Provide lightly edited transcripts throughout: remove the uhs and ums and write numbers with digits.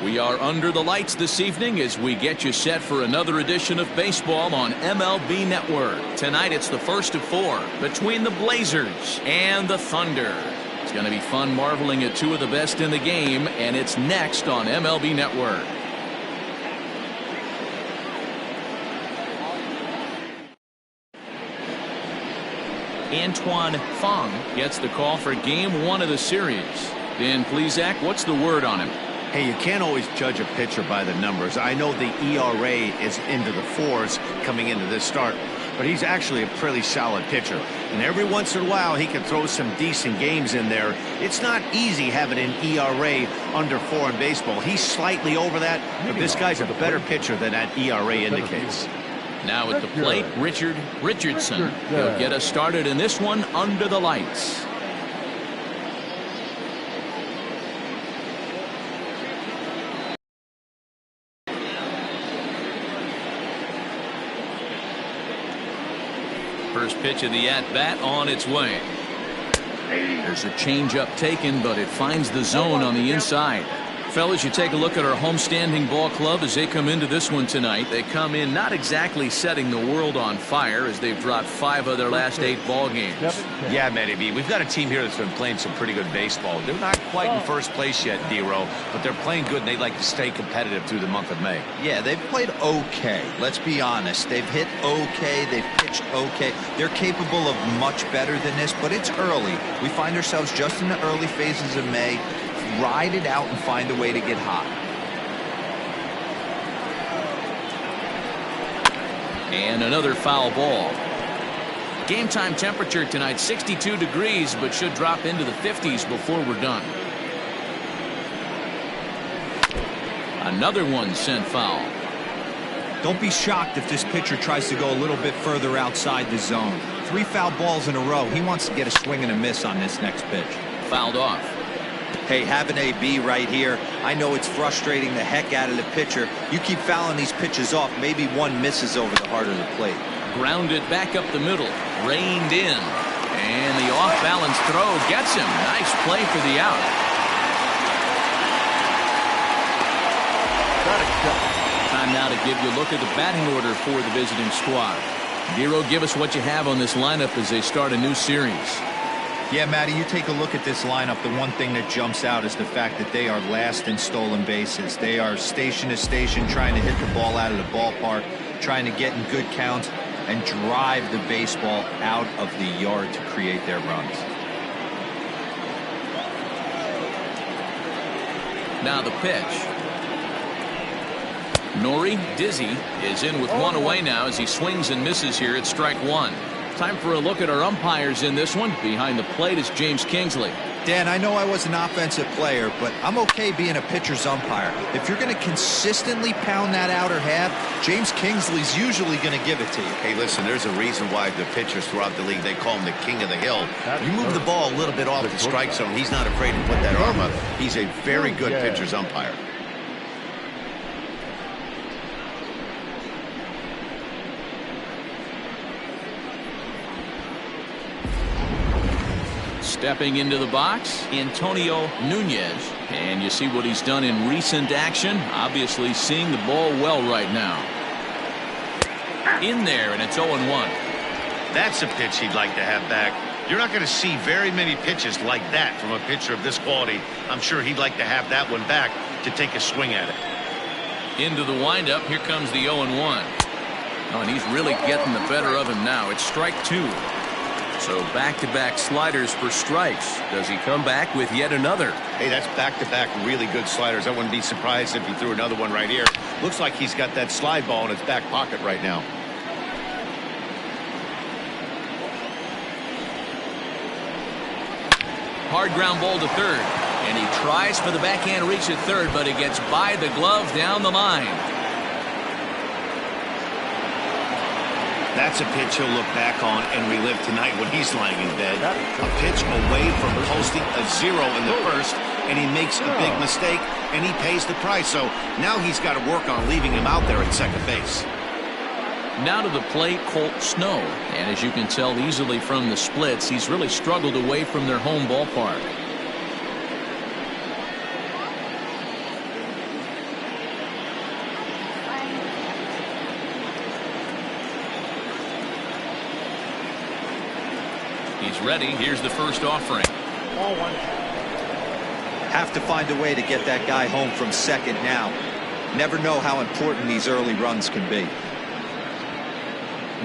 We are under the lights this evening as we get you set for another edition of baseball on MLB Network. Tonight it's the first of 4 between the Blazers and the Thunder. It's going to be fun marveling at two of the best in the game, and it's next on MLB Network. Antoine Fong gets the call for game 1 of the series. Dan Plesac, what's the word on him? Hey, you can't always judge a pitcher by the numbers. I know the ERA is into the 4s coming into this start, but he's actually a pretty solid pitcher. And every once in a while, he can throw some decent games in there. It's not easy having an ERA under 4 in baseball. He's slightly over that, but this guy's a better pitcher than that ERA indicates. Now at the plate, Richard Richardson. He'll get us started in this one under the lights. First pitch of the at-bat on its way. There's a changeup taken, but it finds the zone on the inside. Fellas, you take a look at our homestanding ball club as they come into this one tonight. They come in not exactly setting the world on fire as they've dropped 5 of their last 8 ball games. Yeah, Matty B, we've got a team here that's been playing some pretty good baseball. They're not quite in first place yet, D-Row, but they're playing good and they'd like to stay competitive through the month of May. Yeah, they've played okay. Let's be honest. They've hit okay. They've pitched okay. They're capable of much better than this, but it's early. We find ourselves just in the early phases of May. Ride it out and find a way to get hot. And another foul ball. Game time temperature tonight 62 degrees, but should drop into the 50s before we're done. Another one sent foul. Don't be shocked if this pitcher tries to go a little bit further outside the zone. 3 foul balls in a row. He wants to get a swing and a miss on this next pitch. Fouled off. Hey, have an AB right here. I know it's frustrating the heck out of the pitcher. You keep fouling these pitches off, maybe one misses over the heart of the plate. Grounded back up the middle, reined in, and the off-balance throw gets him. Nice play for the out. Time now to give you a look at the batting order for the visiting squad. Vero, give us what you have on this lineup as they start a new series. Yeah, Matty, you take a look at this lineup. The one thing that jumps out is the fact that they are last in stolen bases. They are station to station trying to hit the ball out of the ballpark, trying to get in good counts and drive the baseball out of the yard to create their runs. Now the pitch. Nori Dizzy is in with one away now as he swings and misses here at strike 1. Time for a look at our umpires in this one. Behind the plate is James Kingsley. Dan, I know I was an offensive player, but I'm okay being a pitcher's umpire. If you're going to consistently pound that outer half, James Kingsley's usually going to give it to you. Hey, listen, there's a reason why the pitchers throughout the league, they call him the king of the hill. You move the ball a little bit off the strike zone, he's not afraid to put that arm up. He's a very good pitcher's umpire. Stepping into the box, Antonio Nunez. And you see what he's done in recent action. Obviously seeing the ball well right now. In there, and it's 0-1. That's a pitch he'd like to have back. You're not going to see very many pitches like that from a pitcher of this quality. I'm sure he'd like to have that one back to take a swing at it. Into the windup, here comes the 0-1. Oh, and he's really getting the better of him now. It's strike 2. So back-to-back sliders for strikes. Does he come back with yet another? Hey, that's back-to-back really good sliders. I wouldn't be surprised if he threw another one right here. Looks like he's got that slide ball in his back pocket right now. Hard ground ball to third. And he tries for the backhand reach at third, but it gets by the glove down the line. That's a pitch he'll look back on and relive tonight when he's lying in bed. A pitch away from posting a 0 in the first, and he makes a big mistake, and he pays the price. So now he's got to work on leaving him out there at second base. Now to the plate, Colt Snow. And as you can tell easily from the splits, he's really struggled away from their home ballpark. He's ready. Here's the first offering. Ball one. Have to find a way to get that guy home from second now. Never know how important these early runs can be.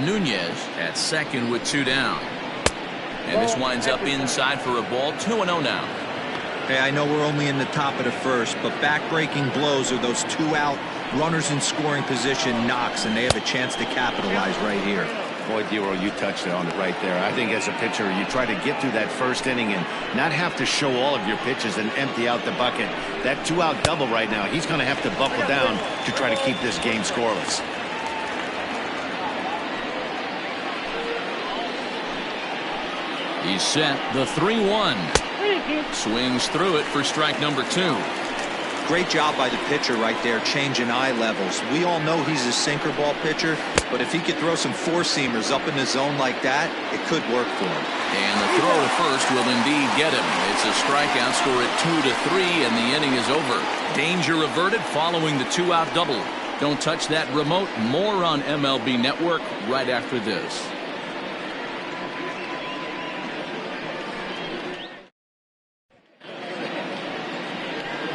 Nunez at second with 2 down. And this winds up inside for a ball. 2-0 now. Hey, I know we're only in the top of the first, but back-breaking blows are those 2 out runners in scoring position knocks, and they have a chance to capitalize right here. Boy, Dero, you touched on it right there. I think as a pitcher, you try to get through that first inning and not have to show all of your pitches and empty out the bucket. That 2-out double right now, he's going to have to buckle down to try to keep this game scoreless. He's set. The 3-1. Swings through it for strike number 2. Great job by the pitcher right there, changing eye levels. We all know he's a sinker ball pitcher, but if he could throw some four-seamers up in the zone like that, it could work for him. And the throw to first will indeed get him. It's a strikeout, score at 2-3, and the inning is over. Danger averted following the 2-out double. Don't touch that remote. More on MLB Network right after this.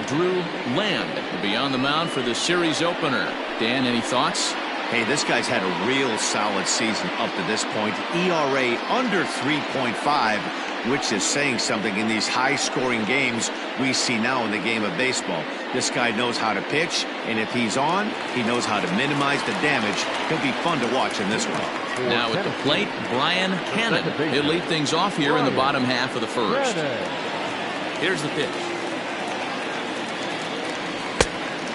Drew Land will be on the mound for the series opener. Dan, any thoughts? Hey, this guy's had a real solid season up to this point. ERA under 3.5, which is saying something in these high-scoring games we see now in the game of baseball. This guy knows how to pitch, and if he's on, he knows how to minimize the damage. He'll be fun to watch in this one. Now at the plate, Brian Cannon. He'll lead things off here in the bottom half of the first. Here's the pitch.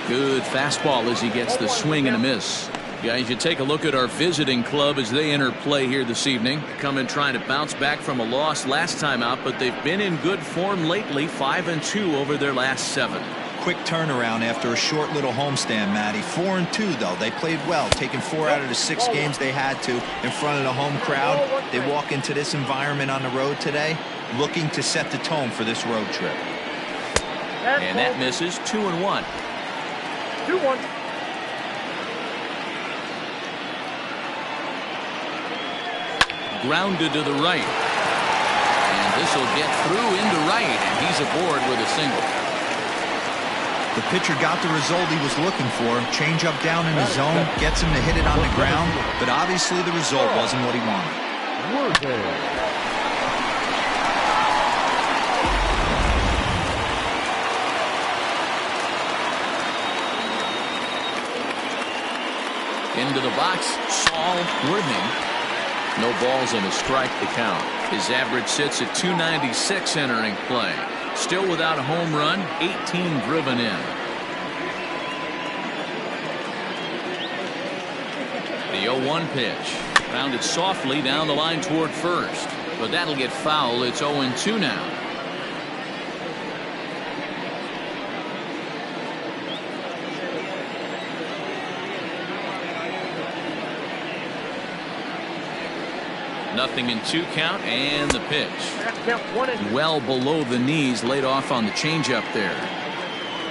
Good fastball as he gets the swing and a miss. Guys, you take a look at our visiting club as they enter play here this evening. Come in trying to bounce back from a loss last time out, but they've been in good form lately. 5-2 over their last 7. Quick turnaround after a short little homestand, Matty. 4-2 though. They played well, taking 4 out of the 6 games they had to in front of the home crowd. They walk into this environment on the road today looking to set the tone for this road trip. And that misses. 2-1. 2-1. Grounded to the right. And this will get through into right, and he's aboard with a single. The pitcher got the result he was looking for. Change up down in the zone, gets him to hit it on the ground, but obviously the result wasn't what he wanted. Into the box, Saul Worthing. No balls and a strike to count. His average sits at 296 entering play. Still without a home run, 18 driven in. The 0-1 pitch. Rounded softly down the line toward first. But that'll get foul. It's 0-2 now. Nothing in 2 count, and the pitch. Well below the knees, laid off on the changeup there.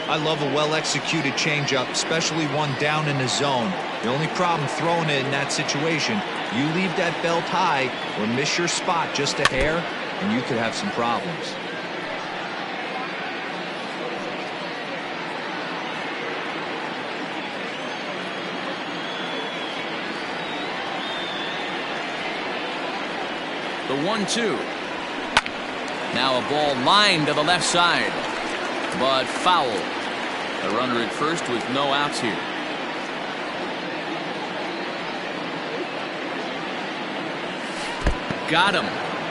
I love a well-executed changeup, especially one down in the zone. The only problem throwing it in that situation, you leave that belt high or miss your spot just a hair, and you could have some problems. The 1-2. Now a ball lined to the left side, but foul. A runner at first with no outs here. Got him.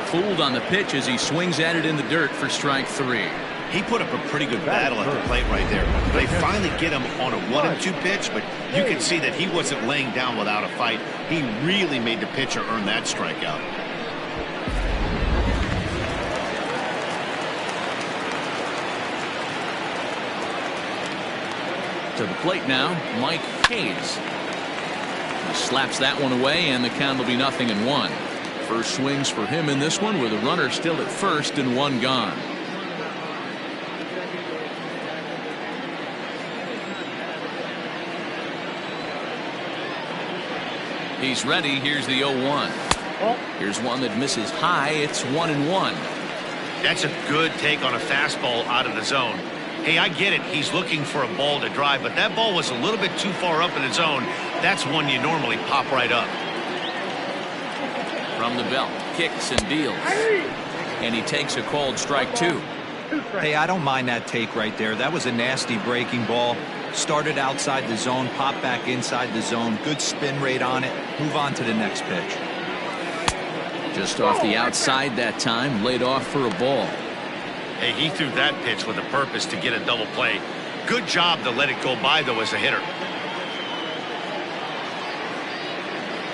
Fooled on the pitch as he swings at it in the dirt for strike 3. He put up a pretty good battle at the plate right there. They finally get him on a 1-2 pitch, but you can see that he wasn't laying down without a fight. He really made the pitcher earn that strikeout. To the plate now, Mike Hayes. He slaps that one away, and the count will be 0-1. First swings for him in this one with a runner still at first and 1 gone. He's ready. Here's the 0-1. Here's one that misses high. It's 1-1. That's a good take on a fastball out of the zone. Hey, I get it. He's looking for a ball to drive, but that ball was a little bit too far up in the zone. That's one you normally pop right up. From the belt, kicks and deals. And he takes a called strike 2. Hey, I don't mind that take right there. That was a nasty breaking ball. Started outside the zone, popped back inside the zone. Good spin rate on it. Move on to the next pitch. Just off the outside that time, laid off for a ball. Hey, he threw that pitch with a purpose to get a double play. Good job to let it go by, though, as a hitter.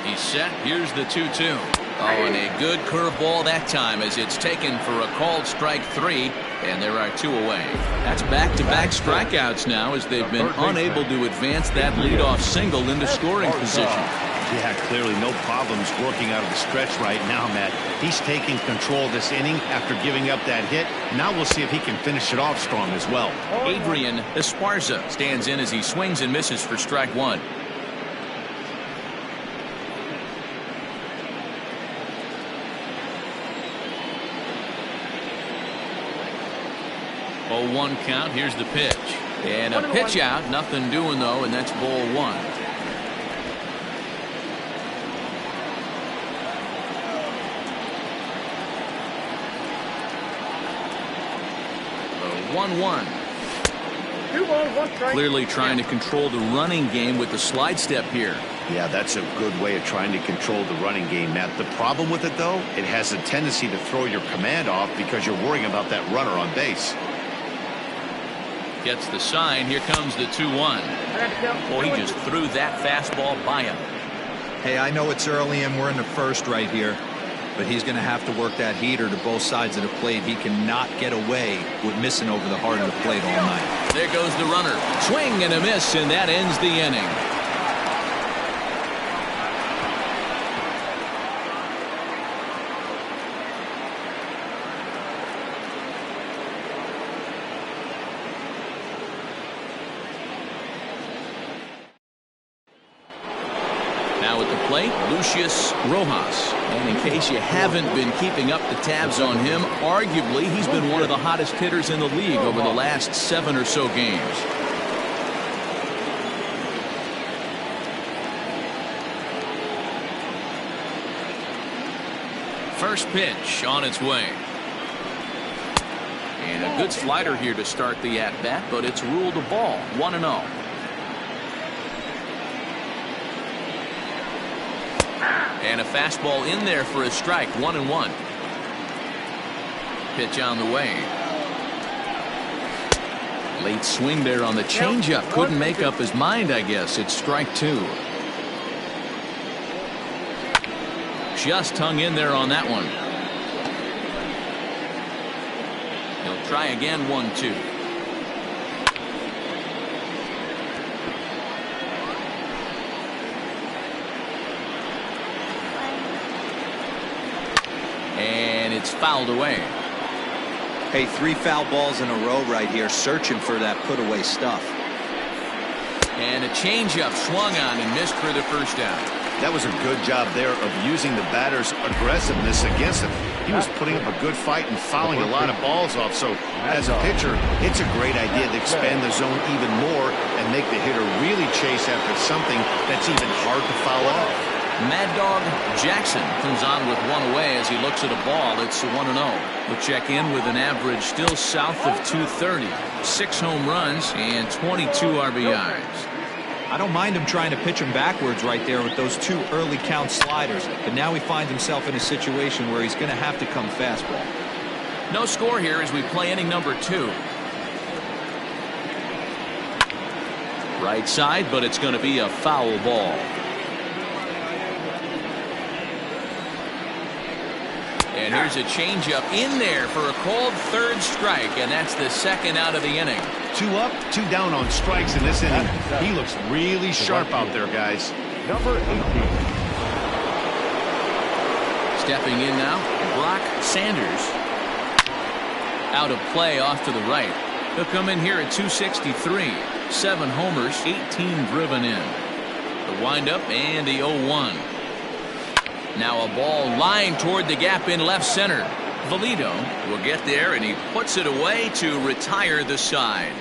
He's set. Here's the 2-2. Oh, and a good curveball that time as it's taken for a called strike 3, and there are 2 away. That's back-to-back strikeouts now as they've been unable to advance that leadoff single into scoring position. Yeah, clearly no problems working out of the stretch right now, Matt. He's taking control of this inning after giving up that hit. Now we'll see if he can finish it off strong as well. Adrian Esparza stands in as he swings and misses for strike 1. Oh, 1 count. Here's the pitch. And a pitch out. Nothing doing, though, and that's ball 1. 1-1. Clearly trying to control the running game with the slide step here. Yeah, that's a good way of trying to control the running game, Matt. The problem with it, though, it has a tendency to throw your command off because you're worrying about that runner on base. Gets the sign. Here comes the 2-1. Boy, he just threw that fastball by him. Hey, I know it's early and we're in the first right here, but he's going to have to work that heater to both sides of the plate. He cannot get away with missing over the heart of the plate all night. There goes the runner. Swing and a miss, and that ends the inning. Now at the plate, Lucius Rojas. And in case you haven't been keeping up the tabs on him, arguably he's been one of the hottest hitters in the league over the last 7 or so games. First pitch on its way. And a good slider here to start the at-bat, but it's ruled a ball. 1-0. And a fastball in there for a strike. 1-1. Pitch on the way. Late swing there on the changeup. Couldn't make up his mind, I guess. It's strike 2. Just hung in there on that one. He'll try again. 1-2. And it's fouled away. Hey, 3 foul balls in a row right here, searching for that put-away stuff. And a changeup swung on and missed for the first down. That was a good job there of using the batter's aggressiveness against him. He was putting up a good fight and fouling a lot of balls off. So as a pitcher, it's a great idea to expand the zone even more and make the hitter really chase after something that's even hard to foul off. Mad Dog Jackson comes on with 1 away as he looks at a ball. It's 1-0. We'll check in with an average still south of 230. 6 home runs and 22 RBIs. I don't mind him trying to pitch him backwards right there with those 2 early count sliders, but now he finds himself in a situation where he's going to have to come fastball. No score here as we play inning number 2. Right side, but it's going to be a foul ball. And here's a changeup in there for a called 3rd strike, and that's the 2nd out of the inning. 2 up, 2 down on strikes in this inning. He looks really sharp out there, guys. Number 18. Stepping in now, Brock Sanders. Out of play off to the right. He'll come in here at 263. 7 homers, 18 driven in. The windup and the 0-1. Now a ball lined toward the gap in left center. Valido will get there, and he puts it away to retire the side.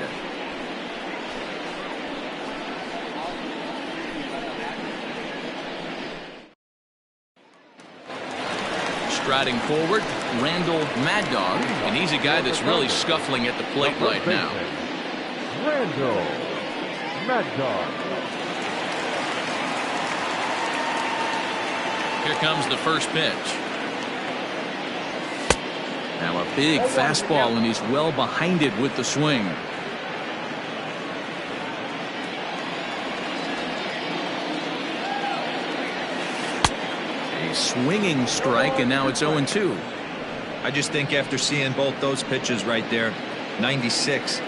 Striding forward, Randall Mad Dog, and he's a guy that's really scuffling at the plate right now. Randall Mad Dog. Here comes the first pitch. Now a big fastball, and he's well behind it with the swing. A swinging strike, and now it's 0-2. I just think after seeing both those pitches right there, 96,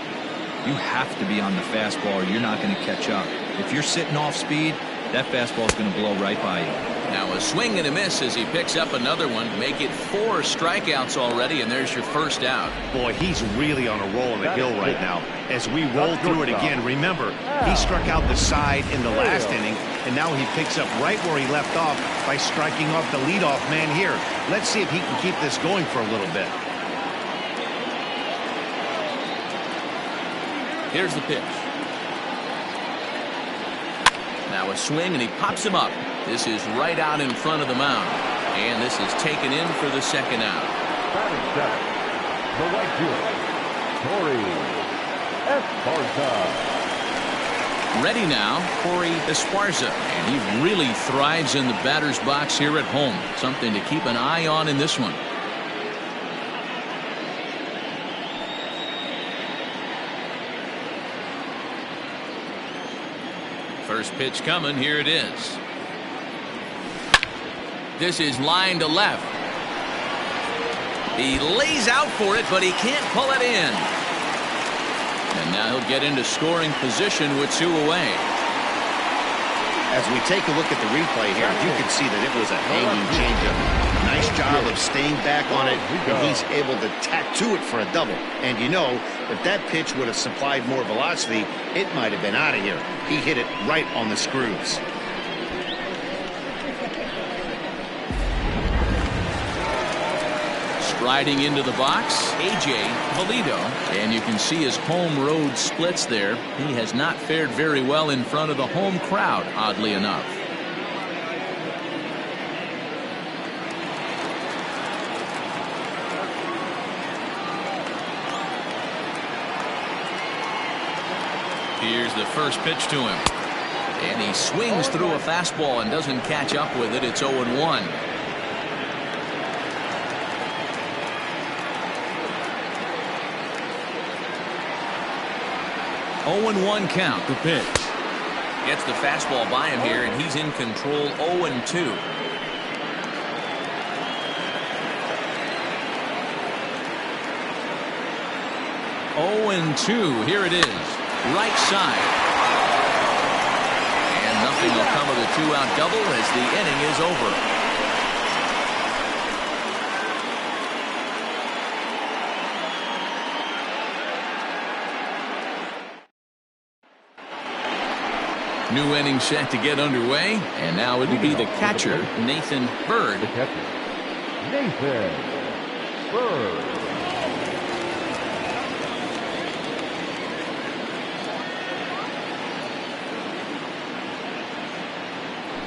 you have to be on the fastball or you're not going to catch up. If you're sitting off speed, that fastball is going to blow right by you. Now a swing and a miss as he picks up another one. Make it 4 strikeouts already, and there's your first out. Boy, he's really on a roll in the hill right now. As we roll through it again, remember, he struck out the side in the last inning, and now he picks up right where he left off by striking off the leadoff man here. Let's see if he can keep this going for a little bit. Here's the pitch. Now a swing, and he pops him up. This is right out in front of the mound. And this is taken in for the second out. Batting center, the right fielder, Corey Esparza. Ready now, Corey Esparza. And he really thrives in the batter's box here at home. Something to keep an eye on in this one. First pitch coming. Here it is. This is lined to left. He lays out for it, but he can't pull it in. And now he'll get into scoring position with 2 away. As we take a look at the replay here, you can see that it was a hanging changeup. Nice job of staying back on it, and he's able to tattoo it for a double. And you know, if that pitch would have supplied more velocity, it might have been out of here. He hit it right on the screws. Riding into the box, A.J. Valido. And you can see his home road splits there. He has not fared very well in front of the home crowd, oddly enough. Here's the first pitch to him. And he swings through a fastball and doesn't catch up with it. It's 0-1. 0-1 count. The pitch. Gets the fastball by him here, and he's in control. 0-2. Here it is. Right side. And nothing will come of the 2-out double as the inning is over. New inning set to get underway, and now it'll be the catcher, Nathan Bird. The catcher, Nathan Bird.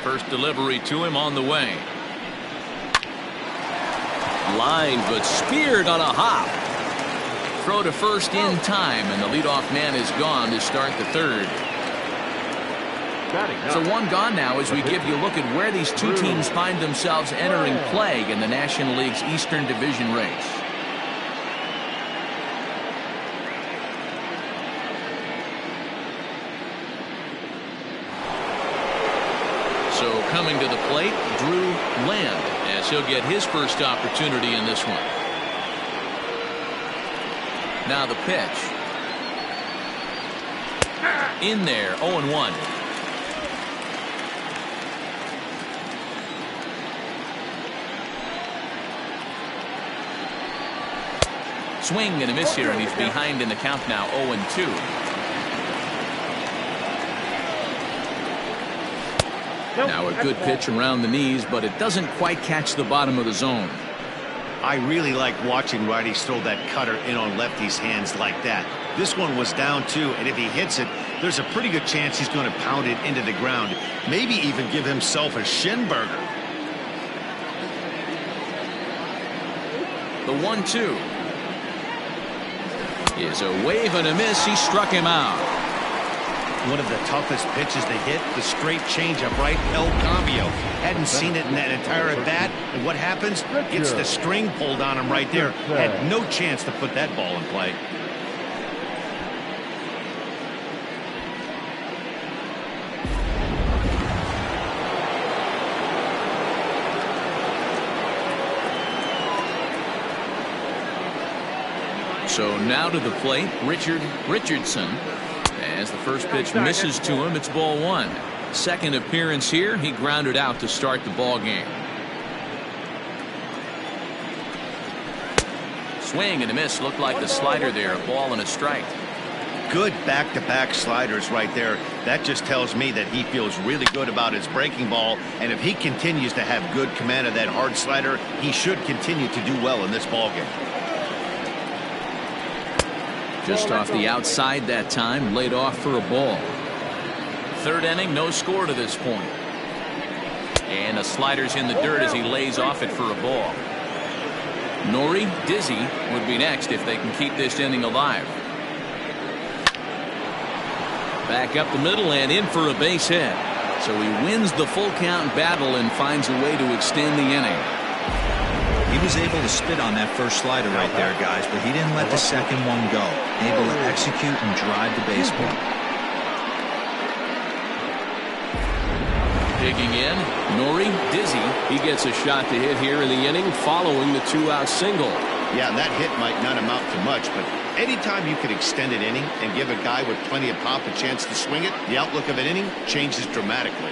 First delivery to him on the way. Line, but speared on a hop. Throw to first in time, and the leadoff man is gone to start the third. So 1 gone now as we give you a look at where these two teams find themselves entering play in the National League's Eastern Division race. So coming to the plate, Drew Land, as he'll get his first opportunity in this one. Now the pitch. In there, 0-1. Swing and a miss here, and he's behind in the count now, 0-2. Now a good pitch around the knees, but it doesn't quite catch the bottom of the zone. I really like watching righties throw that cutter in on lefties' hands like that. This one was down too, and if he hits it, there's a pretty good chance he's going to pound it into the ground. Maybe even give himself a shin burger. The 1-2 is a wave and a miss. He struck him out. One of the toughest pitches to hit, the straight changeup, right? El Cambio. Hadn't seen it in that entire at bat. And what happens? Gets the string pulled on him right there. Had no chance to put that ball in play. So now to the plate, Richardson. As the first pitch misses to him, it's ball one. Second appearance here, he grounded out to start the ball game. Swing and a miss. Looked like the slider there. A ball and a strike. Good back-to-back sliders right there. That just tells me that he feels really good about his breaking ball, and if he continues to have good command of that hard slider, he should continue to do well in this ball game. Just off the outside that time, laid off for a ball. Third inning, no score to this point. And the slider's in the dirt as he lays off it for a ball. Nori Dizzy would be next if they can keep this inning alive. Back up the middle and in for a base hit. So he wins the full count battle and finds a way to extend the inning. He was able to spit on that first slider right there, guys, but he didn't let the second one go. Able to execute and drive the baseball. Digging in, Nori Dizzy. He gets a shot to hit here in the inning following the two-out single. Yeah, that hit might not amount to much, but anytime you can extend an inning and give a guy with plenty of pop a chance to swing it, the outlook of an inning changes dramatically.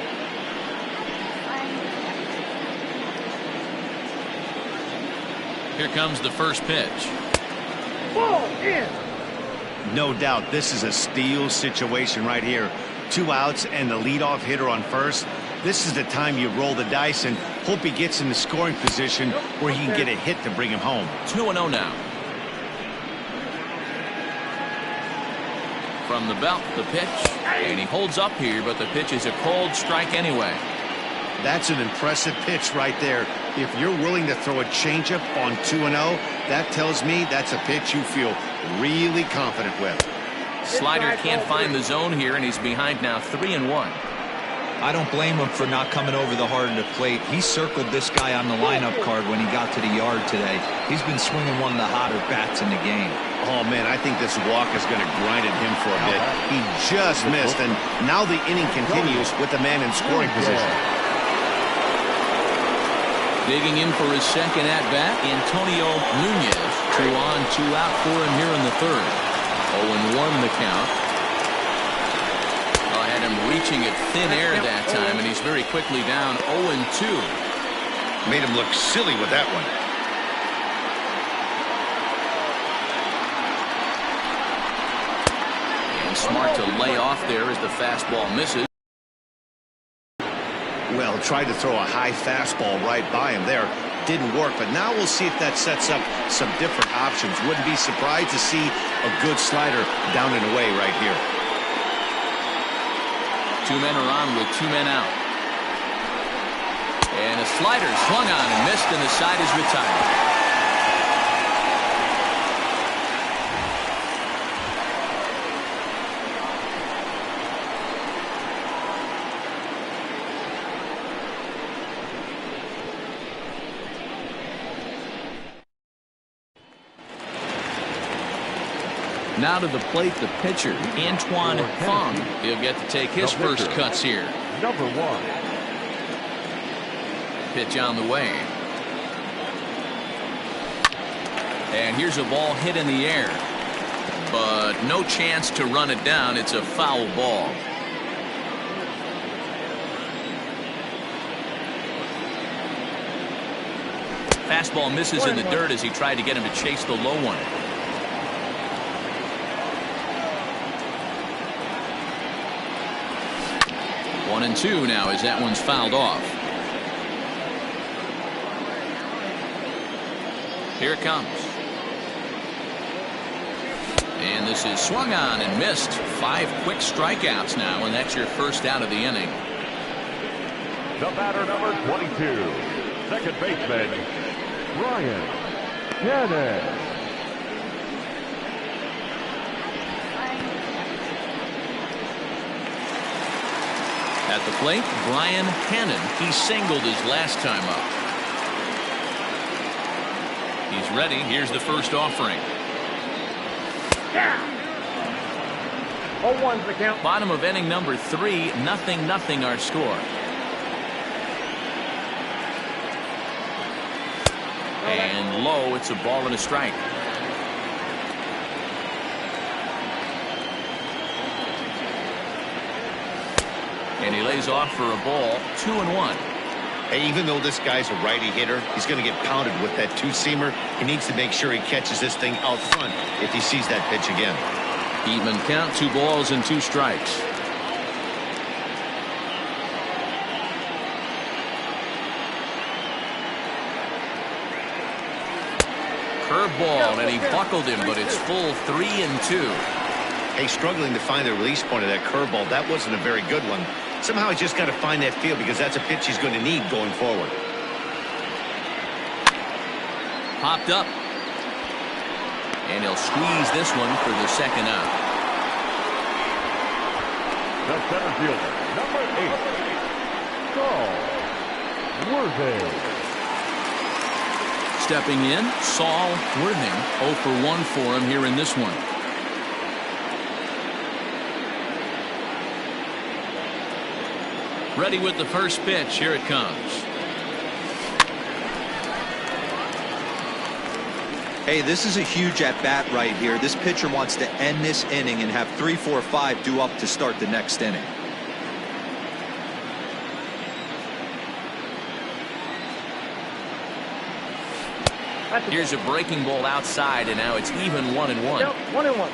Here comes the first pitch. Ball in. No doubt this is a steal situation right here. 2 outs and the leadoff hitter on first. This is the time you roll the dice and hope he gets in the scoring position where he can get a hit to bring him home. 2-0 now. From the belt, the pitch. And he holds up here, but the pitch is a cold strike anyway. That's an impressive pitch right there. If you're willing to throw a changeup on 2-0, that tells me that's a pitch you feel really confident with. Slider can't find the zone here, and he's behind now 3-1. I don't blame him for not coming over the heart of the plate. He circled this guy on the lineup card when he got to the yard today. He's been swinging one of the hotter bats in the game. Oh, man, I think this walk is going to grind at him for a bit. He just missed, and now the inning continues with the man in scoring position. Digging in for his second at-bat, Antonio Nunez. 2 on, 2 out for him here in the third. 0-1 the count. I had him reaching at thin air that time, and he's very quickly down 0-2. Made him look silly with that one. And smart to lay off there as the fastball misses. Well, tried to throw a high fastball right by him there. Didn't work, but now we'll see if that sets up some different options. Wouldn't be surprised to see a good slider down and away right here. 2 men are on with 2 men out. And a slider swung on and missed, and the side is retired. Now to the plate, the pitcher, Antoine Fong. He'll get to take his first cuts here. Number 1. Pitch on the way. And here's a ball hit in the air. But no chance to run it down. It's a foul ball. Fastball misses in the dirt as he tried to get him to chase the low one. 1-2 now as that one's fouled off. Here it comes. And this is swung on and missed. 5 quick strikeouts now, and that's your first out of the inning. The batter, number 22, second baseman, Brian Cannon. At the plate, Brian Cannon. He singled his last time up. He's ready. Here's the first offering. 0-1's the count. Bottom of inning number 3, 0-0 our score. And low, it's a ball and a strike. And he lays off for a ball, 2-1. Hey, even though this guy's a righty hitter, he's going to get pounded with that two-seamer. He needs to make sure he catches this thing out front if he sees that pitch again. Even count, 2 balls and 2 strikes. Curveball, and he buckled him, but it's full 3-2. Hey, struggling to find the release point of that curveball. That wasn't a very good one. Somehow he's just got to find that feel because that's a pitch he's going to need going forward. Popped up. And he'll squeeze this one for the second out. The center fielder, number 8, Saul Worthing. Stepping in, Saul Worthing. 0 for 1 for him here in this one. Ready with the first pitch. Here it comes. Hey, this is a huge at-bat right here. This pitcher wants to end this inning and have 3, 4, 5 due up to start the next inning. Here's a breaking ball outside, and now it's even 1-1. Yep, 1-1.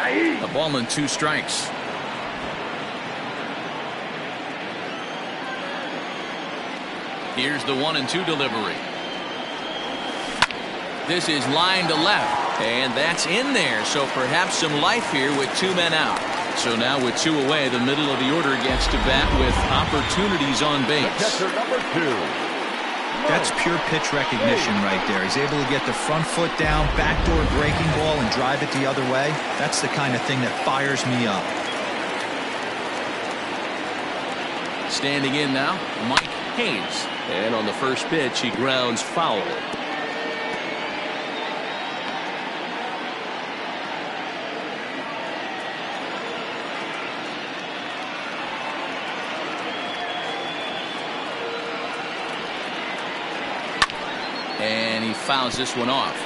A ball and 2 strikes. Here's the 1-2 delivery. This is line to left, and that's in there. So perhaps some life here with 2 men out. So now with 2 away, the middle of the order gets to bat with opportunities on base. Catcher number 2. That's pure pitch recognition right there. He's able to get the front foot down, backdoor breaking ball, and drive it the other way. That's the kind of thing that fires me up. Standing in now, Mike Hayes. And on the first pitch, he grounds foul. And he fouls this one off.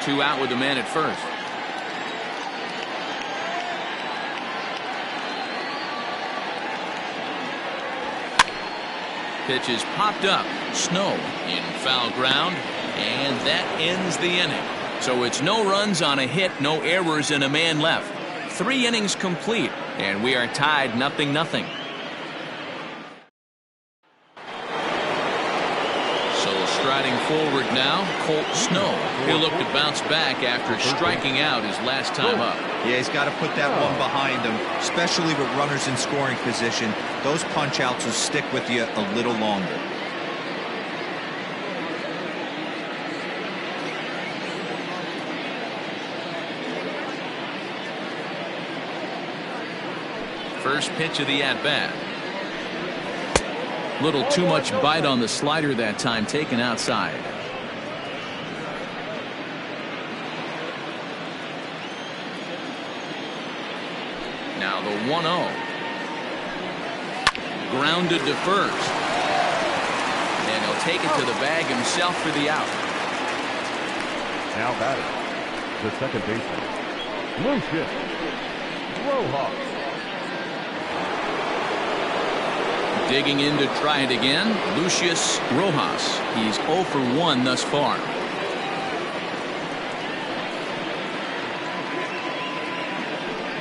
2 out with the man at first. Pitch is popped up. Snow in foul ground, and that ends the inning. So it's no runs on a hit, no errors, and a man left. 3 innings complete, and we are tied 0-0. Striding forward now, Colt Snow. He'll look to bounce back after striking out his last time up. Yeah, he's got to put that one behind him, especially with runners in scoring position. Those punch-outs will stick with you a little longer. First pitch of the at-bat. Little too much bite on the slider that time, taken outside. Now the 1-0. Grounded to first. And he'll take it to the bag himself for the out. Now batting, the second baseman, Lucius Rojas. Digging in to try it again, Lucius Rojas. He's 0 for 1 thus far.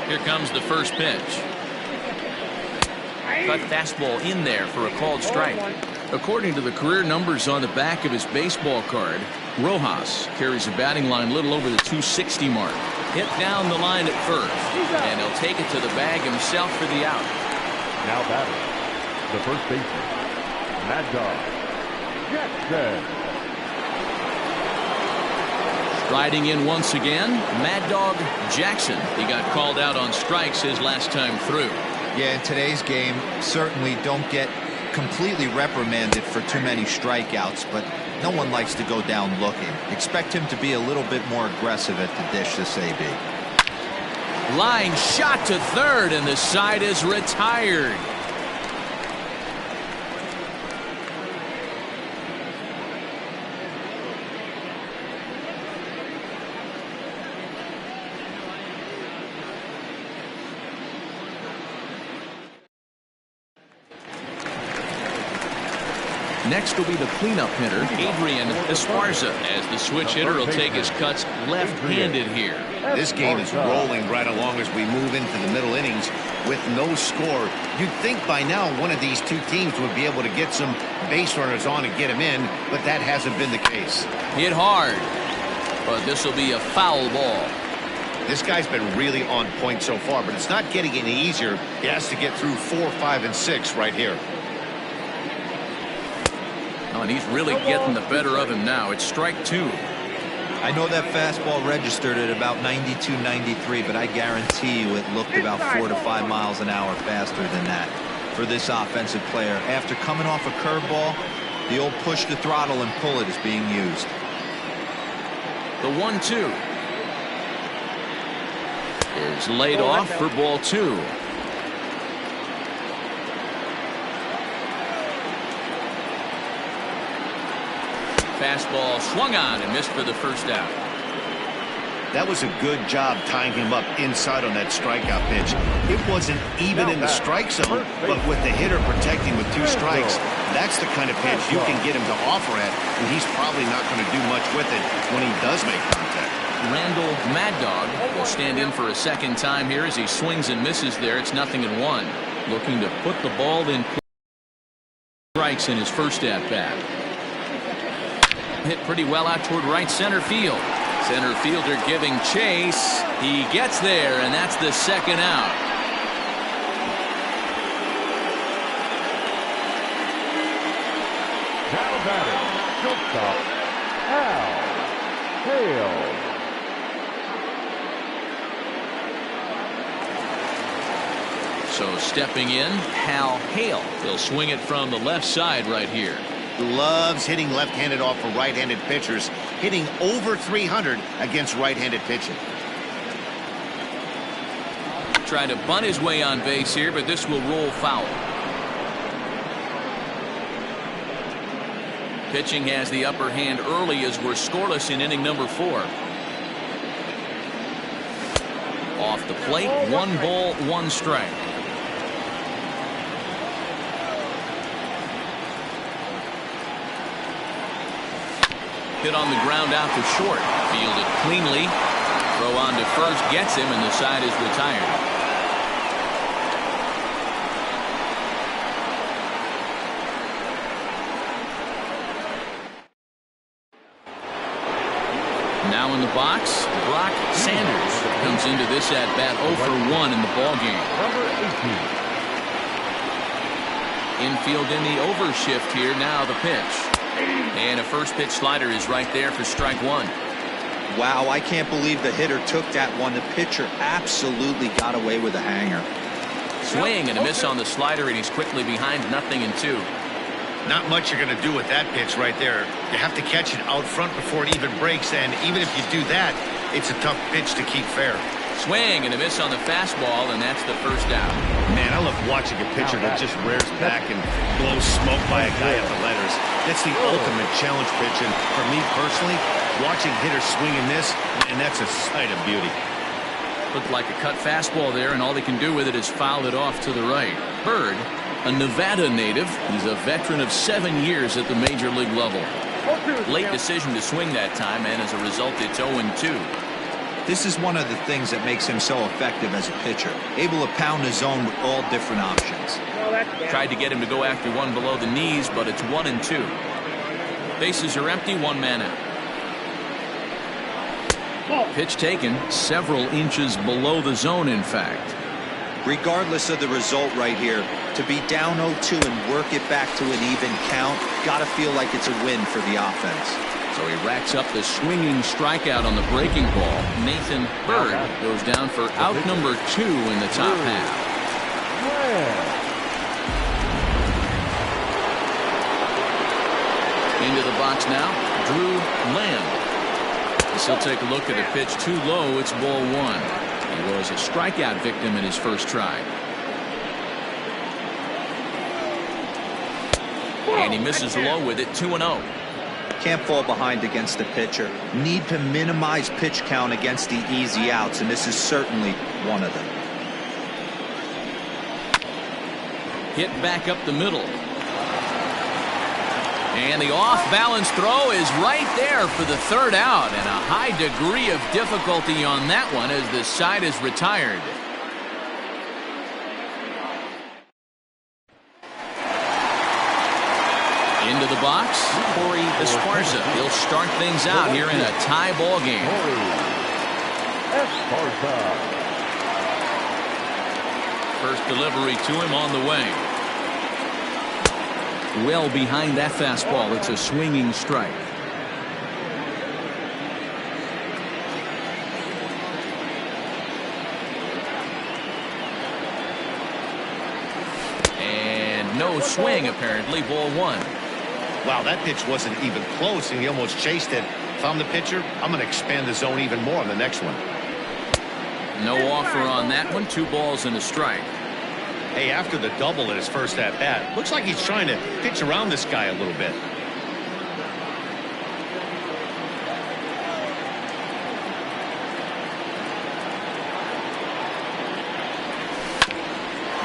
Here comes the first pitch. Cut fastball in there for a called strike. According to the career numbers on the back of his baseball card, Rojas carries a batting line little over the 260 mark. Hit down the line at first, and he'll take it to the bag himself for the out. Now batting, the first baseman, Mad Dog Jackson. Striding in once again, Mad Dog Jackson. He got called out on strikes his last time through. Yeah, in today's game, certainly don't get completely reprimanded for too many strikeouts, but no one likes to go down looking. Expect him to be a little bit more aggressive at the dish this AB. Line shot to third, and the side is retired. Next will be the cleanup hitter, Adrian Esparza, as the switch hitter will take his cuts left-handed here. This game is rolling right along as we move into the middle innings with no score. You'd think by now one of these two teams would be able to get some base runners on and get them in, but that hasn't been the case. Hit hard, but this will be a foul ball. This guy's been really on point so far, but it's not getting any easier. He has to get through 4, 5, and 6 right here. Oh, and he's really getting the better of him now. It's strike 2. I know that fastball registered at about 92, 93, but I guarantee you it looked about 4 to 5 miles an hour faster than that for this offensive player. After coming off a curveball, the old push the throttle and pull it is being used. The 1-2 is laid off for ball 2. Fastball swung on and missed for the first out. That was a good job tying him up inside on that strikeout pitch. It wasn't even in the strike zone, but with the hitter protecting with 2 strikes, that's the kind of pitch you can get him to offer at, and he's probably not going to do much with it when he does make contact. Randall Mad Dog will stand in for a second time here as he swings and misses there. It's 0-1. Looking to put the ball in strikes in his first at-bat. Hit pretty well out toward right center field. Center fielder giving chase. He gets there, and that's the second out. Now batting, shortstop, Al Hale. So stepping in, Hal Hale. He'll swing it from the left side right here. Loves hitting left-handed off for right-handed pitchers, hitting over 300 against right-handed pitching. Trying to bunt his way on base here, but this will roll foul. Pitching has the upper hand early as we're scoreless in inning number 4. Off the plate, 1 ball, 1 strike. Hit on the ground out to short. Fielded cleanly. Throw on to first gets him, and the side is retired. Now in the box, Brock Sanders comes into this at bat 0 for 1 in the ballgame. Number 18. Infield in the overshift here. Now the pitch. And a first pitch slider is right there for strike 1. Wow, I can't believe the hitter took that one. The pitcher absolutely got away with a hanger. Swing and a miss on the slider, and he's quickly behind 0-2. Not much you're going to do with that pitch right there. You have to catch it out front before it even breaks, and even if you do that, it's a tough pitch to keep fair. Swing and a miss on the fastball, and that's the first out. Man, I love watching a pitcher that just rears back and blows smoke by a guy at the letters. That's the ultimate challenge pitch, and for me personally, watching hitters swing and miss, man, that's a sight of beauty. Looked like a cut fastball there, and all they can do with it is foul it off to the right. Bird, a Nevada native, he's a veteran of 7 years at the major league level. Late decision to swing that time, and as a result, it's 0-2. This is one of the things that makes him so effective as a pitcher. Able to pound the zone with all different options. Tried to get him to go after one below the knees, but it's 1-2. Bases are empty, one man out. Pitch taken several inches below the zone, in fact. Regardless of the result right here, to be down 0-2 and work it back to an even count, gotta feel like it's a win for the offense. So he racks up the swinging strikeout on the breaking ball. Nathan Bird goes down for out number 2 in the top half. Into the box now, Drew Lamb. As he'll take a look at a pitch too low, it's ball 1. He was a strikeout victim in his first try. And he misses low with it, 2-0. Can't fall behind against the pitcher. Need to minimize pitch count against the easy outs, and this is certainly one of them. Hit back up the middle. And the off-balance throw is right there for the third out, and a high degree of difficulty on that one as the side is retired. Into the box, Corey Esparza. He'll start things out here in a tie ball game. First delivery to him on the way. Well behind that fastball. It's a swinging strike. And no swing, apparently. Ball 1. Wow, that pitch wasn't even close, and he almost chased it. If I'm the pitcher, I'm going to expand the zone even more on the next one. No offer on that one. 2 balls and a strike. Hey, after the double at his first at-bat, looks like he's trying to pitch around this guy a little bit.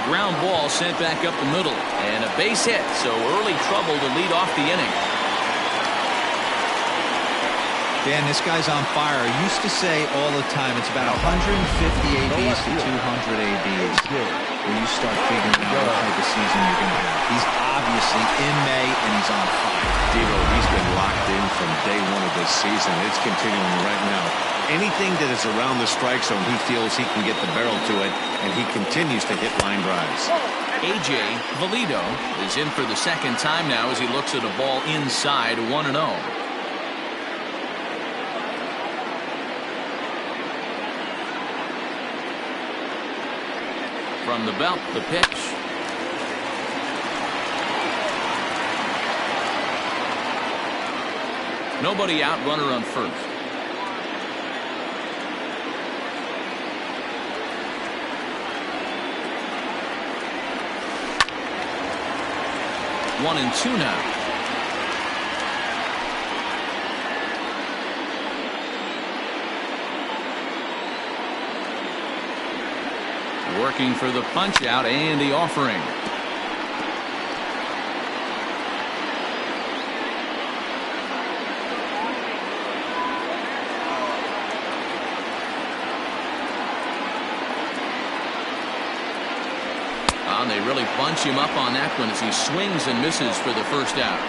Ground ball sent back up the middle, and a base hit, so early trouble to lead off the inning. Dan, this guy's on fire. I used to say all the time it's about 150 ABs to 200 ABs where you start figuring out what type of season you're going to have. He's obviously in May, and he's on fire. Devo, he's been locked in from day 1 of this season. It's continuing right now. Anything that is around the strike zone, he feels he can get the barrel to it, and he continues to hit line drives. A.J. Valido is in for the second time now as he looks at a ball inside, 1-0. From the belt, the pitch. Nobody out, runner on first. One and 2 now. Working for the punch out and the offering. And they really bunch him up on that one as he swings and misses for the first out.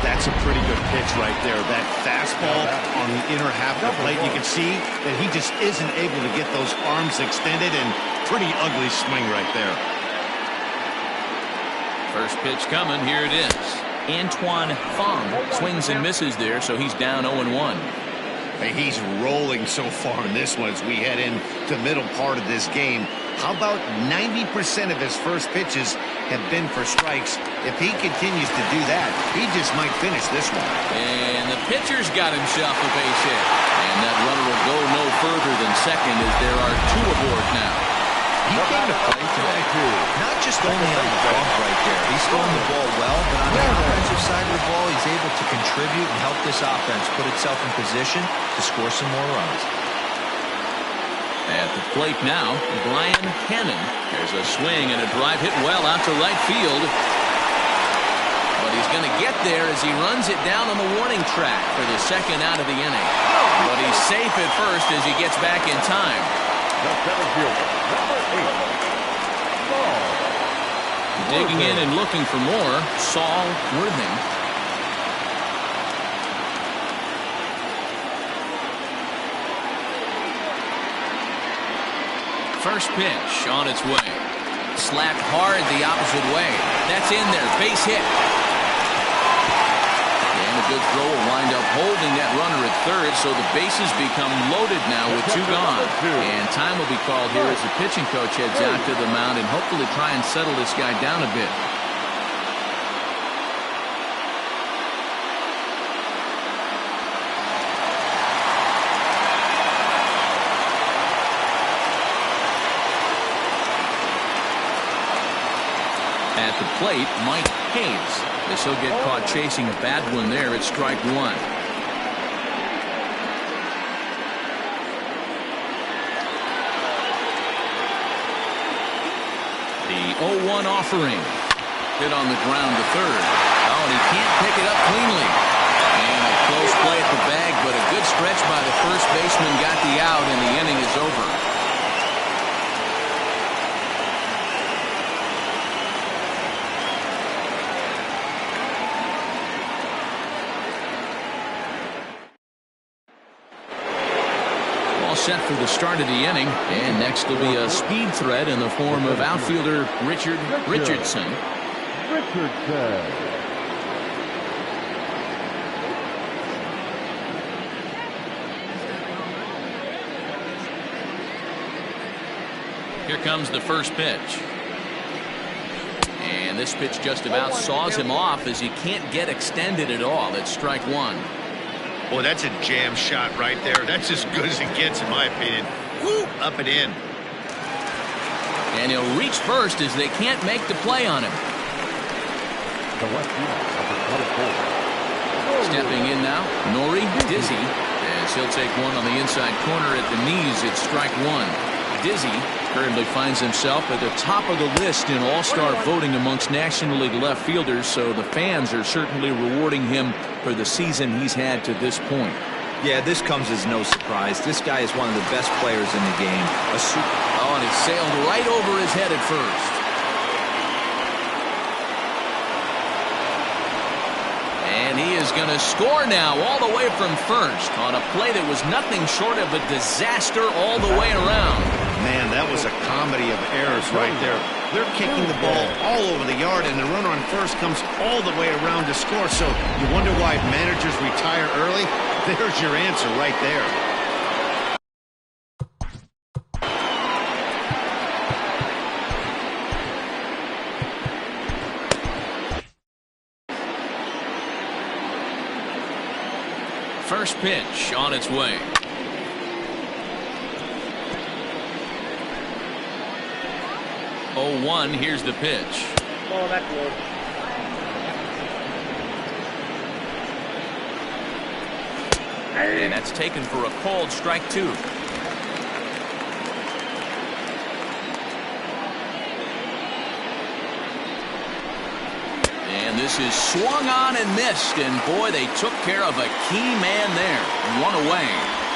That's a pretty good pitch right there. That fastball on the inner half of the plate. You can see that he just isn't able to get those arms extended, and pretty ugly swing right there. First pitch coming. Here it is. Antoine Fong swings and misses there, so he's down 0-1. Hey, he's rolling so far in this one as we head into the middle part of this game. How about 90% of his first pitches have been for strikes? If he continues to do that, he just might finish this one. And the pitcher's got himself a base hit. And that runner will go no further than second as there are 2 aboard now. He came to play today, not just only on the bump right there. He's throwing the ball well, but on the offensive side of the ball, he's able to contribute and help this offense put itself in position to score some more runs. At the plate now, Brian Hannon. There's a swing and a drive hit well out to right field. but he's going to get there as he runs it down on the warning track for the second out of the inning. But he's safe at first as he gets back in time. The center fielder, number 8. Digging in and looking for more, Saul Worthing. First pitch on its way. Slapped hard the opposite way. That's in there. Base hit. And a good throw will wind up holding that runner at third, so the bases become loaded now with 2 gone. And time will be called here as the pitching coach heads out to the mound and hopefully try and settle this guy down a bit. At the plate, Mike Hayes. As he'll get caught chasing a bad one there at strike 1. The 0-1 offering. Hit on the ground to third. Oh, and he can't pick it up cleanly. And a close play at the bag, but a good stretch by the first baseman got the out, and the inning is over. Set for the start of the inning, and next will be a speed threat in the form of outfielder Richard Richardson. Here comes the first pitch. And this pitch just about saws him off as he can't get extended at all. It's strike 1. Boy, that's a jam shot right there. That's as good as it gets, in my opinion. Woo, up and in. And he'll reach first as they can't make the play on him. The left field, number 24. Stepping in now, Nori Dizzy, as he'll take one on the inside corner at the knees. It's strike 1. Dizzy currently finds himself at the top of the list in all-star voting amongst National League left fielders, so the fans are certainly rewarding him for the season he's had to this point. Yeah, this comes as no surprise. This guy is one of the best players in the game. Oh, and it sailed right over his head at first. And he is going to score now all the way from first on a play that was nothing short of a disaster all the way around. Man, that was a comedy of errors right there. They're kicking the ball all over the yard, and the runner on first comes all the way around to score. So you wonder why managers retire early? There's your answer right there. First pitch on its way. Oh, 1, here's the pitch. Oh, that's good. And that's taken for a called strike 2. And this is swung on and missed, and boy, they took care of a key man there. 1 away.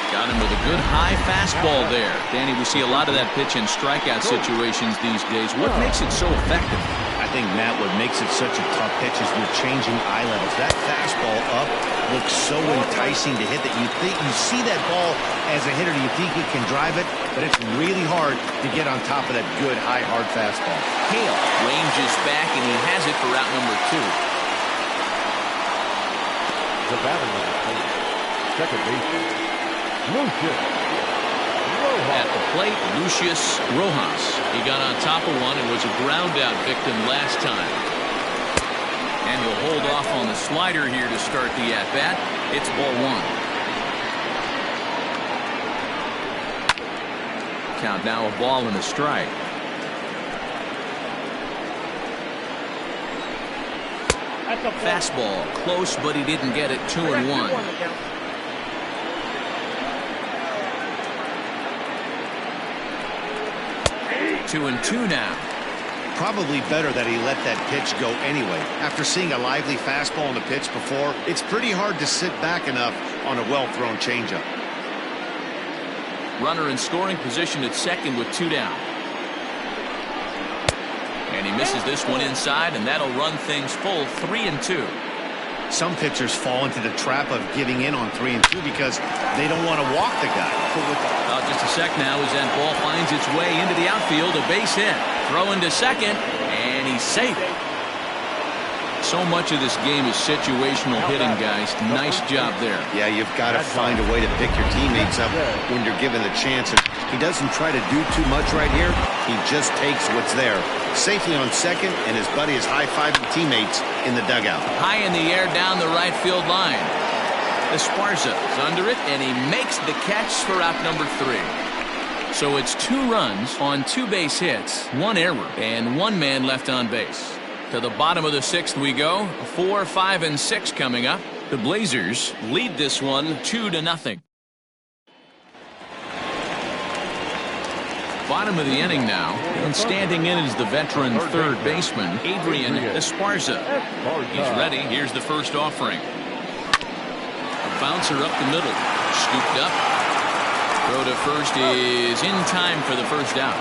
Got him with a good high fastball there. Danny, we see a lot of that pitch in strikeout situations these days. What makes it so effective? I think, Matt, what makes it such a tough pitch is we're changing eye levels. That fastball up looks so enticing to hit that you see that ball as a hitter, you think you can drive it, but it's really hard to get on top of that good, high, hard fastball. Hale ranges back, and he has it for route number 2. The batter number 4, second baseman, Lucius Rojas. At the plate, Lucius Rojas. He got on top of one and was a ground-out victim last time. And he'll hold off on the slider here to start the at-bat. It's ball 1. Count now a ball and a strike. Fastball close, but he didn't get it. 2-1. 2-2 now. probably better that he let that pitch go anyway. After seeing a lively fastball on the pitch before, it's pretty hard to sit back enough on a well-thrown changeup. Runner in scoring position at second with 2 down. And he misses this one inside, and that'll run things full 3-2. Some pitchers fall into the trap of giving in on 3-2 because they don't want to walk the guy. Just a sec now as that ball finds its way into the outfield. A base hit. Throw into second, and he's safe. So much of this game is situational hitting, guys. Nice job there. Yeah, you've got to find a way to pick your teammates up when you're given the chance. He doesn't try to do too much right here. He just takes what's there. Safely on second, and his buddy is high-fiving teammates in the dugout. High in the air down the right field line. Esparza is under it, and he makes the catch for out number 3. So it's 2 runs on 2 base hits, 1 error, and 1 man left on base. To the bottom of the 6th we go. 4, 5, and 6 coming up. The Blazers lead this one 2-0. Bottom of the inning now, and standing in is the veteran third baseman, Adrian Esparza. He's ready. Here's the first offering. A bouncer up the middle. Scooped up. Throw to first is in time for the first out.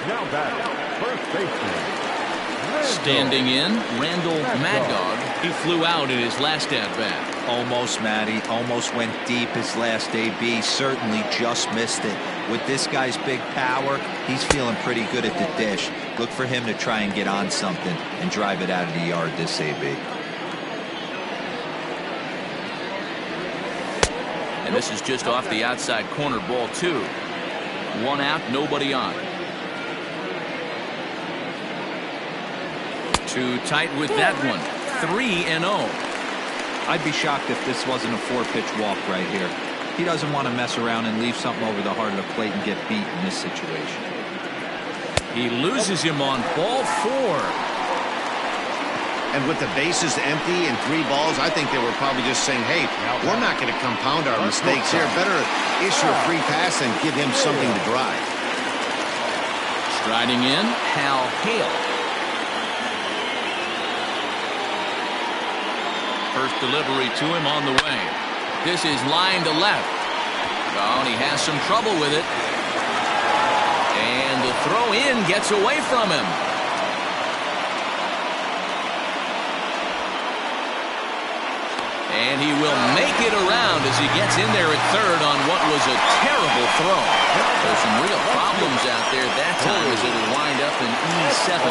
Now back, first baseman. Standing in, Randall Mad Dog. He flew out in his last at-bat. Almost, Matty. Almost went deep his last AB. Certainly just missed it. With this guy's big power, he's feeling pretty good at the dish. Look for him to try and get on something and drive it out of the yard this AB. And this is just off the outside corner, ball 2. 1 out, nobody on. Too tight with that one. 3-0. I'd be shocked if this wasn't a 4-pitch walk right here. He doesn't want to mess around and leave something over the heart of the plate and get beat in this situation. He loses him on ball 4. And with the bases empty and 3 balls, I think they were probably just saying, hey, we're not going to compound our mistakes here. Better issue a free pass and give him something to drive. Striding in, Hal Hale. First delivery to him on the way. This is line to left. Oh, and he has some trouble with it. And the throw in gets away from him. And he will make it around as he gets in there at third on what was a terrible throw. There's some real problems out there at that time as it'll wind up in E7.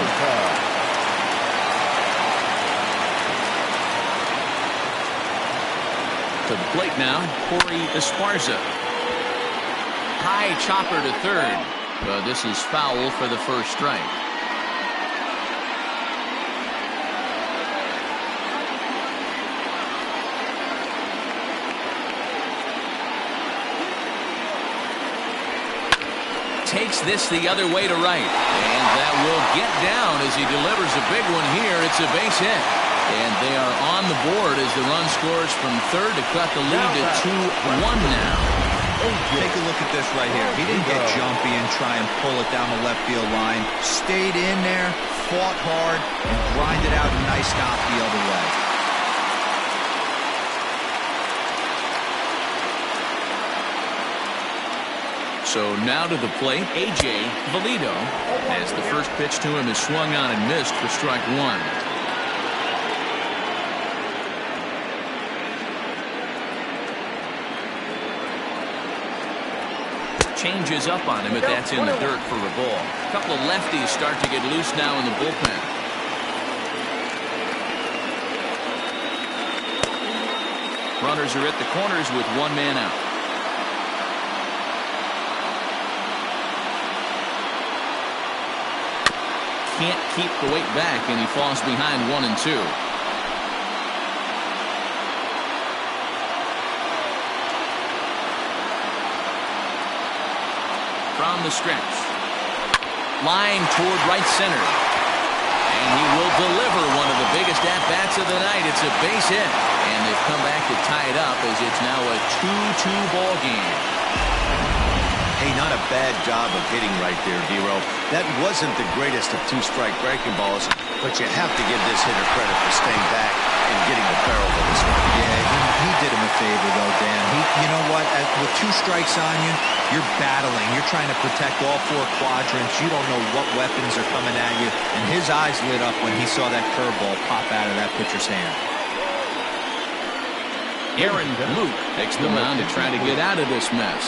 To the plate now, Corey Esparza. High chopper to third. This is foul for the first strike. Takes this the other way to right. And that will get down as he delivers a big one here. It's a base hit. And they are on the board as the run scores from third to cut the lead to 2-1 now. Take a look at this right here. He didn't get jumpy and try and pull it down the left field line. Stayed in there, fought hard, and grinded out a nice knock the other way. So now to the plate, A.J. Valido, as the first pitch to him is swung on and missed for strike 1. Changes up on him, but that's in the dirt for a ball. A couple of lefties start to get loose now in the bullpen. Runners are at the corners with 1 man out. Can't keep the weight back, and he falls behind 1 and 2. From the stretch. Line toward right center. And he will deliver one of the biggest at-bats of the night. It's a base hit. And they've come back to tie it up as it's now a 2-2 ball game. Hey, not a a bad job of hitting right there, Dero. That wasn't the greatest of two-strike breaking balls, but you have to give this hitter credit for staying back and getting the barrel of the strike. Yeah, he did him a favor, though, Dan. You know what? With 2 strikes on you, you're battling. You're trying to protect all 4 quadrants. You don't know what weapons are coming at you. And his eyes lit up when he saw that curveball pop out of that pitcher's hand. Aaron Luke takes the mound to try to get out of this mess.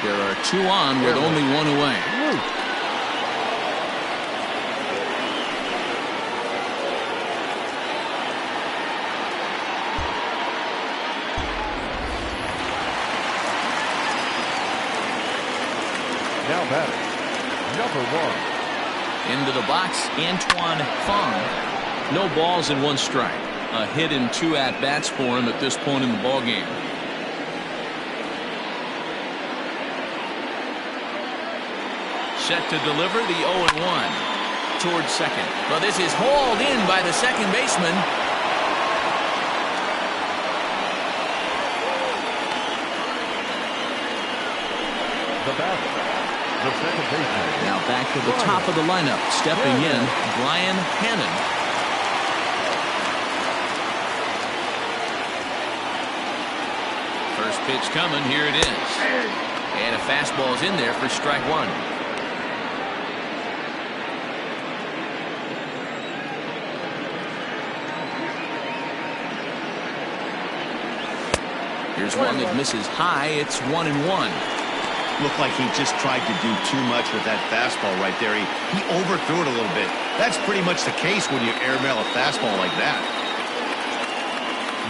There are 2 on with only 1 away. Now batting, number 1. Into the box, Antoine Fong. No balls and 1 strike. A hit and 2 at-bats for him at this point in the ballgame. Set to deliver the 0-1 towards second. But this is hauled in by the second baseman. The batter, the second baseman. Now back to the top of the lineup. Stepping in, Brian Hannon. First pitch coming, here it is. And a fastball's in there for strike 1. Here's one that misses high. It's 1-1. Looked like he just tried to do too much with that fastball right there. He overthrew it a little bit. That's pretty much the case when you airmail a fastball like that.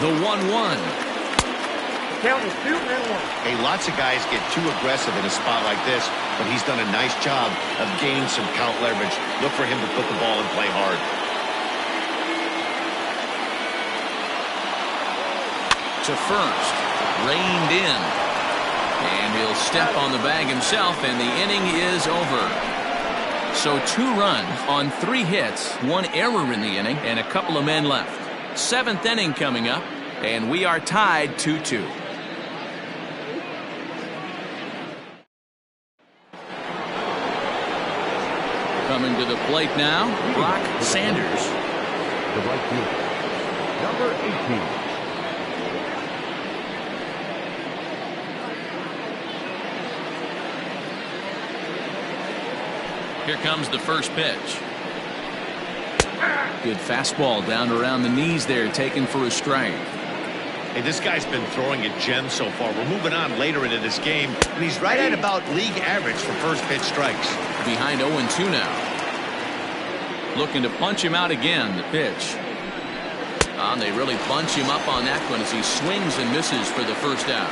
The 1-1. Count is 2-1. Hey, lots of guys get too aggressive in a spot like this, but he's done a nice job of gaining some count leverage. Look for him to put the ball and play hard. To first, reined in. And he'll step on the bag himself, and the inning is over. So 2 runs on 3 hits, 1 error in the inning, and a couple of men left. 7th inning coming up, and we are tied 2-2. Coming to the plate now, Brock Sanders. The right fielder, number 18. Here comes the first pitch. Good fastball down around the knees there, taken for a strike. Hey, this guy's been throwing a gem so far. We're moving on later into this game, and he's right at about league average for first pitch strikes. Behind 0-2 now. Looking to punch him out again, the pitch. And they really bunch him up on that one as he swings and misses for the first out.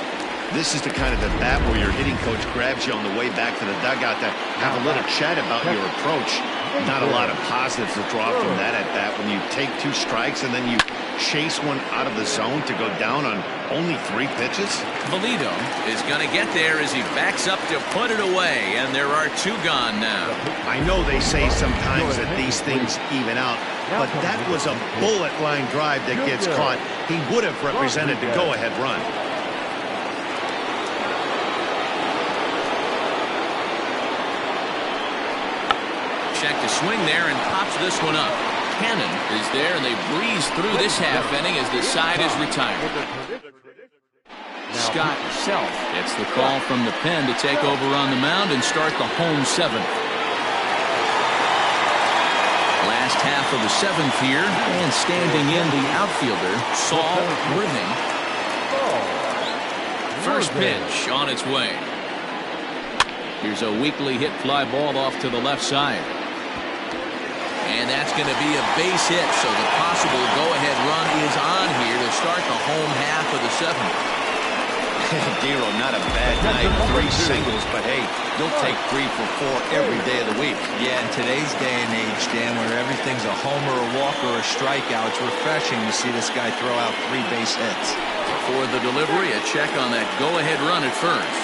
This is the kind of at bat where your hitting coach grabs you on the way back to the dugout to have a little chat about your approach. Not a lot of positives to draw from that at bat when you take 2 strikes and then you chase one out of the zone to go down on only 3 pitches. Bolito is going to get there as he backs up to put it away, and there are 2 gone now. I know they say sometimes that these things even out, but that was a bullet line drive that gets caught. He would have represented the go-ahead run. Check to swing there and pops this one up. Cannon is there, and they breeze through this half inning as the side is retired. Scott Self gets the call from the pen to take over on the mound and start the home 7th. Last half of the 7th here, and standing in the outfielder, Saul Worthing. First pitch on its way. Here's a weakly hit fly ball off to the left side. And that's going to be a base hit, so the possible go-ahead run is on here to start the home half of the 7th. Dero, not a bad night. 3 singles, but hey, you'll take 3 for 4 every day of the week. Yeah, in today's day and age, Dan, where everything's a homer, a walk, or a strikeout, it's refreshing to see this guy throw out 3 base hits. For the delivery, a check on that go-ahead run at first.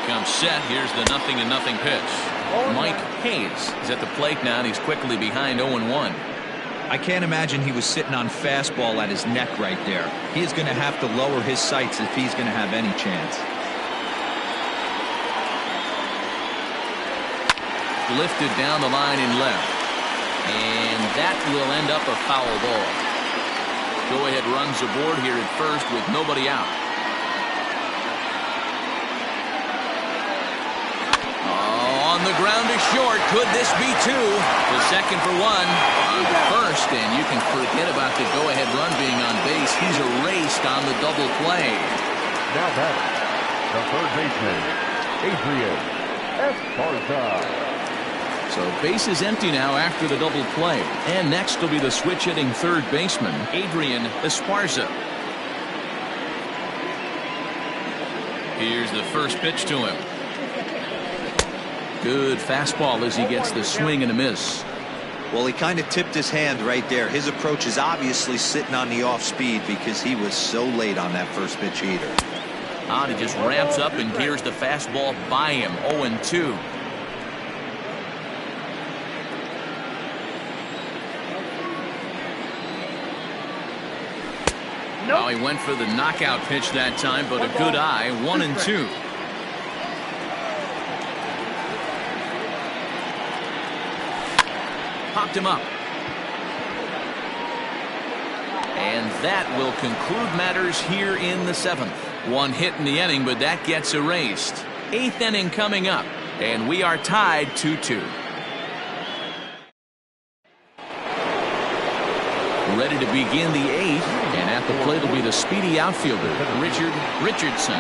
Comes set. Here's the 0-0 pitch. Mike Hayes is at the plate now, and he's quickly behind 0-1. I can't imagine he was sitting on fastball at his neck right there. He is going to have to lower his sights if he's going to have any chance. Lifted down the line in left. And that will end up a foul ball. Go-ahead runs aboard here at first with nobody out. On the ground to short. Could this be two? The second for one on first, and you can forget about the go-ahead run being on base. He's erased on the double play. Now batting, the third baseman, Adrian Esparza. So base is empty now after the double play. And next will be the switch-hitting third baseman, Adrian Esparza. Here's the first pitch to him. Good fastball as he gets the swing and a miss. Well, he kind of tipped his hand right there. His approach is obviously sitting on the off speed because he was so late on that first pitch heater. He just ramps up and gears the fastball by him. 0-2. Well, he went for the knockout pitch that time, but a good eye. 1-2. Popped him up. And that will conclude matters here in the seventh. One hit in the inning, but that gets erased. Eighth inning coming up, and we are tied 2-2. Ready to begin the eighth, and at the plate will be the speedy outfielder, Richardson. Richardson.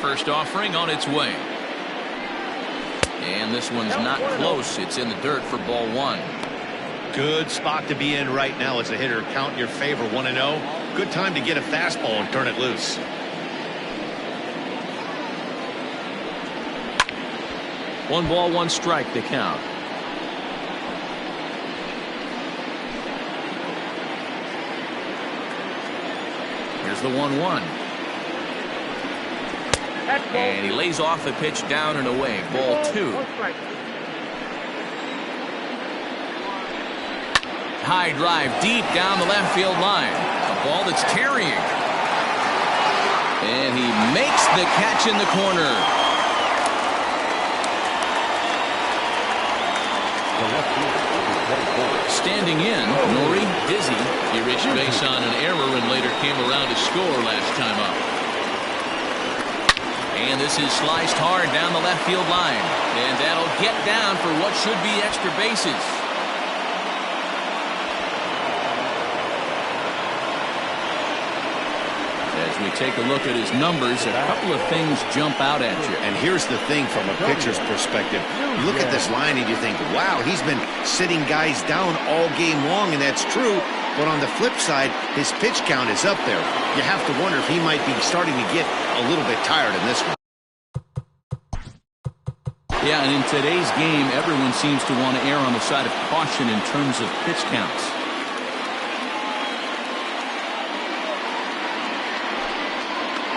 First offering on its way. And this one's not close. It's in the dirt for ball one. Good spot to be in right now as a hitter. Count in your favor. 1-0. Good time to get a fastball and turn it loose. One ball, one strike to count. Here's the 1-1. And he lays off the pitch down and away. Ball two. High drive deep down the left field line. A ball that's carrying. And he makes the catch in the corner. Standing in, Nori Dizzy. He reached base on an error and later came around to score last time up. And this is sliced hard down the left field line. And that'll get down for what should be extra bases. As we take a look at his numbers, a couple of things jump out at you. And here's the thing from a pitcher's perspective. You look at this line and you think, wow, he's been sitting guys down all game long, and that's true. But on the flip side, his pitch count is up there. You have to wonder if he might be starting to get a little bit tired in this one. Yeah, and in today's game, everyone seems to want to err on the side of caution in terms of pitch counts.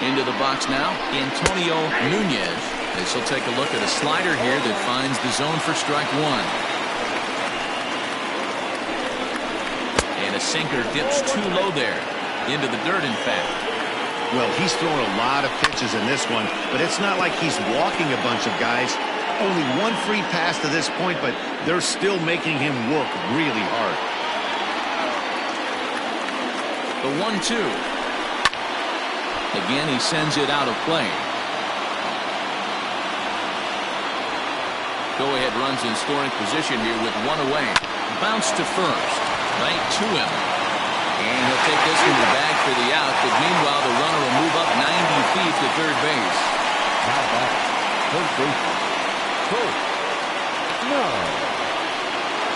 Into the box now, Antonio Nunez. This will take a look at a slider here that finds the zone for strike one. And a sinker dips too low there. Into the dirt, in fact. Well, he's thrown a lot of pitches in this one, but it's not like he's walking a bunch of guys. Only one free pass to this point, but they're still making him work really hard. The 1-2. Again, he sends it out of play. Go-ahead runs in scoring position here with one away. Bounce to first. Right to him. And he'll take this from the bag for the out, but meanwhile the runner will move up 90 feet to third base. Now back, third base. No.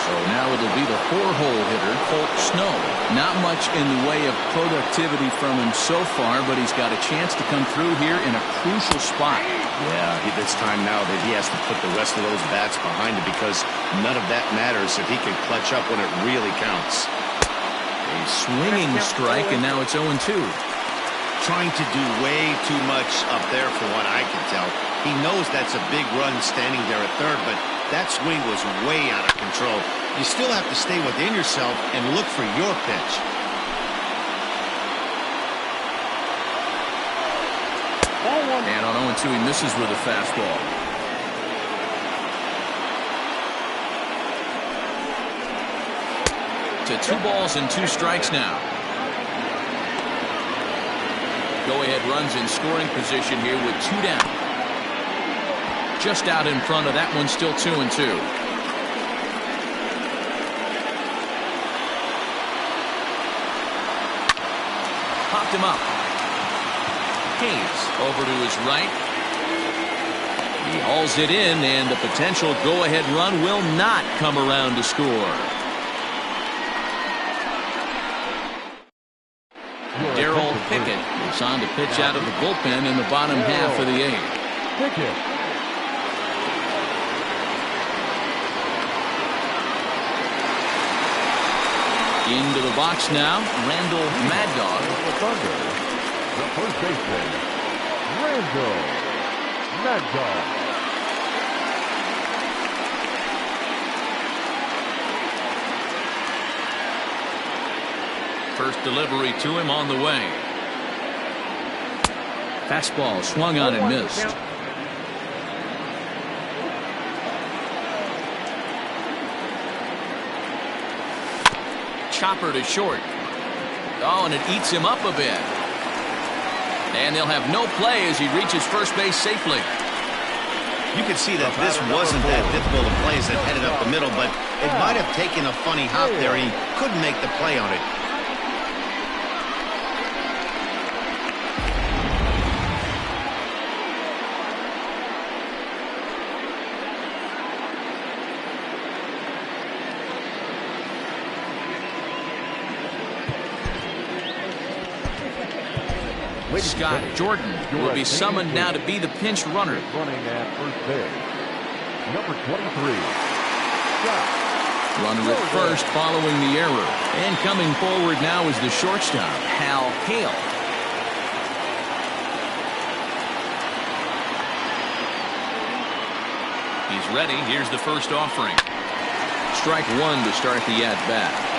So now Now it'll be the 4-hole hitter, Colt Snow. Not much in the way of productivity from him so far, but he's got a chance to come through here in a crucial spot. Yeah, it's time now that he has to put the rest of those bats behind him, because none of that matters if he can clutch up when it really counts. A swinging strike, and now it's 0-2. Trying to do way too much up there for what I can tell. He knows that's a big run standing there at third, but that swing was way out of control. You still have to stay within yourself and look for your pitch. And on 0-2, he misses with a fastball. To 2 balls and 2 strikes now. Go-ahead runs in scoring position here with 2 down. Just out in front of that one, still 2-2. Popped him up. Hayes over to his right. He hauls it in, and the potential go-ahead run will not come around to score. Darrell Pickett is on to pitch out of the bullpen in the bottom half of the 8th. Pickett. Into the box now, Randall Mad Dog. The Thunder, the first baseman, Randall Mad Dog. First delivery to him on the way. Fastball swung on and missed. Chopper to short. Oh, and it eats him up a bit. And they'll have no play as he reaches first base safely. You can see that this wasn't that difficult a play as it headed up the middle, but it might have taken a funny hop there. He couldn't make the play on it. Scott Jordan will be summoned now to be the pinch runner. Running at first base, number 23. Scott. Runner at first following the error. And coming forward now is the shortstop, Hal Hale. He's ready. Here's the first offering. Strike 1 to start the at-bat.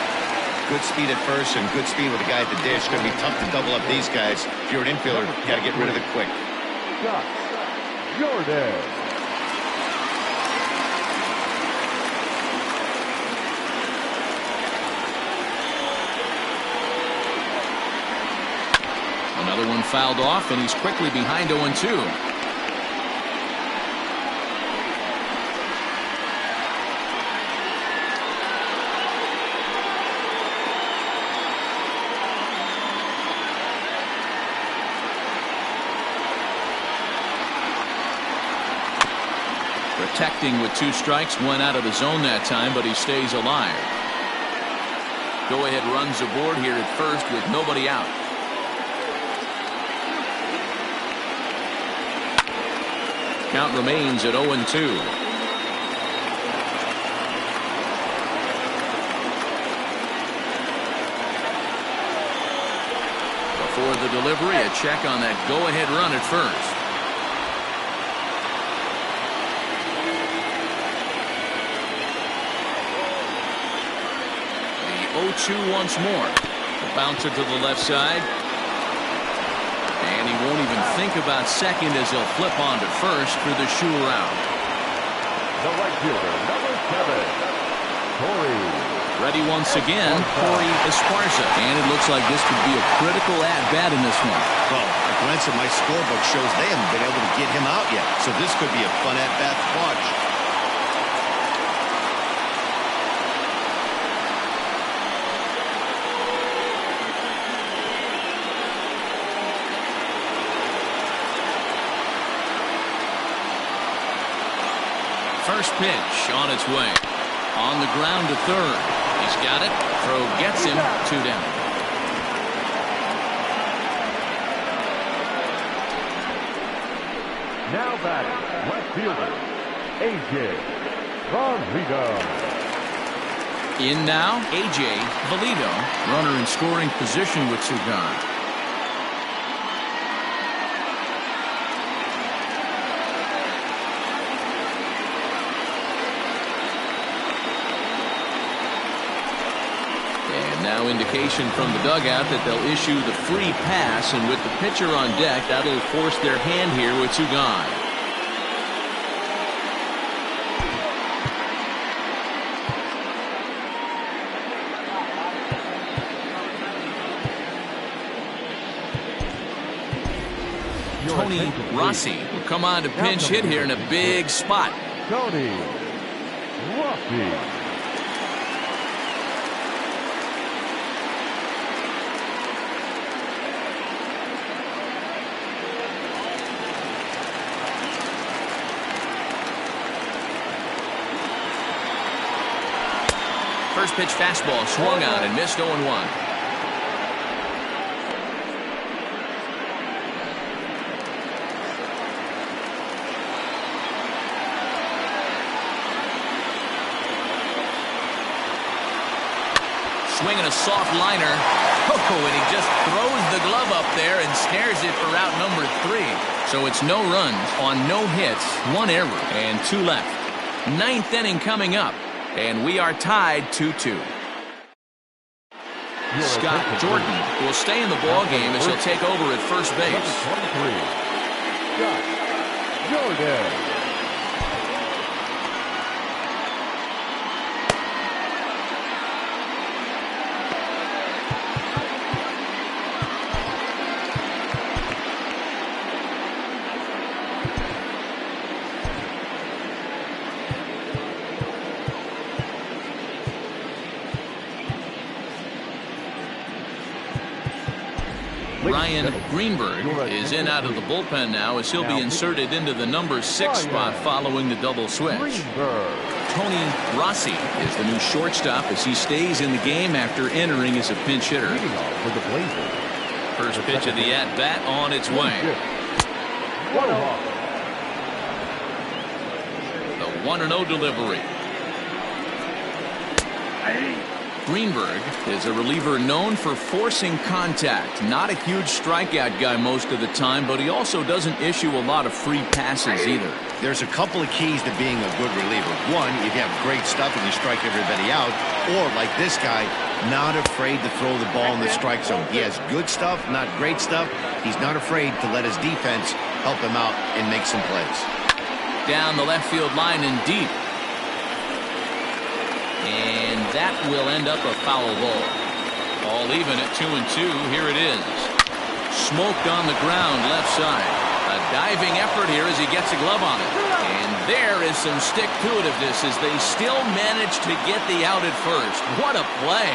Good speed at first and good speed with the guy at the dish. It's going to be tough to double up these guys. If you're an infielder, you got to get rid of it quick. Scott Jordan. Another one fouled off, and he's quickly behind 0-2. Protecting with 2 strikes, 1 out of the zone that time, but he stays alive. Go-ahead runs aboard here at first with nobody out. Count remains at 0-2. Before the delivery, a check on that go-ahead run at first. The 0-2 once more. The bouncer to the left side. And he won't even think about second as he'll flip on to first for the shoe around. The right fielder, number 7, Corey. Ready once again, Corey Esparza. And it looks like this could be a critical at-bat in this one. Well, a glance at my scorebook shows they haven't been able to get him out yet. So this could be a fun at-bat to watch. First pitch on its way. On the ground to third. He's got it. Throw gets him. 2 down. Now batting, left fielder, A.J. Valito. In now, A.J. Valito. Runner in scoring position with Sugan. Now indication from the dugout that they'll issue the free pass, and with the pitcher on deck, that'll force their hand here with Sugan. Tony Rossi will come on to pinch hit here in a big spot. Tony Rossi. First pitch fastball swung on and missed 0-1. Swinging a soft liner. Oh, and he just throws the glove up there and snares it for out number 3. So it's no runs on no hits, 1 error, and 2 left. 9th inning coming up. And we are tied 2-2. Scott Jordan will stay in the ball game as he'll take over at first base. Scott Jordan. Ryan Greenberg is in out of the bullpen now as he'll be inserted into the number 6 spot following the double switch. Tony Rossi is the new shortstop as he stays in the game after entering as a pinch hitter. First pitch of the at-bat on its way. The 1-0 delivery. Greenberg is a reliever known for forcing contact. Not a huge strikeout guy most of the time, but he also doesn't issue a lot of free passes either. There's a couple of keys to being a good reliever. One, if you have great stuff and you strike everybody out, or like this guy, not afraid to throw the ball in the strike zone. He has good stuff, not great stuff. He's not afraid to let his defense help him out and make some plays. Down the left field line and deep. And that will end up a foul ball. All even at 2-2. Here it is. Smoked on the ground left side. A diving effort here as he gets a glove on it. And there is some stick-to-itiveness as they still manage to get the out at first. What a play.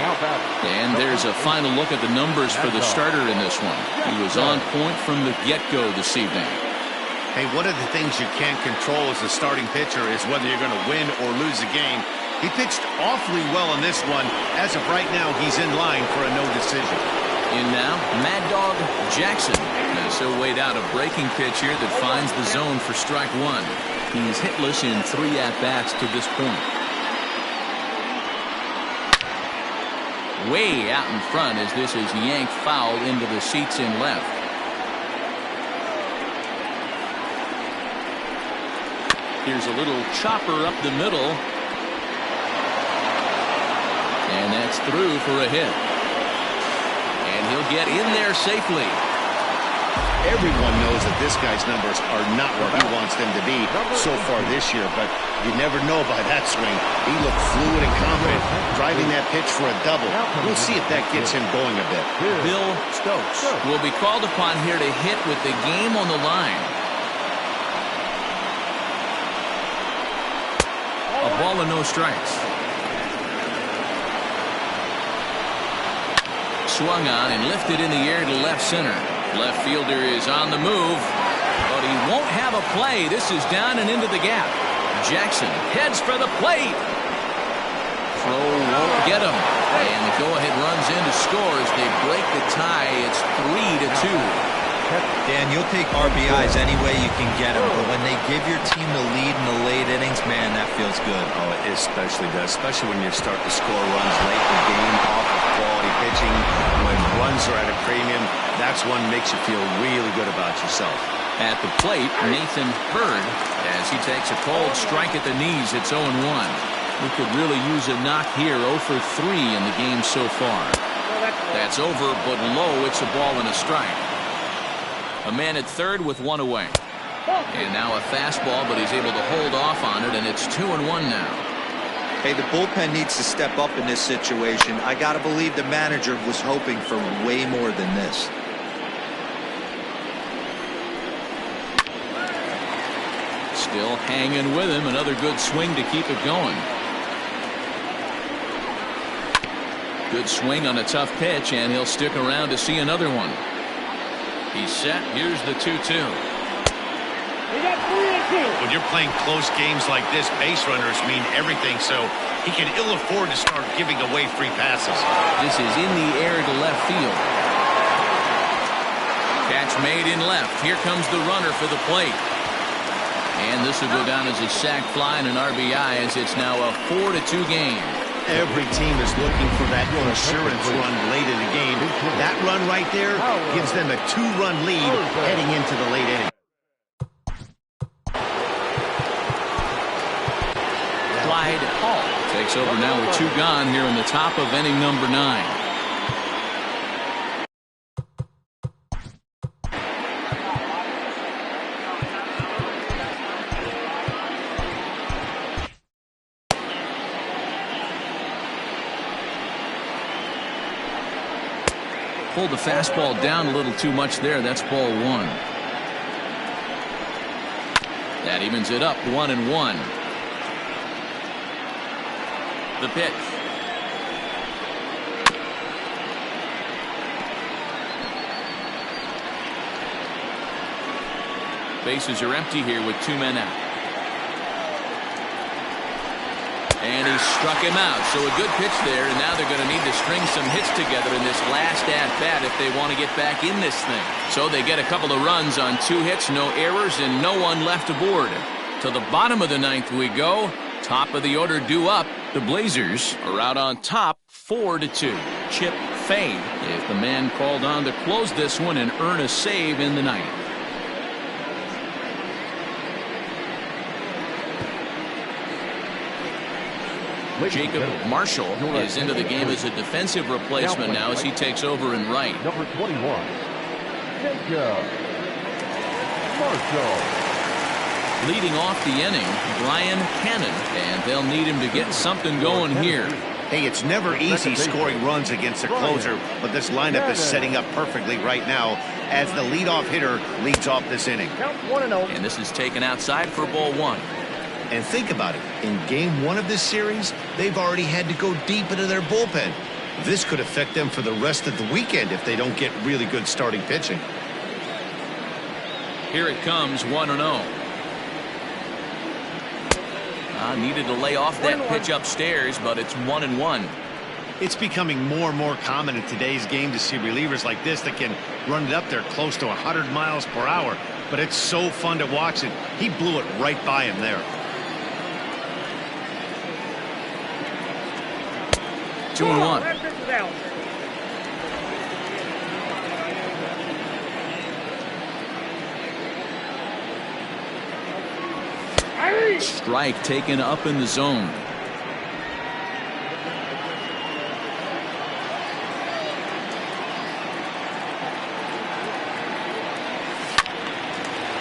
And there's a final look at the numbers for the starter in this one. He was on point from the get-go this evening. Hey, one of the things you can't control as a starting pitcher is whether you're going to win or lose a game. He pitched awfully well in this one. As of right now, he's in line for a no decision. In now, Mad Dog Jackson. As he'll wait out a breaking pitch here that finds the zone for strike 1. He's hitless in 3 at-bats to this point. Way out in front as this is yanked foul into the seats in left. Here's a little chopper up the middle. And that's through for a hit. And he'll get in there safely. Everyone knows that this guy's numbers are not where he wants them to be so far this year, but you never know by that swing. He looked fluid and confident, driving that pitch for a double. We'll see if that gets him going a bit. Bill Stokes will be called upon here to hit with the game on the line. A ball and no strikes. Swung on and lifted in the air to left center. Left fielder is on the move, but he won't have a play. This is down and into the gap. Jackson heads for the plate. throw won't get him. And the go-ahead runs in to score as they break the tie. It's 3-2. Dan, you'll take RBIs any way you can get them, but when they give your team the lead in the late innings, man, that feels good. Oh, it especially does, especially when you start to score runs late in the game off of quality pitching. When runs are at a premium, that's one makes you feel really good about yourself. At the plate, Nathan Hurd, as he takes a cold strike at the knees. It's 0-1. We could really use a knock here. 0 for 3 in the game so far. That's over, but low. It's a ball and a strike. A man at third with one away. And now a fastball, but he's able to hold off on it, and it's 2-1 now. Hey, the bullpen needs to step up in this situation. I got to believe the manager was hoping for way more than this. Still hanging with him. Another good swing to keep it going. Good swing on a tough pitch, and he'll stick around to see another one. He's set. Here's the 2-2. When you're playing close games like this, base runners mean everything, so he can ill afford to start giving away free passes. This is in the air to left field. Catch made in left. Here comes the runner for the plate. And this will go down as a sac fly and an RBI, as it's now a 4-2 game. Every team is looking for that insurance run late in the game. That run right there gives them a 2-run lead heading into the late inning. Clyde Hall takes over now with 2 gone here in the top of inning number 9. Pulled the fastball down a little too much there. That's ball 1. That evens it up 1-1. The pitch. Bases are empty here with 2 men out. And he struck him out. So a good pitch there, and now they're going to need to string some hits together in this last at-bat if they want to get back in this thing. So they get a couple of runs on 2 hits, no errors, and no one left aboard. To the bottom of the 9th we go. Top of the order due up. The Blazers are out on top 4-2. Chip Fay is the man called on to close this one and earn a save in the 9th. Jacob Marshall is into the game as a defensive replacement now as he takes over in right. Number 21, Jacob Marshall. Leading off the inning, Brian Cannon, and they'll need him to get something going here. Hey, it's never easy scoring runs against a closer, but this lineup is setting up perfectly right now as the leadoff hitter leads off this inning. And this is taken outside for ball 1. And think about it. In game 1 of this series, they've already had to go deep into their bullpen. This could affect them for the rest of the weekend if they don't get really good starting pitching. Here it comes, 1-0. Needed to lay off that pitch upstairs, but it's 1-1. It's becoming more and more common in today's game to see relievers like this that can run it up there close to 100 miles per hour. But it's so fun to watch it. He blew it right by him there. 2-1. Strike taken up in the zone.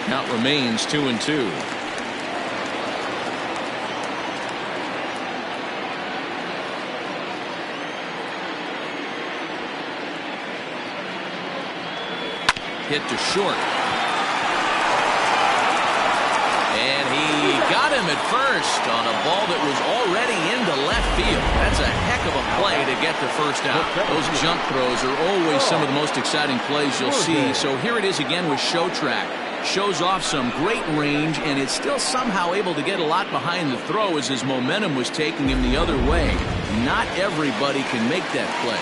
Count remains 2-2. Hit to short. And he got him at first on a ball that was already into left field. That's a heck of a play to get the first out. Those jump throws are always some of the most exciting plays you'll see. So here it is again with Show Track. Shows off some great range, and it's still somehow able to get a lot behind the throw as his momentum was taking him the other way. Not everybody can make that play.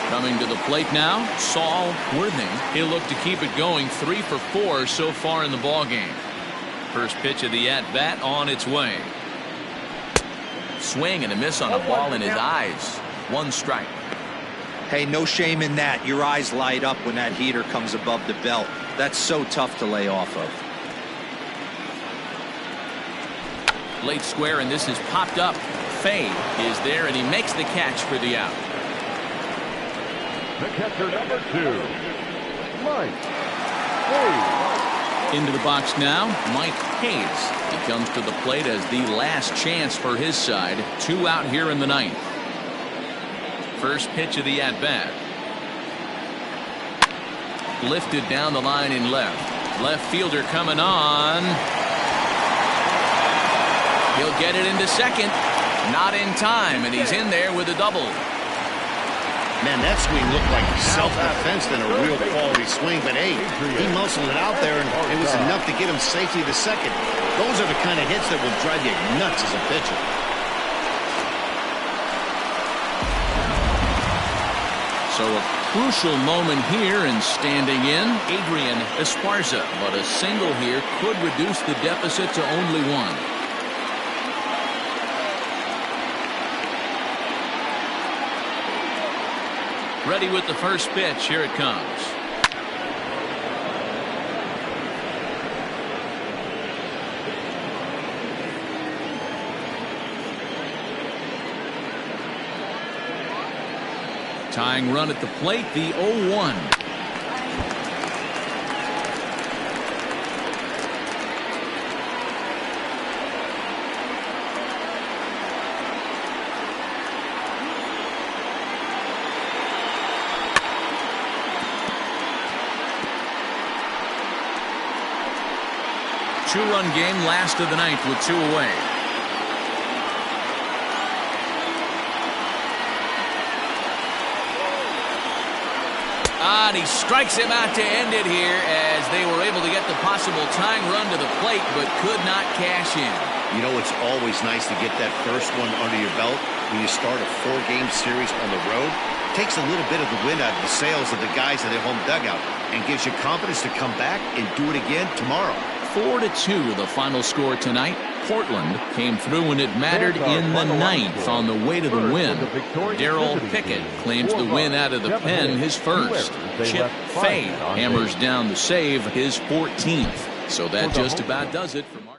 Coming to the plate now, Saul Worthing. He'll look to keep it going. 3 for 4 so far in the ball game. First pitch of the at-bat on its way. Swing and a miss on a ball in his eyes. 1 strike. Hey, no shame in that. Your eyes light up when that heater comes above the belt. That's so tough to lay off of. Late square, and this is popped up. Fay is there, and he makes the catch for the out. The catcher, number 2, Mike Hayes. Into the box now, Mike Hayes. He comes to the plate as the last chance for his side. 2 out here in the 9th. First pitch of the at-bat. Lifted down the line in left. Left fielder coming on. He'll get it into second. Not in time, and he's in there with a double. Man, that swing looked like self-defense than a real quality swing, but hey, he muscled it out there, and it was enough to get him safely to second. Those are the kind of hits that will drive you nuts as a pitcher. So a crucial moment here, and standing in, Adrian Esparza. But a single here could reduce the deficit to only 1. Ready with the first pitch. Here it comes. Tying run at the plate, the 0-1. Two-run game, last of the 9th with 2 away. And he strikes him out to end it here as they were able to get the possible tying run to the plate but could not cash in. You know, it's always nice to get that first one under your belt when you start a 4-game series on the road. It takes a little bit of the wind out of the sails of the guys in their home dugout and gives you confidence to come back and do it again tomorrow. 4-2 the final score tonight. Portland came through when it mattered in the 9th on the way to the win. Darrell Pickett claims the win out of the pen, his first. Chip Fay hammers down the save, his 14th. So that just about does it for Mark.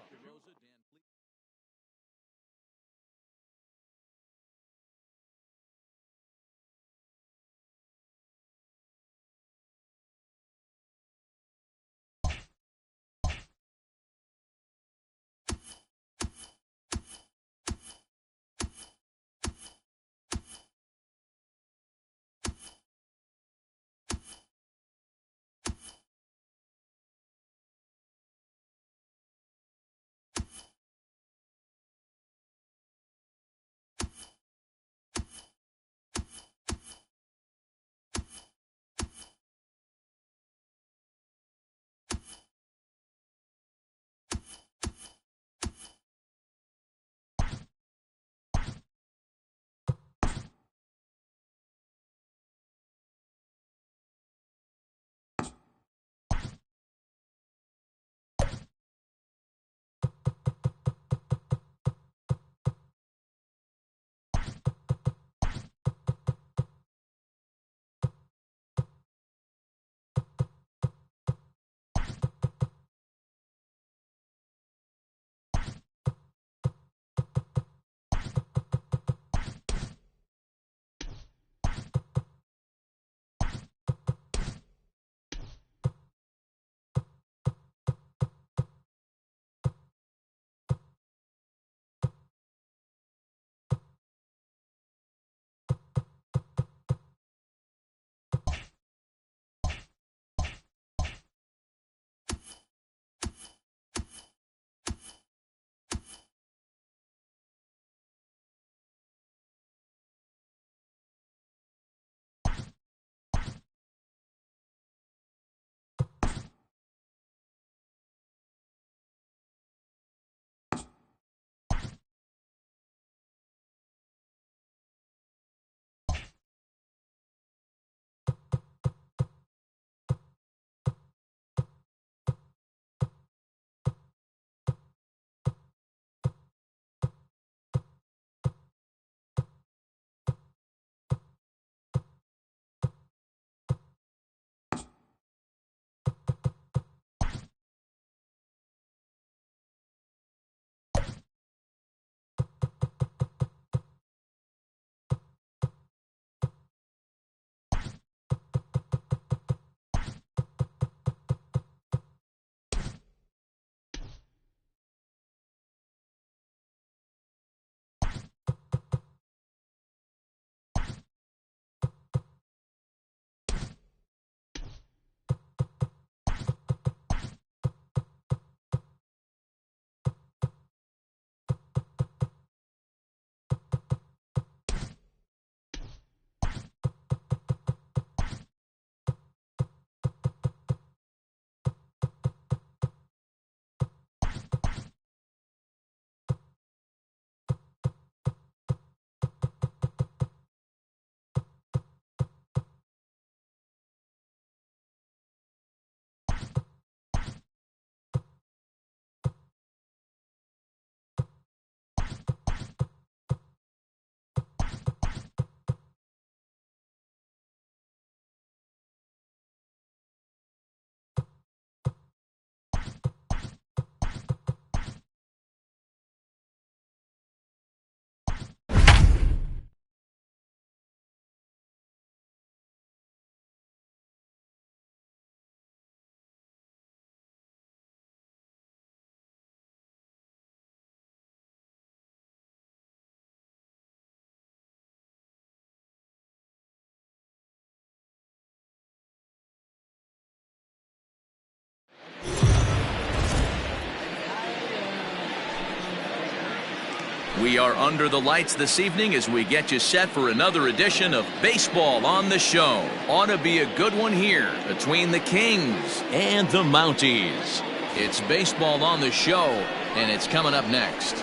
We are under the lights this evening as we get you set for another edition of Baseball on the Show. Ought to be a good one here between the Kings and the Mounties. It's Baseball on the Show, and it's coming up next.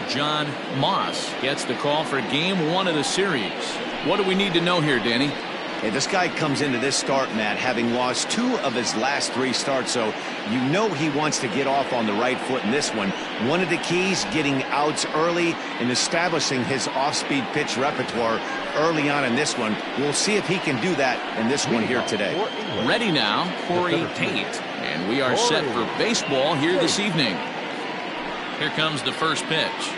John Moss gets the call for game 1 of the series. What do we need to know here, Danny? Hey, this guy comes into this start, Matt, having lost 2 of his last 3 starts, so you know he wants to get off on the right foot in this one. One of the keys, getting outs early and establishing his off-speed pitch repertoire early on in this one. We'll see if he can do that in this one here today. Ready now, Corey Tate. And we are set for baseball here this evening. Here comes the first pitch.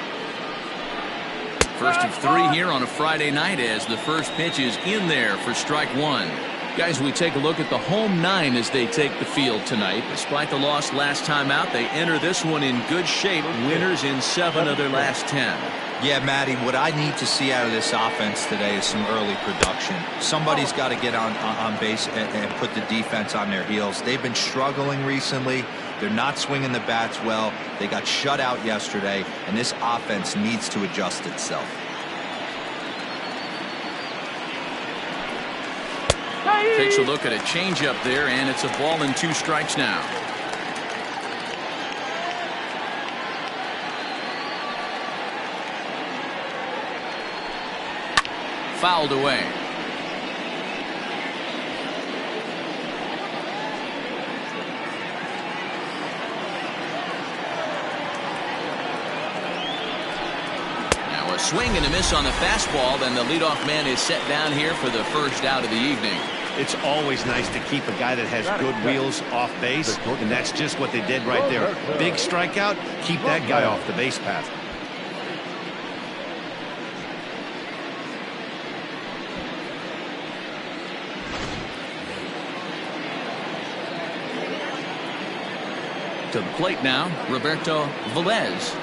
First of 3 here on a Friday night as the first pitch is in there for strike 1. Guys, we take a look at the home 9 as they take the field tonight. Despite the loss last time out, they enter this one in good shape. Winners in 7 of their last 10. Yeah, Matty, what I need to see out of this offense today is some early production. Somebody's got to get on base and put the defense on their heels. They've been struggling recently. They're not swinging the bats well. They got shut out yesterday, and this offense needs to adjust itself. Takes a look at a changeup there, and it's a ball and 2 strikes now. Fouled away. Now a swing and a miss on the fastball, then the leadoff man is set down here for the first out of the evening. It's always nice to keep a guy that has good wheels off base, and that's just what they did right there. Big strikeout, keep that guy off the base path. To the plate now, Roberto Velez.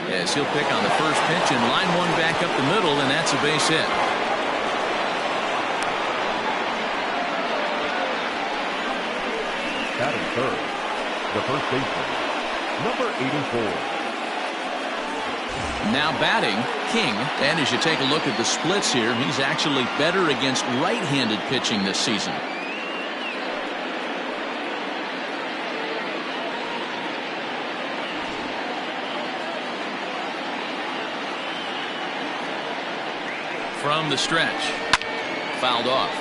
Yes, he'll pick on the first pitch and line one back up the middle, and that's a base hit. Batting third, the first baseman, number 84. Now batting, King. And as you take a look at the splits here, he's actually better against right-handed pitching this season. From the stretch, fouled off.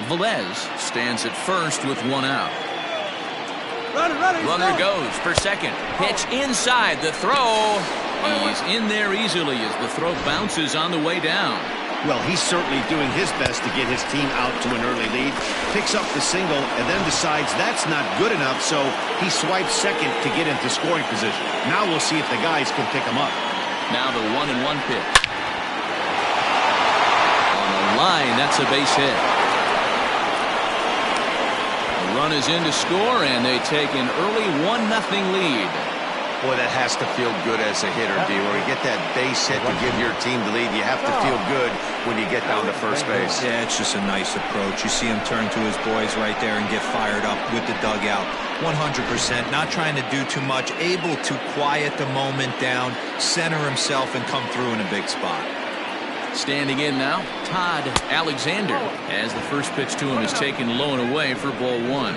Velez stands at first with 1 out. Runner goes for second. Pitch inside. The throw. He's in there easily as the throw bounces on the way down. Well, he's certainly doing his best to get his team out to an early lead. Picks up the single and then decides that's not good enough, so he swipes second to get into scoring position. Now we'll see if the guys can pick him up. Now the 1-1 pitch. On the line, that's a base hit. The run is in to score, and they take an early 1-0 lead. Boy, that has to feel good as a hitter, D. Where you get that base hit to give your team the lead, you have to feel good when you get down to first base. Yeah, it's just a nice approach. You see him turn to his boys right there and get fired up with the dugout. 100%, not trying to do too much, able to quiet the moment down, center himself, and come through in a big spot. Standing in now, Todd Alexander, as the first pitch to him is taken low and away for ball 1.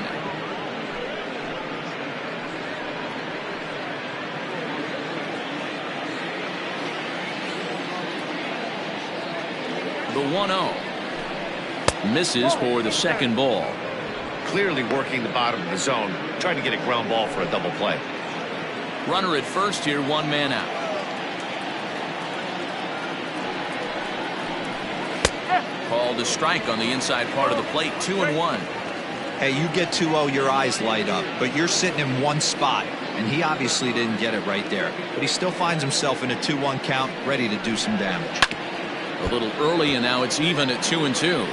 The 1-0 misses for the second ball. Clearly working the bottom of the zone, trying to get a ground ball for a double play. Runner at first here, 1 man out. Called a strike on the inside part of the plate, 2-1. Hey, you get 2-0, your eyes light up, but you're sitting in one spot, and he obviously didn't get it right there. But he still finds himself in a 2-1 count, ready to do some damage. A little early, and now it's even at 2-2.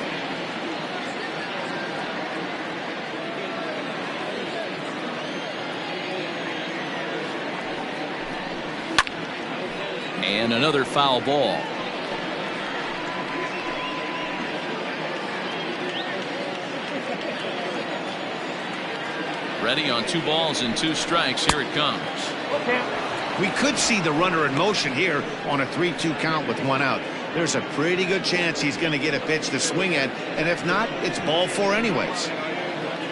And another foul ball. Ready on 2 balls and 2 strikes. Here it comes. We could see the runner in motion here on a 3-2 count with 1 out. There's a pretty good chance he's going to get a pitch to swing at, and if not, it's ball 4 anyways.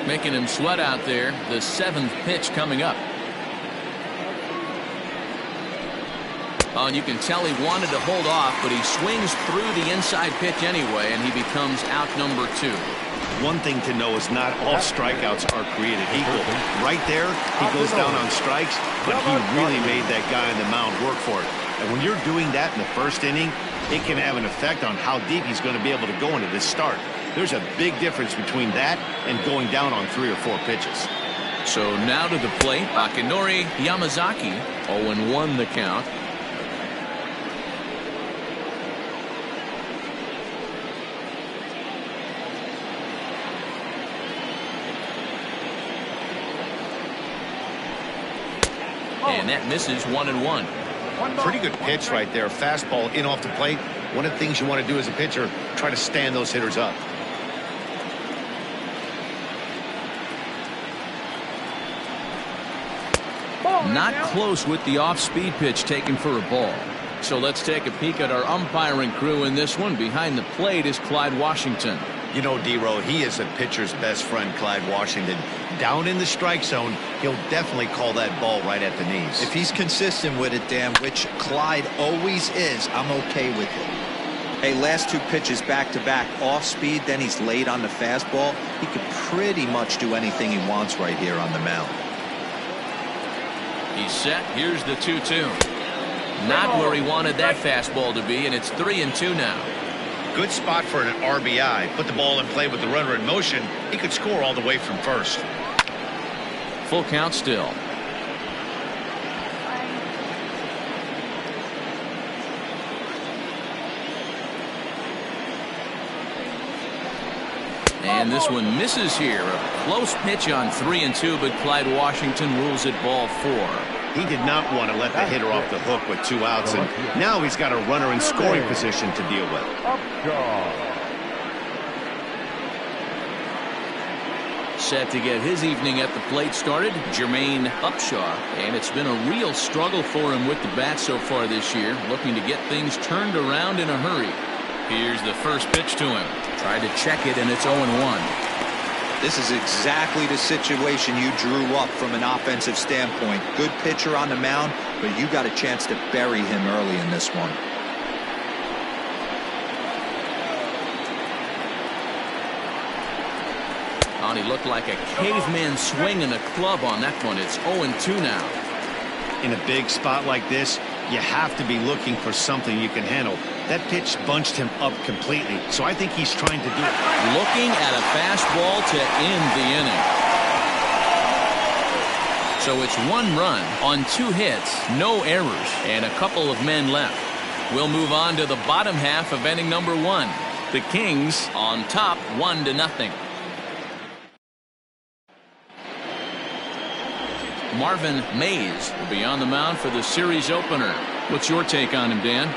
Making him sweat out there. The 7th pitch coming up. Oh, and you can tell he wanted to hold off, but he swings through the inside pitch anyway, and he becomes out number 2. One thing to know is not all strikeouts are created equal. Right there, he goes down on strikes, but he really made that guy on the mound work for it. And when you're doing that in the first inning, it can have an effect on how deep he's going to be able to go into this start. There's a big difference between that and going down on 3 or 4 pitches. So now to the plate, Akinori Yamazaki, 0-1 the count. And that misses 1-1. Pretty good pitch right there. Fastball in off the plate. One of the things you want to do as a pitcher, try to stand those hitters up. Not close with the off-speed pitch taken for a ball. So let's take a peek at our umpiring crew in this one. Behind the plate is Clyde Washington. You know, D-Row, he is a pitcher's best friend, Clyde Washington. Down in the strike zone, he'll definitely call that ball right at the knees. If he's consistent with it, Dan, which Clyde always is, I'm okay with it. Hey, last 2 pitches back-to-back off speed, then he's late on the fastball. He could pretty much do anything he wants right here on the mound. He's set. Here's the 2-2. Not where he wanted that fastball to be, and it's 3-2 now. Good spot for an RBI. Put the ball in play with the runner in motion. He could score all the way from first. Full count still. And this one misses here. A close pitch on 3-2, but Clyde Washington rules it ball 4. He did not want to let the hitter off the hook with 2 outs, and now he's got a runner in scoring position to deal with. Set to get his evening at the plate started, Jermaine Upshaw, and it's been a real struggle for him with the bat so far this year, looking to get things turned around in a hurry. Here's the first pitch to him. Tried to check it, and it's 0-1. This is exactly the situation you drew up from an offensive standpoint. Good pitcher on the mound, but you got a chance to bury him early in this one. And he looked like a caveman swinging a club on that one. It's 0-2 now. In a big spot like this, you have to be looking for something you can handle. That pitch bunched him up completely, so I think he's trying to do it. Looking at a fastball to end the inning. So it's 1 run on 2 hits, no errors, and a couple of men left. We'll move on to the bottom half of inning number 1. The Kings on top 1-0. Marvin Mays will be on the mound for the series opener. What's your take on him, Dan?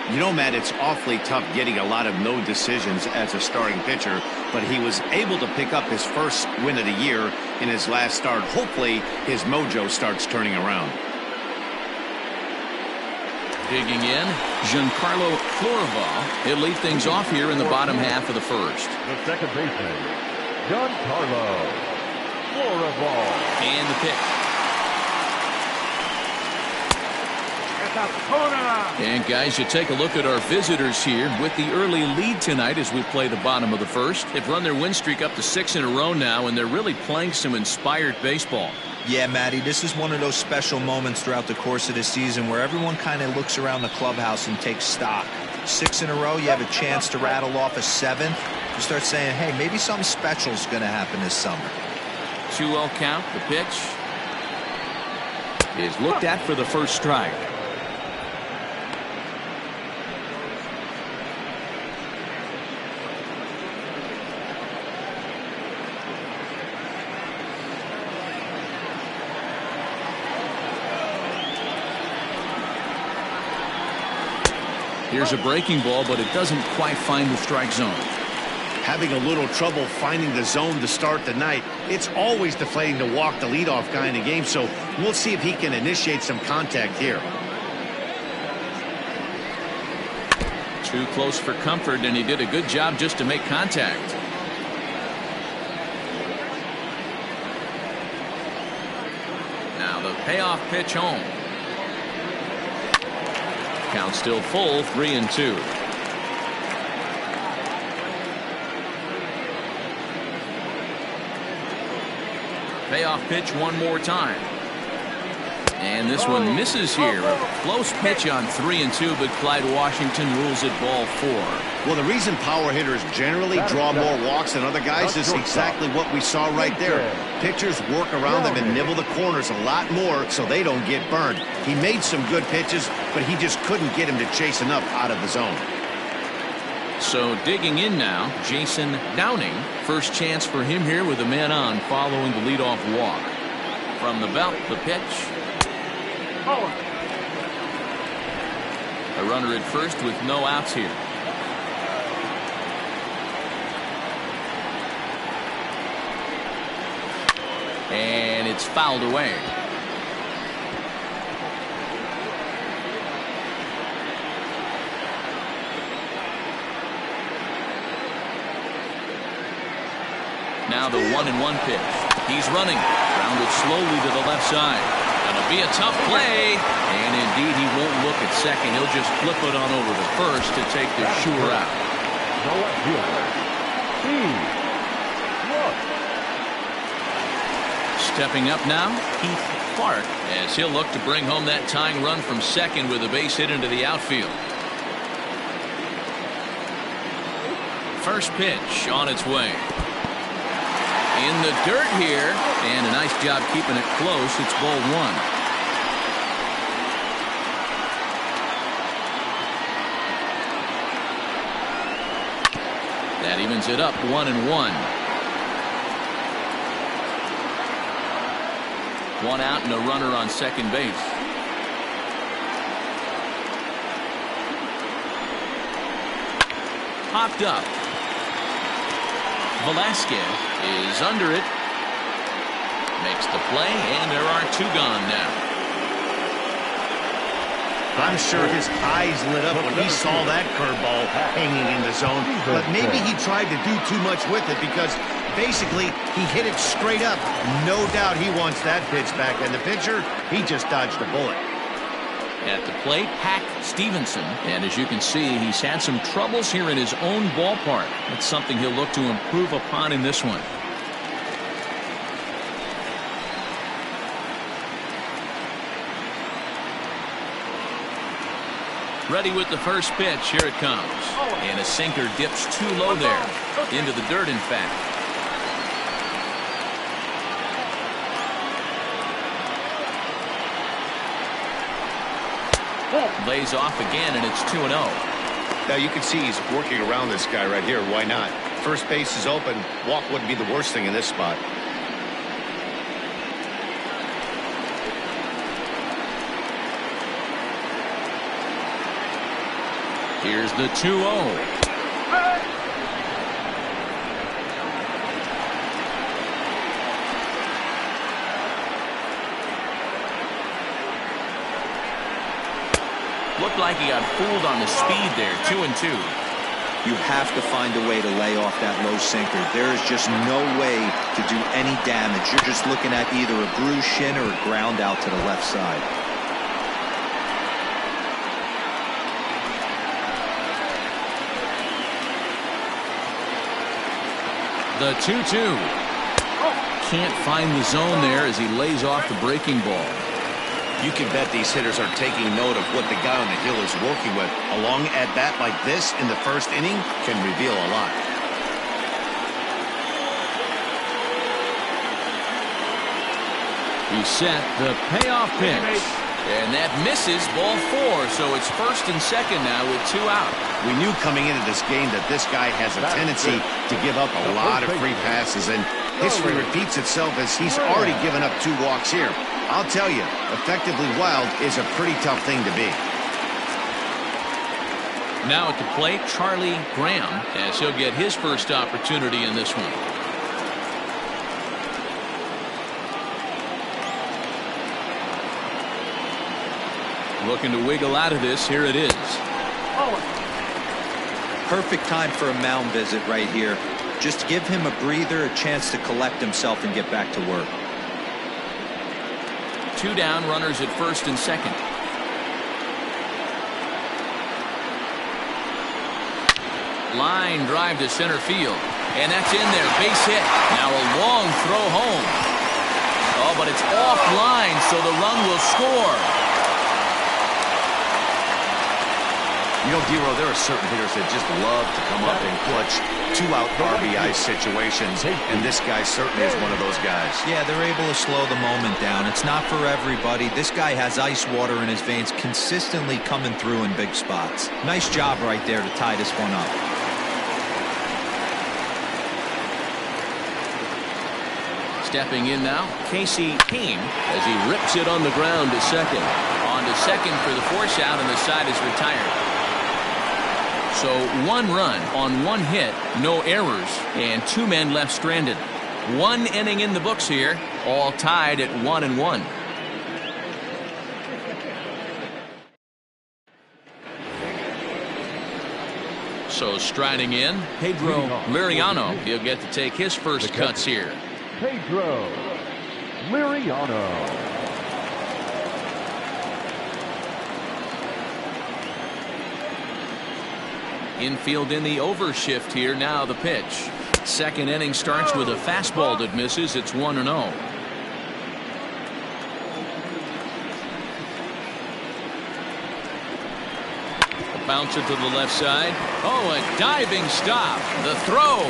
You know, Matt, it's awfully tough getting a lot of no decisions as a starting pitcher, but he was able to pick up his first win of the year in his last start. Hopefully, his mojo starts turning around. Digging in, Giancarlo Florival. He'll lead things off here in the bottom half of the first. The second baseman, Giancarlo Florival. And the pitch. And guys, you take a look at our visitors here with the early lead tonight as we play the bottom of the first. They've run their win streak up to 6 in a row now, and they're really playing some inspired baseball. Yeah, Matty, this is one of those special moments throughout the course of the season where everyone kind of looks around the clubhouse and takes stock. 6 in a row, you have a chance to rattle off a 7th. You start saying, hey, maybe something special is going to happen this summer. 2-0 count. The pitch is looked at for the first strike. Here's a breaking ball, but it doesn't quite find the strike zone. Having a little trouble finding the zone to start the night. It's always deflating to walk the leadoff guy in the game, so we'll see if he can initiate some contact here. Too close for comfort, and he did a good job just to make contact. Now the payoff pitch home. Count still full, 3-2. Payoff pitch one more time. And this one misses here. A close pitch on 3-2, but Clyde Washington rules it ball 4. Well, the reason power hitters generally draw more walks than other guys is exactly what we saw right there. Pitchers work around them and nibble the corners a lot more so they don't get burned. He made some good pitches, but he just couldn't get him to chase enough out of the zone. So digging in now, Jason Downing. First chance for him here with a man on following the leadoff walk. From the belt, the pitch. A runner at first with no outs here. And it's fouled away. Now the 1-1 pitch. He's running. Grounded slowly to the left side. Gonna be a tough play. And indeed, he won't look at second. He'll just flip it on over to first to take the sure out. Stepping up now, Keith Clark, as he'll look to bring home that tying run from second with a base hit into the outfield. First pitch on its way. In the dirt here, and a nice job keeping it close. It's ball 1. That evens it up 1-1. 1 out and a runner on second base. Popped up. Velasquez is under it. Makes the play, and there are 2 gone now. I'm sure his eyes lit up when he saw that curveball hanging in the zone, but maybe he tried to do too much with it because basically he hit it straight up. No doubt he wants that pitch back, and the pitcher, he just dodged a bullet. At the plate, Hack Stevenson, and as you can see, he's had some troubles here in his own ballpark. That's something he'll look to improve upon in this one. Ready with the first pitch. Here it comes. And a sinker dips too low there. Into the dirt, in fact. Lays off again, and it's 2-0. Now you can see he's working around this guy right here. Why not? First base is open. Walk wouldn't be the worst thing in this spot. Here's the 2-0. Looked like he got fooled on the speed there. 2-2. You have to find a way to lay off that low sinker. There is just no way to do any damage. You're just looking at either a bruised shin or a ground out to the left side. The 2-2. Can't find the zone there as he lays off the breaking ball. You can bet these hitters are taking note of what the guy on the hill is working with. A long at-bat like this in the first inning can reveal a lot. He set the payoff pitch. And that misses ball 4. So it's first and second now with 2 out. We knew coming into this game that this guy has a tendency to give up a lot of free passes. And history repeats itself as he's already given up 2 walks here. I'll tell you, effectively wild is a pretty tough thing to be. Now at the plate, Charlie Graham, as he'll get his first opportunity in this one. Looking to wiggle out of this. Here it is. Perfect time for a mound visit right here. Just give him a breather, a chance to collect himself and get back to work. 2 down, runners at first and second. Line drive to center field, and that's in there. Base hit. Now a long throw home. Oh, but it's offline, so the run will score. You know, D-Row, there are certain hitters that just love to come up in clutch 2-out RBI situations, and this guy certainly is one of those guys. Yeah, they're able to slow the moment down. It's not for everybody. This guy has ice water in his veins, consistently coming through in big spots. Nice job right there to tie this one up. Stepping in now, Casey Kane, as he rips it on the ground to second. On to second for the force out, and the side is retired. So 1 run on 1 hit, no errors, and 2 men left stranded. 1 inning in the books here, all tied at 1-1. So striding in, Pedro Liriano. He'll get to take his first cuts here. Pedro Liriano. Infield in the overshift here. Now the pitch. Second inning starts with a fastball that misses. It's 1-0. A bouncer to the left side. Oh, a diving stop. The throw.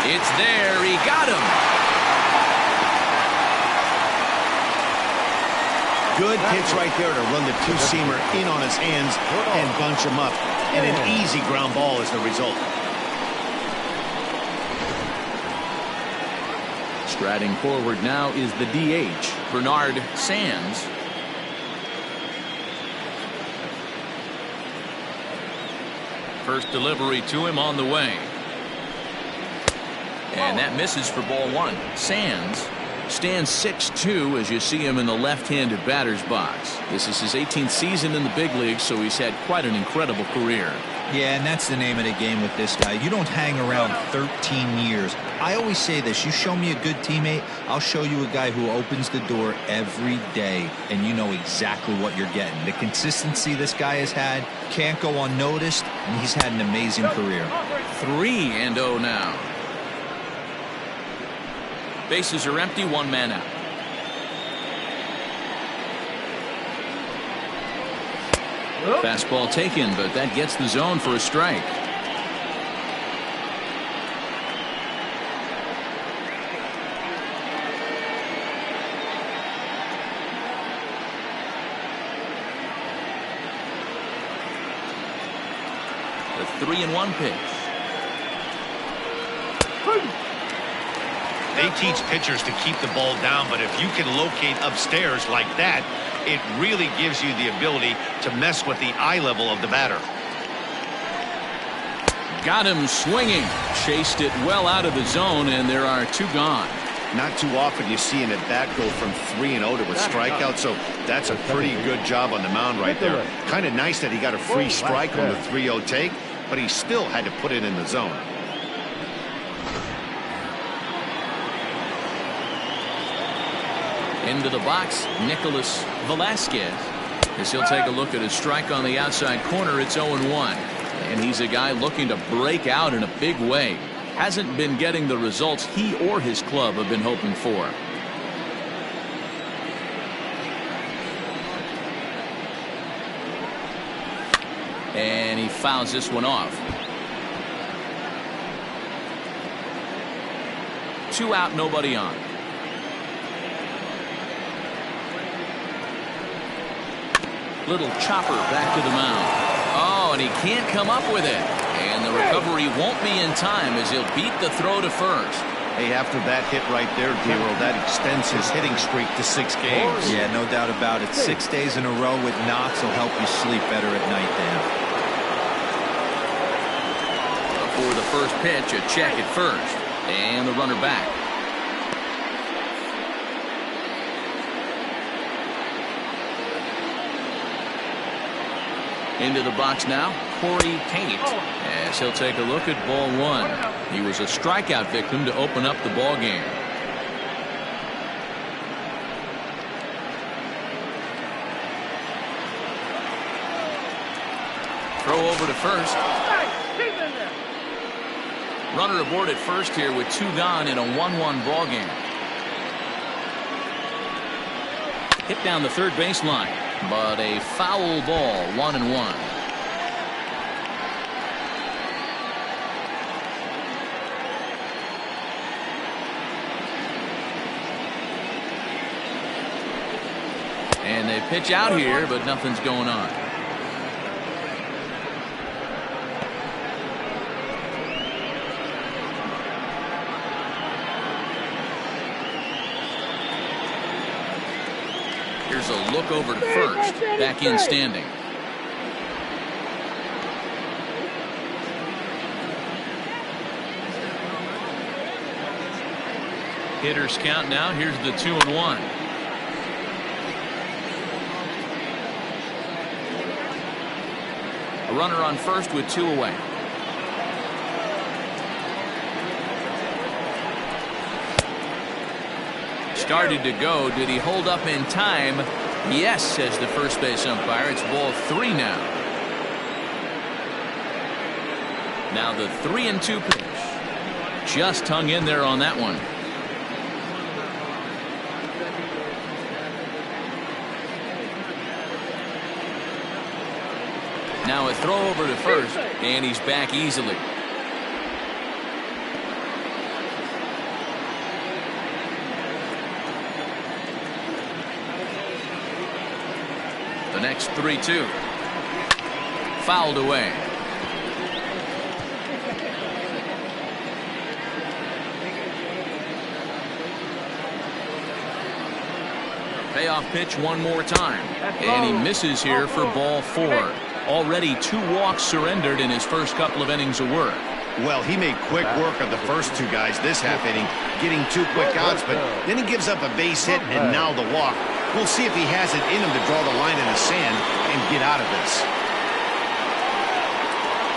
It's there. He got him. Good pitch right there to run the 2-seamer in on his hands and bunch him up. And an easy ground ball is the result. Striding forward now is the DH, Bernard Sands. First delivery to him on the way. And that misses for ball 1. Sands stands 6'2" as you see him in the left-handed batter's box. This is his 18th season in the big leagues, so he's had quite an incredible career. Yeah, and that's the name of the game with this guy. You don't hang around 13 years. I always say this, you show me a good teammate, I'll show you a guy who opens the door every day, and you know exactly what you're getting. The consistency this guy has had can't go unnoticed, and he's had an amazing career. 3-0 now. Bases are empty, 1 man out. Fastball taken, but that gets the zone for a strike. The 3-1 pitch. They teach pitchers to keep the ball down, but if you can locate upstairs like that, it really gives you the ability to mess with the eye level of the batter. Got him swinging. Chased it well out of the zone, and there are 2 gone. Not too often you see an at-bat go from 3-0 to a strikeout, so that's a pretty good job on the mound right there. Kind of nice that he got a free strike on the 3-0 take, but he still had to put it in the zone. Into the box, Nicholas Velasquez. As he'll take a look at his strike on the outside corner, it's 0-1. And he's a guy looking to break out in a big way. Hasn't been getting the results he or his club have been hoping for. And he fouls this one off. 2 out, nobody on. Little chopper back to the mound. Oh, and he can't come up with it. And the recovery won't be in time as he'll beat the throw to first. Hey, after that hit right there, Dero, that extends his hitting streak to 6 games. Yeah, no doubt about it. 6 days in a row with knocks will help you sleep better at night, Dan. For the first pitch, a check at first. And the runner back. Into the box now, Corey Tate, as he'll take a look at ball one. He was a strikeout victim to open up the ball game. Throw over to first. Runner aboard at first here with 2 gone in a 1-1 ball game. Hit down the third baseline, but a foul ball, 1-1. And they pitch out here, but nothing's going on. Here's a look over to first. Back in standing. Hitters count now. Here's the 2-1. A runner on first with 2 away. Started to go. Did he hold up in time? Yes, says the first base umpire. It's ball 3 now. Now the 3-2 pitch. Just hung in there on that one. Now a throw over to first, and he's back easily. The next 3-2. Fouled away. Payoff pitch one more time. And he misses here for ball 4. Already 2 walks surrendered in his first couple of innings of work. Well, he made quick work of the first 2 guys this half inning, getting 2 quick outs, but then he gives up a base hit and now the walk. We'll see if he has it in him to draw the line in the sand and get out of this.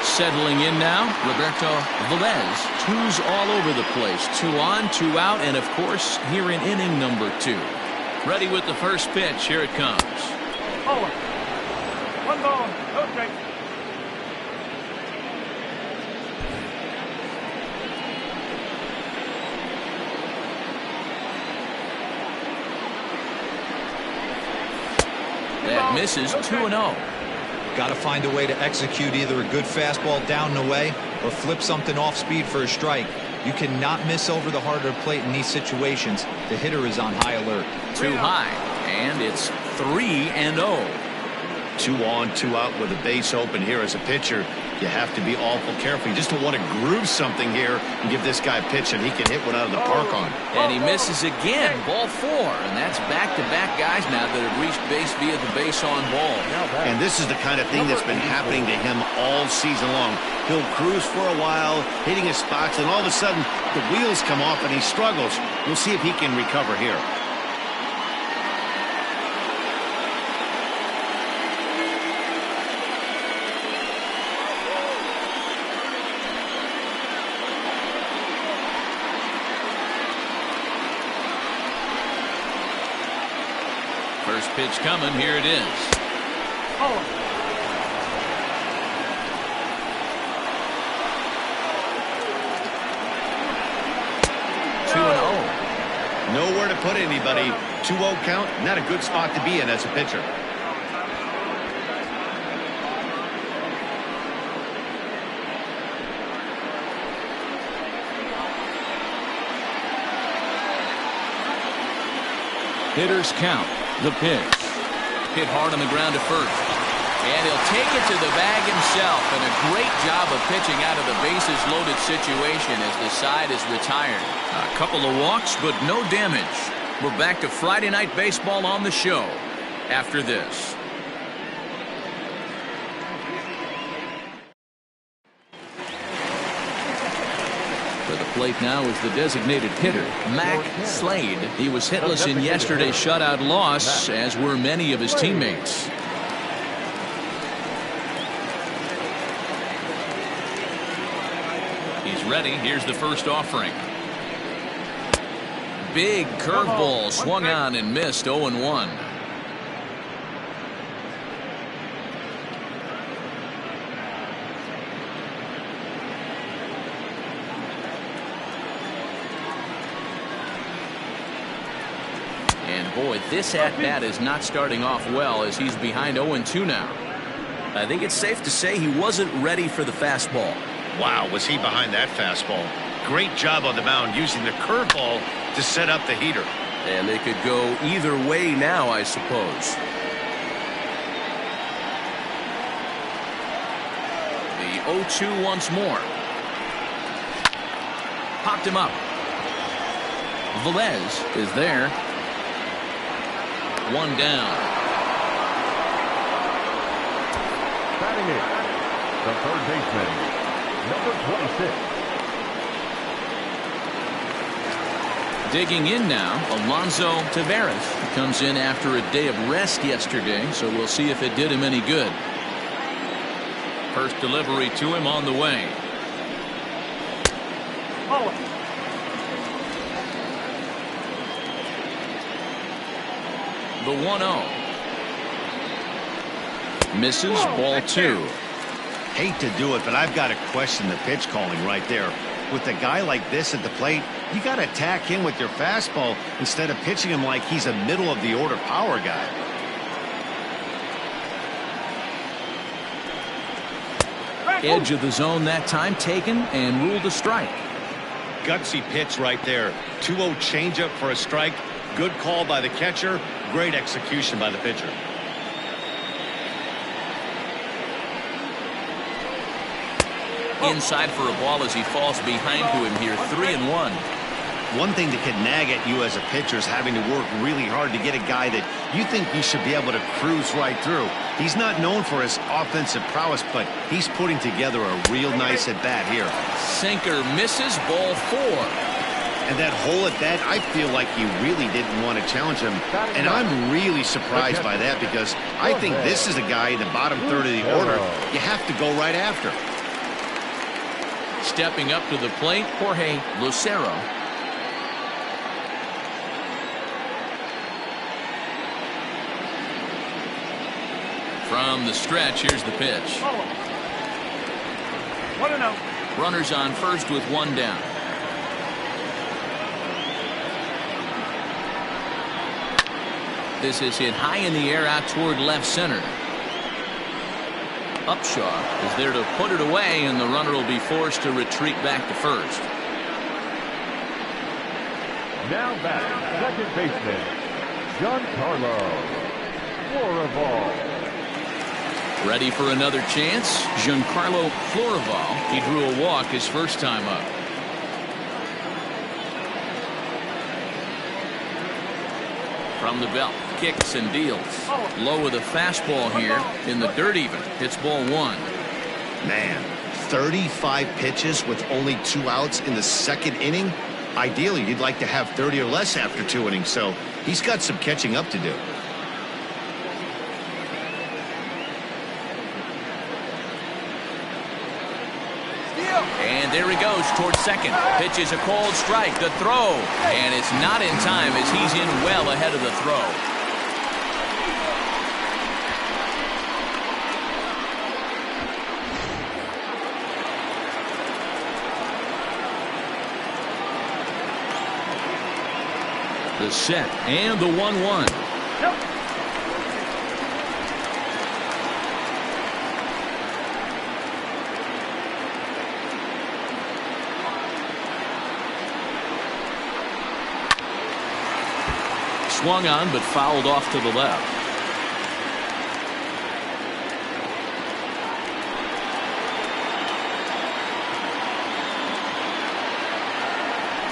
Settling in now, Roberto Velez. 2s all over the place. 2 on, 2 out, and of course, here in inning number 2. Ready with the first pitch. Here it comes. Oh, 1 ball, no strike. That misses. 2-0. Got to find a way to execute either a good fastball down and away or flip something off speed for a strike. You cannot miss over the heart of the plate in these situations. The hitter is on high alert. Too high, and it's 3-0. 2 on, 2 out with a base open here as a pitcher. You have to be awful careful. You just don't want to groove something here and give this guy a pitch that he can hit one out of the park on. And he misses again. Ball 4. And that's back-to-back guys now that have reached base via the base on ball. And this is the kind of thing that's been happening to him all season long. He'll cruise for a while, hitting his spots, and all of a sudden the wheels come off and he struggles. We'll see if he can recover here. First pitch coming. Here it is. 2-0. Nowhere to put anybody. 2-0 count. Not a good spot to be in as a pitcher. Hitters count. The pitch. Hit hard on the ground to first. And he'll take it to the bag himself. And a great job of pitching out of the bases loaded situation as the side is retired. A couple of walks, but no damage. We're back to Friday Night Baseball on the show after this. plate now is the designated hitter, Mac Slade. He was hitless in yesterday's shutout loss, as were many of his teammates. He's ready. Here's the first offering. Big curveball swung on and missed. 0-1. And boy, this at-bat is not starting off well, as he's behind 0-2 now. I think it's safe to say he wasn't ready for the fastball. Wow, was he behind that fastball. Great job on the mound using the curveball to set up the heater. And they could go either way now, I suppose. The 0-2 once more. Popped him up. Velez is there. One down. Batting it, the third baseman, number 26. Digging in now, Alonso Taveras. He comes in after a day of rest yesterday, so we'll see if it did him any good. First delivery to him on the way. The 1-0. Misses, ball 2. Hate to do it, but I've got to question the pitch calling right there. With a guy like this at the plate, you got to attack him with your fastball instead of pitching him like he's a middle of the order power guy. Edge of the zone that time taken and ruled a strike. Gutsy pitch right there. 2-0 changeup for a strike. Good call by the catcher. Great execution by the pitcher. Inside for a ball as he falls behind to him here. 3-1. One thing that can nag at you as a pitcher is having to work really hard to get a guy that you think you should be able to cruise right through. He's not known for his offensive prowess, but he's putting together a real nice at-bat here. Sinker misses, ball 4. And that whole at-bat, I feel like he really didn't want to challenge him. And I'm really surprised by that, because I think this is a guy in the bottom third of the order you have to go right after. Stepping up to the plate, Jorge Lucero. From the stretch, here's the pitch. 1-0. Runners on first with one down. This is hit high in the air out toward left center. Upshaw is there to put it away, and the runner will be forced to retreat back to first. Now back, second baseman, Giancarlo Florival. Ready for another chance? Giancarlo Florival. He drew a walk his first time up. From the belt, kicks and deals. Low with a fastball here, in the dirt even. Hits ball 1. Man, 35 pitches with only 2 outs in the second inning. Ideally, you'd like to have 30 or less after 2 innings, so he's got some catching up to do. And there he goes towards second. Pitch is a cold strike. The throw. And it's not in time, as he's in well ahead of the throw. The set and the 1-1. Swung on, but fouled off to the left.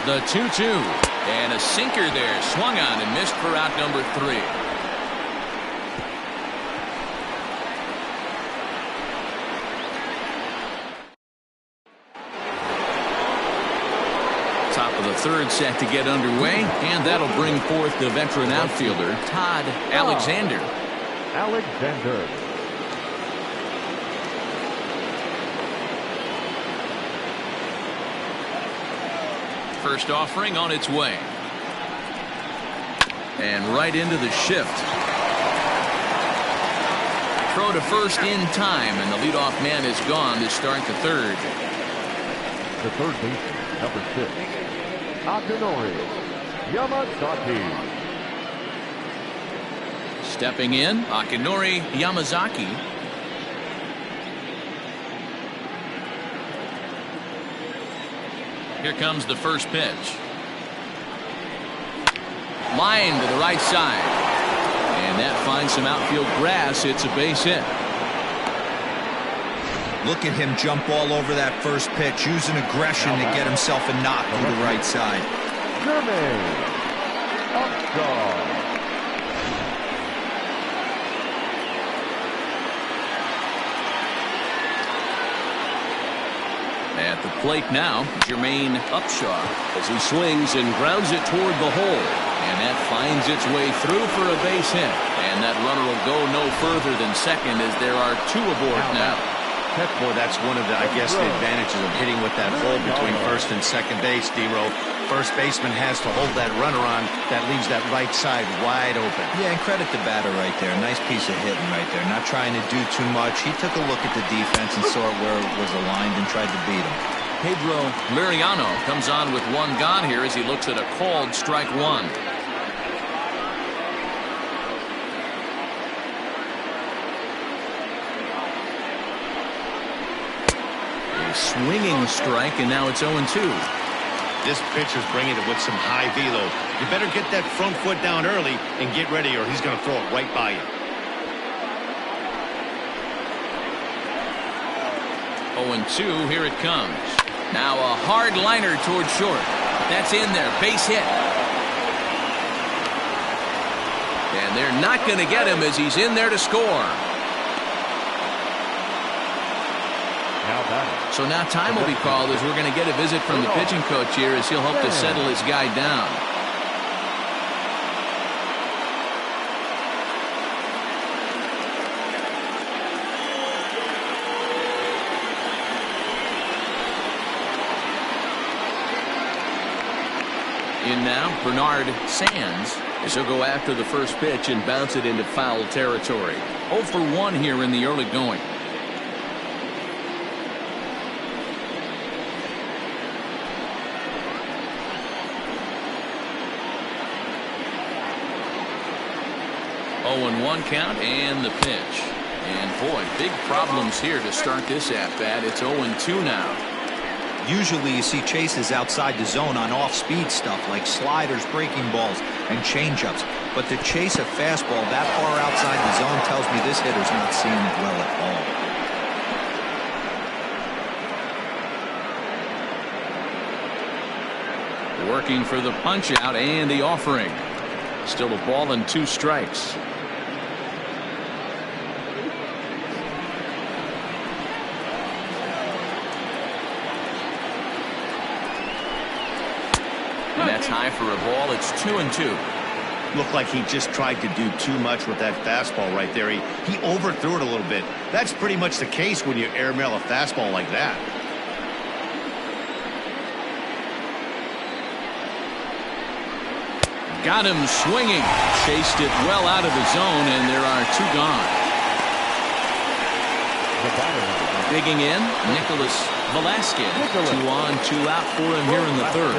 The 2-2. And a sinker there. Swung on and missed for out number 3. third set to get underway, and that'll bring forth the veteran outfielder, Todd Alexander. Alexander. First offering on its way. And right into the shift. Throw to first in time, and the leadoff man is gone to start the third. The third baseman, number 6, Akinori Yamazaki. Stepping in, Akinori Yamazaki. Here comes the first pitch. Line to the right side. And that finds some outfield grass. It's a base hit. Look at him jump all over that first pitch, using aggression to get himself a knock to the right side. Jermaine Upshaw. At the plate now, Jermaine Upshaw as he swings and grounds it toward the hole. And that finds its way through for a base hit. And that runner will go no further than second as there are two aboard now. Boy, that's one of the, I guess, the advantages of hitting with that hole between first and second base, D-Row. First baseman has to hold that runner on. That leaves that right side wide open. Yeah, and credit the batter right there. Nice piece of hitting right there. Not trying to do too much. He took a look at the defense and saw where it was aligned and tried to beat him. Pedro Liriano comes on with one gone here as he looks at a called strike one. Swinging strike, and now it's 0-2. This pitcher's bringing it with some high velo. You better get that front foot down early and get ready, or he's going to throw it right by you. 0-2, here it comes. Now a hard liner toward short. That's in there, base hit. And they're not going to get him as he's in there to score. So now time will be called as we're going to get a visit from the pitching coach here as he'll hope to settle his guy down. In now, Bernard Sands as he'll go after the first pitch and bounce it into foul territory. 0 for 1 here in the early going. One count and the pitch. And boy, big problems here to start this at-bat. It's 0-2 now. Usually you see chases outside the zone on off-speed stuff like sliders, breaking balls, and changeups. But to chase a fastball that far outside the zone tells me this hitter's not seeing it well at all. Working for the punch-out and the offering. Still a ball and 2 strikes. And that's high for a ball. It's 2-2. Looked like he just tried to do too much with that fastball right there. He overthrew it a little bit. That's pretty much the case when you airmail a fastball like that. Got him swinging. Chased it well out of the zone, and there are 2 gone. Digging in, Nicholas Velasquez. 2 on, 2 out for him here in the third.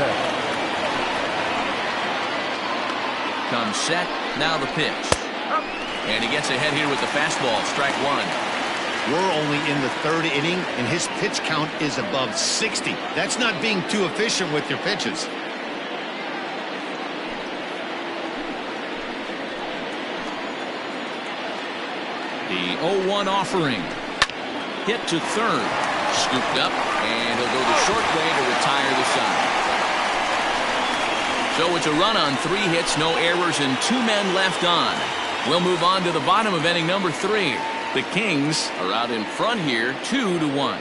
Comes set, now the pitch. And he gets ahead here with the fastball, strike 1. We're only in the 3rd inning, and his pitch count is above 60. That's not being too efficient with your pitches. The 0-1 offering. Hit to third. Scooped up, and he'll go the short way to retire the side. So it's a run on 3 hits, no errors, and 2 men left on. We'll move on to the bottom of inning number 3. The Kings are out in front here, 2-1.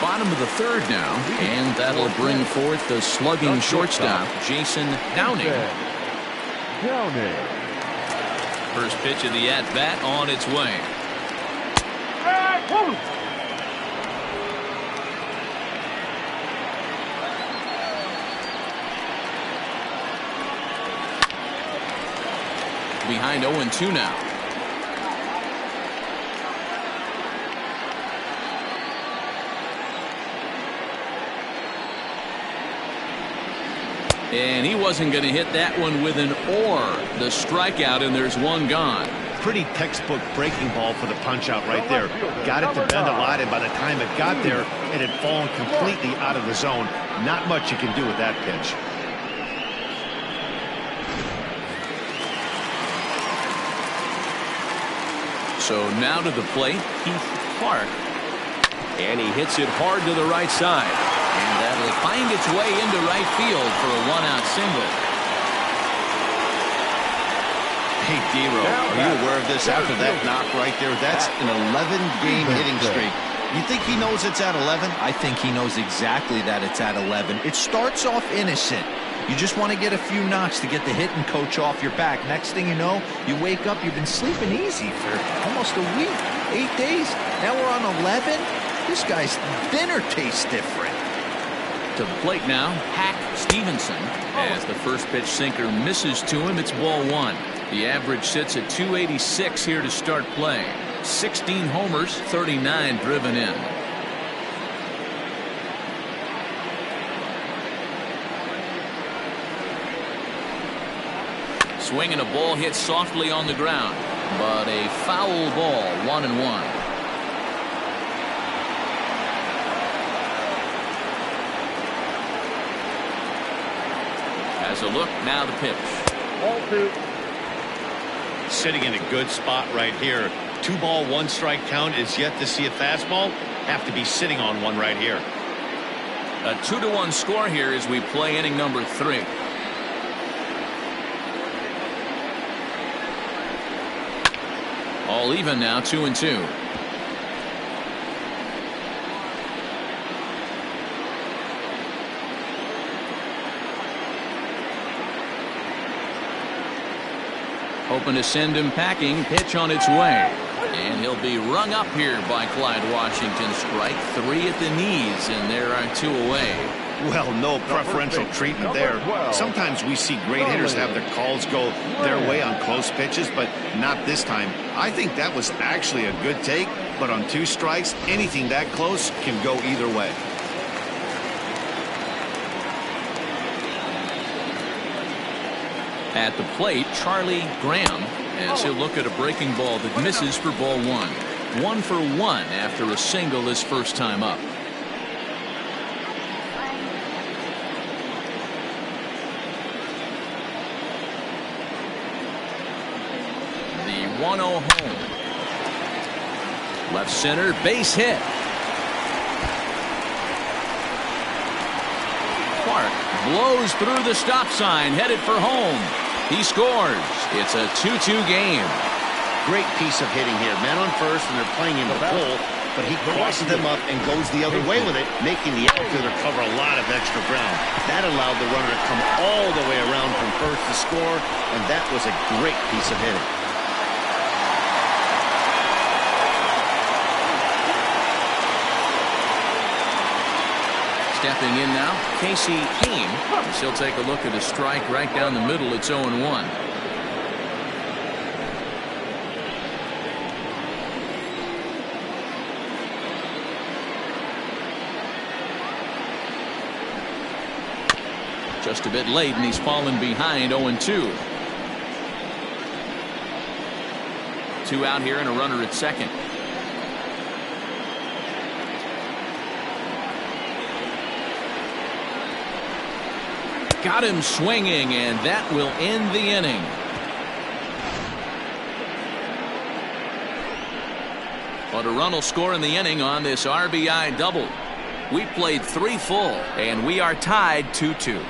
Bottom of the third now, and that'll bring forth the slugging shortstop, Jason Downing. First pitch of the at-bat on its way. Behind 0-2 now. And he wasn't going to hit that one with an or. The strikeout, and there's one gone. Pretty textbook breaking ball for the punch out right there. Got it to bend a lot, and by the time it got there, it had fallen completely out of the zone. Not much you can do with that pitch. So now to the plate, Keith Clark. And he hits it hard to the right side. And that'll find its way into right field for a one-out single. Hey, D-Row, are you aware of this after that knock right there? That's an 11-game hitting streak. You think he knows it's at 11? I think he knows exactly that it's at 11. It starts off innocent. You just want to get a few knocks to get the hitting coach off your back. Next thing you know, you wake up, you've been sleeping easy for almost a week, 8 days. Now we're on 11. This guy's dinner tastes different. To the plate now, Hack Stevenson. As the first pitch sinker misses to him, it's ball one. The average sits at 286 here to start play. 16 homers, 39 driven in. Swing and a ball hit softly on the ground, but a foul ball, 1-1. As a look, now the pitch. Ball two. Sitting in a good spot right here. 2-ball, 1-strike count is yet to see a fastball. Have to be sitting on one right here. A 2-1 score here as we play inning number 3. All even now, 2-2. Hoping to send him packing. Pitch on its way. And he'll be rung up here by Clyde Washington. Strike 3 at the knees, and there are 2 away. Well, no preferential treatment there. Sometimes we see great hitters have their calls go their way on close pitches, but not this time. I think that was actually a good take, but on 2 strikes, anything that close can go either way. At the plate, Charlie Graham, as he'll look at a breaking ball that misses for ball 1. 1 for 1 after a single his first time up. The 1-0 home. Left center, base hit. Clark blows through the stop sign, headed for home. He scores. It's a 2-2 game. Great piece of hitting here. Man on first, and they're playing him the pull, but he crosses them up and goes the other way with it, making the outfielder cover a lot of extra ground. That allowed the runner to come all the way around from first to score, and that was a great piece of hitting. Stepping in now, Casey Haim. He'll take a look at a strike right down the middle. It's 0-1. Just a bit late, and he's fallen behind. 0-2. 2 out here and a runner at second. Got him swinging, and that will end the inning. But a run will score in the inning on this RBI double. We played 3 full, and we are tied 2-2.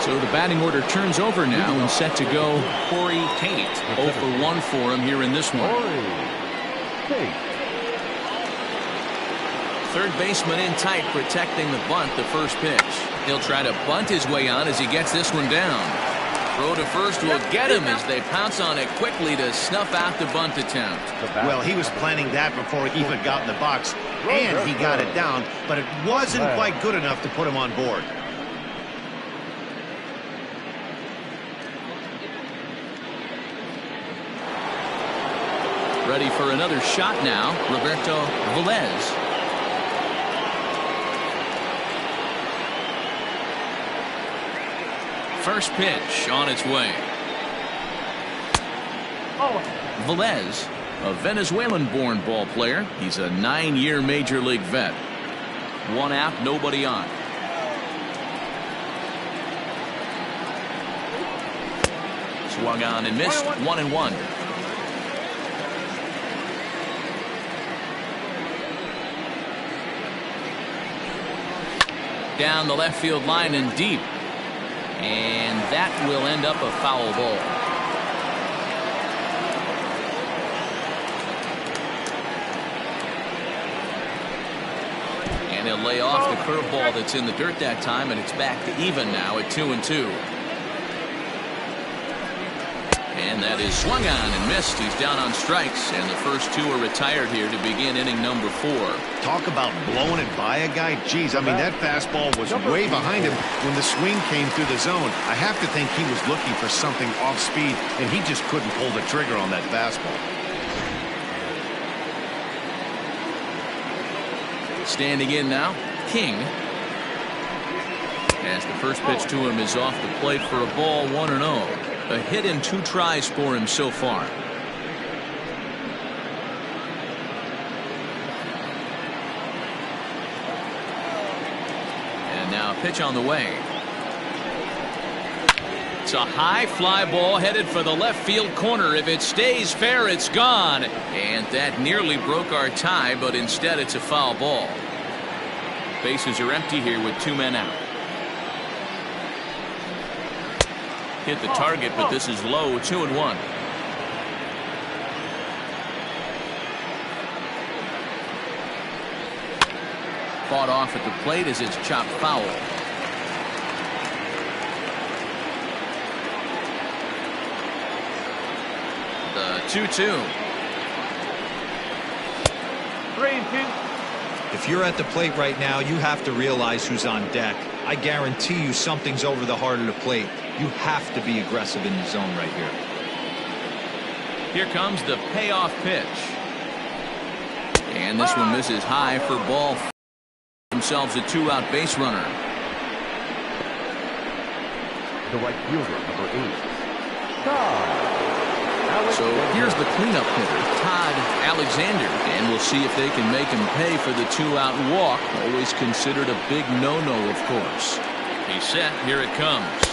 So the batting order turns over now and set to go Corey Tate. 0 for 1 for him here in this one. Third baseman in tight, protecting the bunt, the first pitch. He'll try to bunt his way on as he gets this one down. Throw to first will get him as they pounce on it quickly to snuff out the bunt attempt. Well, he was planning that before he even got in the box, and he got it down, but it wasn't quite good enough to put him on board. Ready for another shot now, Roberto Velez. First pitch on its way. Velez, a Venezuelan-born ball player. He's a 9-year Major League vet. 1 out, nobody on. Swung on and missed. 1-1. Down the left field line and deep. And that will end up a foul ball. And he'll lay off the curveball that's in the dirt that time, and it's back to even now at 2-2. And that is swung on and missed. He's down on strikes, and the first 2 are retired here to begin inning number 4. Talk about blowing it by a guy. Geez, I mean, that fastball was way behind him when the swing came through the zone. I have to think he was looking for something off speed, and he just couldn't pull the trigger on that fastball. Standing in now, King. As the first pitch to him is off the plate for a ball, 1-0. A hit in 2 tries for him so far. And now a pitch on the way. It's a high fly ball headed for the left field corner. If it stays fair, it's gone. And that nearly broke our tie, but instead it's a foul ball. Bases are empty here with 2 men out. Hit the target, but this is low. 2-1. Fought off at the plate as it's chopped foul. The 2-2. 3-2. If you're at the plate right now, you have to realize who's on deck. I guarantee you something's over the heart of the plate. You have to be aggressive in the zone right here. Here comes the payoff pitch. And this one misses high for ball. Themselves a 2-out base runner. The right fielder, number 8. So here's the cleanup hitter, Todd Alexander, and we'll see if they can make him pay for the 2-out walk. Always considered a big no-no, of course. He's set. Here it comes.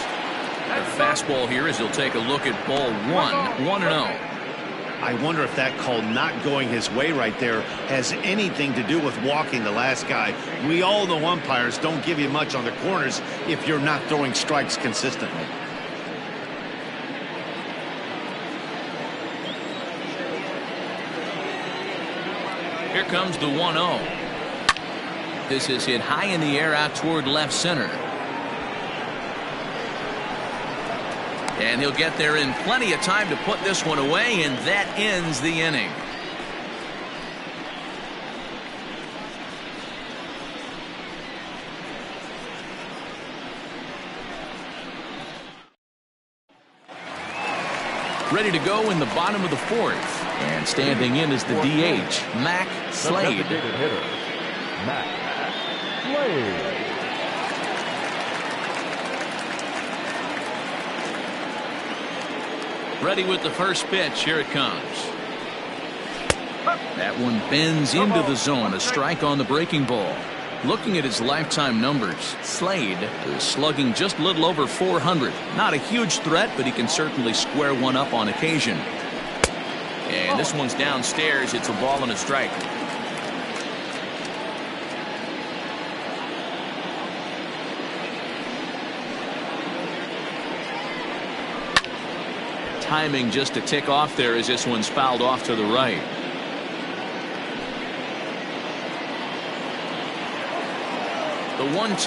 A fastball here as he'll take a look at ball 1. 1-0. I wonder if that call not going his way right there has anything to do with walking the last guy. We all know umpires don't give you much on the corners if you're not throwing strikes consistently. Here comes the 1-0. This is hit high in the air out toward left center. And he'll get there in plenty of time to put this one away, and that ends the inning. Ready to go in the bottom of the 4th. And standing in is the DH, Mac Slade. The designated hitter, Mac Slade. Ready with the first pitch. Here it comes. That one bends into the zone. A strike on the breaking ball. Looking at his lifetime numbers, Slade is slugging just a little over 400. Not a huge threat, but he can certainly square one up on occasion. And this one's downstairs. It's a ball and a strike. timing just to tick off there as this one's fouled off to the right. The 1-2.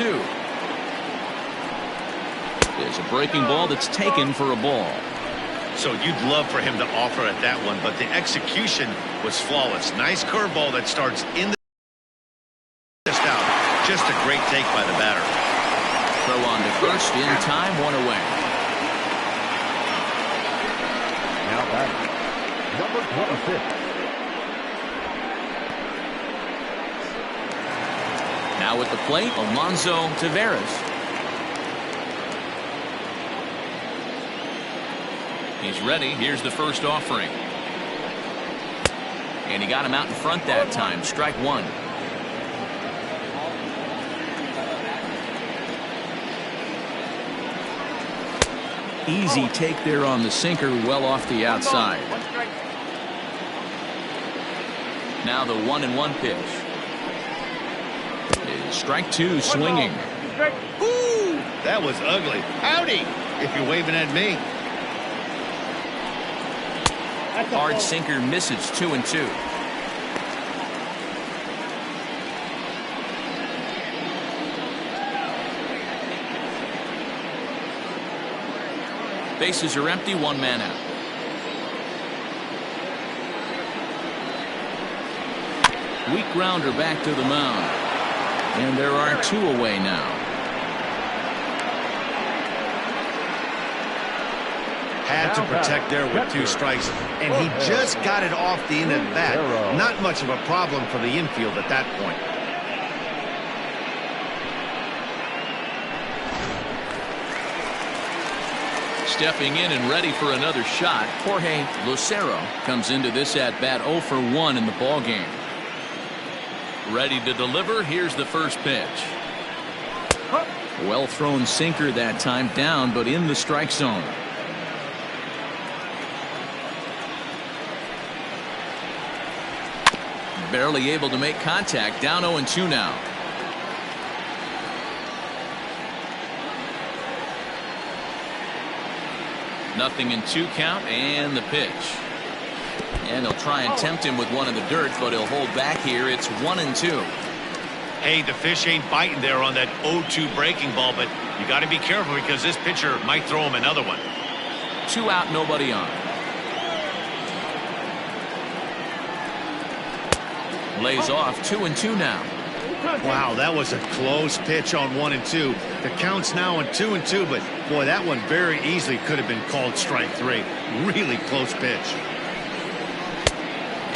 There's a breaking ball that's taken for a ball. So you'd love for him to offer at that one, but the execution was flawless. Nice curveball that starts in the just out. Just a great take by the batter. Throw on to first in time, one away. Now batting, number 26. Now at the plate, Alonso Taveras. He's ready. Here's the first offering. And he got him out in front that time. Strike one. Easy take there on the sinker, well off the outside. Now the 1-1 pitch. Strike two, swinging. Ooh, that was ugly. Howdy, if you're waving at me. Hard sinker misses, 2-2. Bases are empty, one man out. Weak grounder back to the mound. And there are two away now. Had to protect there with two strikes, and he just got it off the end of the bat. Not much of a problem for the infield at that point. Stepping in and ready for another shot, Jorge Lucero comes into this at bat 0 for 1 in the ball game. Ready to deliver. Here's the first pitch. Well thrown sinker that time, down but in the strike zone. Barely able to make contact. Down 0-2 now. Nothing in 2 count, and the pitch. And he'll try and tempt him with one in the dirt, but he'll hold back here. It's 1-2. Hey, the fish ain't biting there on that 0-2 breaking ball, but you got to be careful because this pitcher might throw him another one. 2 out, nobody on. Lays off, 2-2 now. Wow, that was a close pitch on 1-2. The count's now on 2-2, but boy, that one very easily could have been called strike 3. Really close pitch.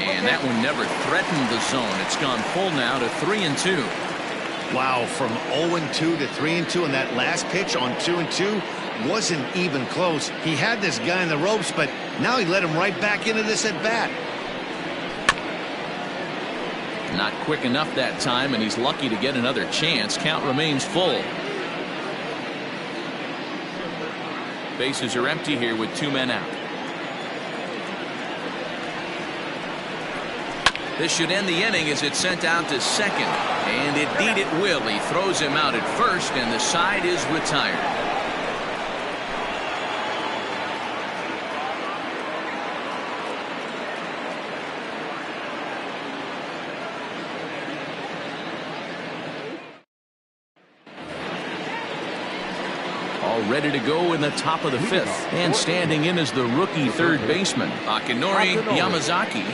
And that one never threatened the zone. It's gone full now to 3-2. Wow, from 0-2 to 3-2, and that last pitch on 2-2 wasn't even close. He had this guy in the ropes, but now he let him right back into this at bat. Not quick enough that time, and he's lucky to get another chance. Count remains full. Bases are empty here with 2 men out. This should end the inning as it's sent out to second. And indeed it will. He throws him out at first, and the side is retired. All ready to go in the top of the 5th. And standing in is the rookie third baseman, Akinori Yamazaki.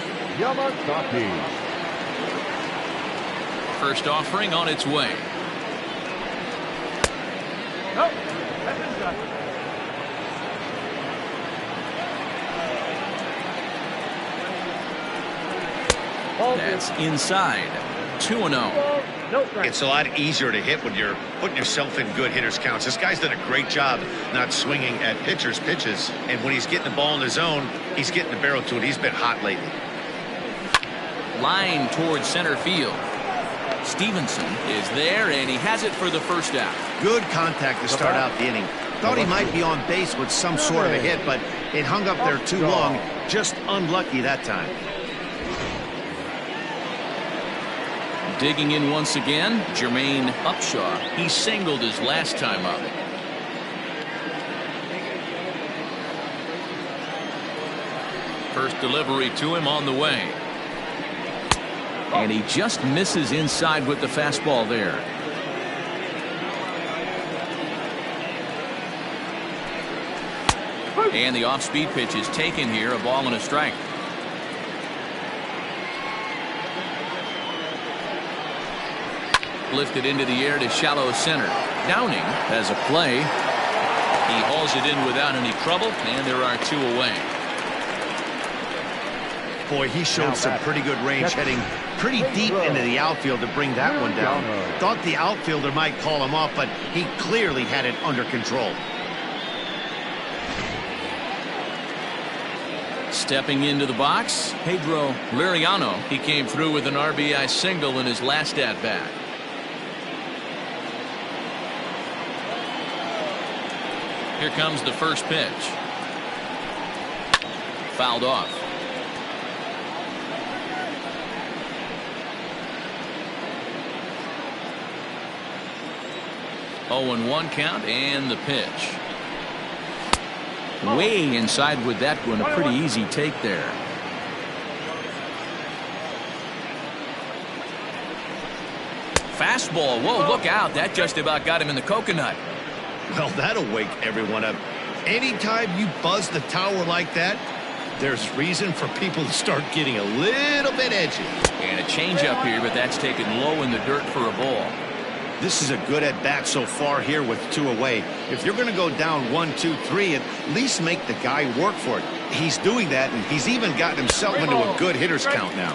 First offering on its way. No, that's inside. That's inside. 2-0. It's a lot easier to hit when you're putting yourself in good hitters counts. This guy's done a great job not swinging at pitchers' pitches, and when he's getting the ball in the zone, he's getting the barrel to it. He's been hot lately. Line towards center field. Stevenson is there, and he has it for the first out. Good contact to start out the inning. Thought he might be on base with some sort of a hit, but it hung up there too long. Just unlucky that time. Digging in once again, Jermaine Upshaw. He singled his last time up. First delivery to him on the way. And he just misses inside with the fastball there. And the off-speed pitch is taken here, a ball and a strike. Lifted into the air to shallow center. Downing has a play. He hauls it in without any trouble, and there are 2 away. Boy, he showed some pretty good range, heading pretty deep into the outfield to bring that one down. Thought the outfielder might call him off, but he clearly had it under control. Stepping into the box, Pedro Liriano. He came through with an RBI single in his last at-bat. Here comes the first pitch. Fouled off. Oh, and 1 count, and the pitch. Way inside with that one. A pretty easy take there. Fastball. Whoa, look out. That just about got him in the coconut. Well, that'll wake everyone up. Anytime you buzz the tower like that, there's reason for people to start getting a little bit edgy. And a changeup here, but that's taken low in the dirt for a ball. This is a good at-bat so far here with 2 away. If you're going to go down 1, 2, 3, at least make the guy work for it. He's doing that, and he's even gotten himself into a good hitter's count now.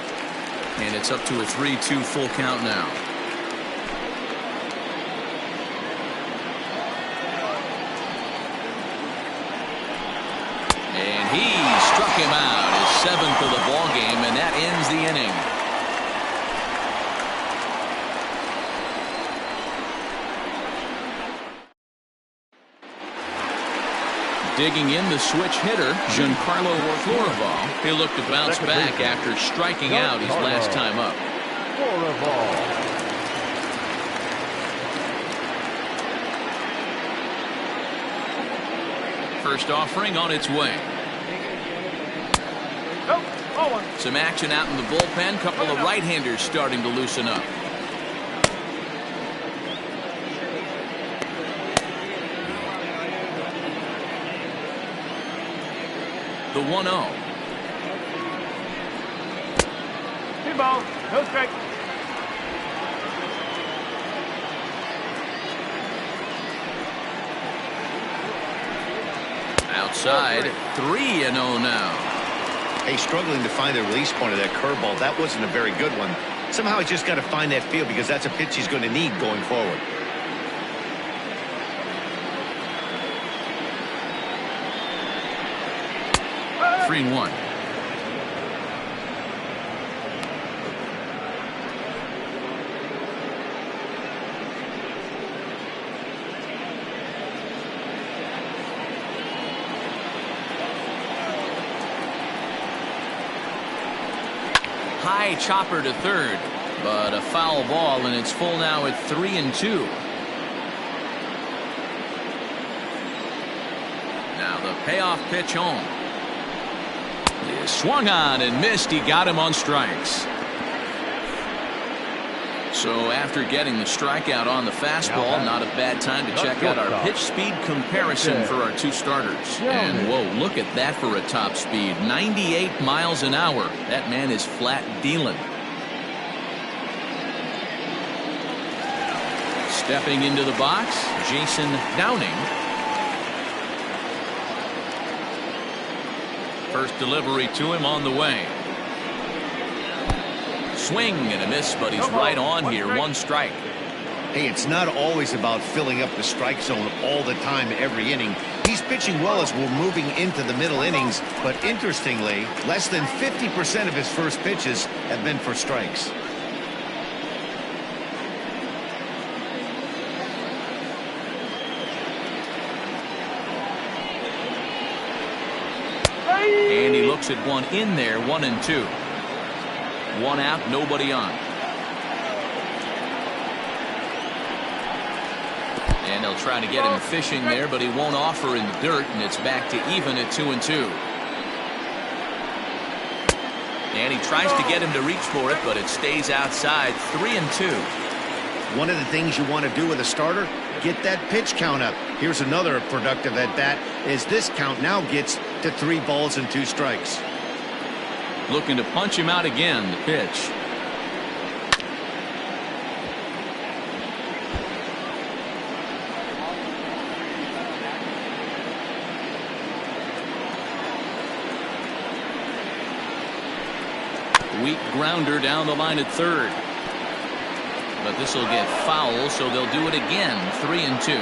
And it's up to a 3-2 full count now. And he struck him out, his 7th of the ball game, and that ends the inning. Digging in, the switch hitter, Giancarlo Florival. He'll look to bounce back after striking out his last time up. First offering on its way. Some action out in the bullpen. Couple of right-handers starting to loosen up. The 1-0. Two ball, no strike. Outside, 3-0 now. Hey, struggling to find the release point of that curveball. That wasn't a very good one. Somehow he's just got to find that feel, because that's a pitch he's going to need going forward. 3-1. High chopper to third, but a foul ball, and it's full now at 3-2. Now the payoff pitch home. He swung on and missed. He got him on strikes. So after getting the strikeout on the fastball, not a bad time to check out our pitch speed comparison for our 2 starters. And whoa, look at that for a top speed. 98 miles an hour. That man is flat dealing. Stepping into the box, Jason Downing. First delivery to him on the way. Swing and a miss, but he's right on here. 1 strike. Hey, it's not always about filling up the strike zone all the time every inning. He's pitching well as we're moving into the middle innings, but interestingly, less than 50% of his first pitches have been for strikes. And he looks at one in there, 1-2. 1 out, nobody on. And they'll try to get him fishing there, but he won't offer in the dirt, and it's back to even at 2-2. And he tries to get him to reach for it, but it stays outside. 3-2. One of the things you want to do with a starter, get that pitch count up. Here's another productive at bat as this count now gets to 3 balls and 2 strikes. Looking to punch him out again. The pitch. Weak grounder down the line at third. But this will get foul, so they'll do it again. 3-2.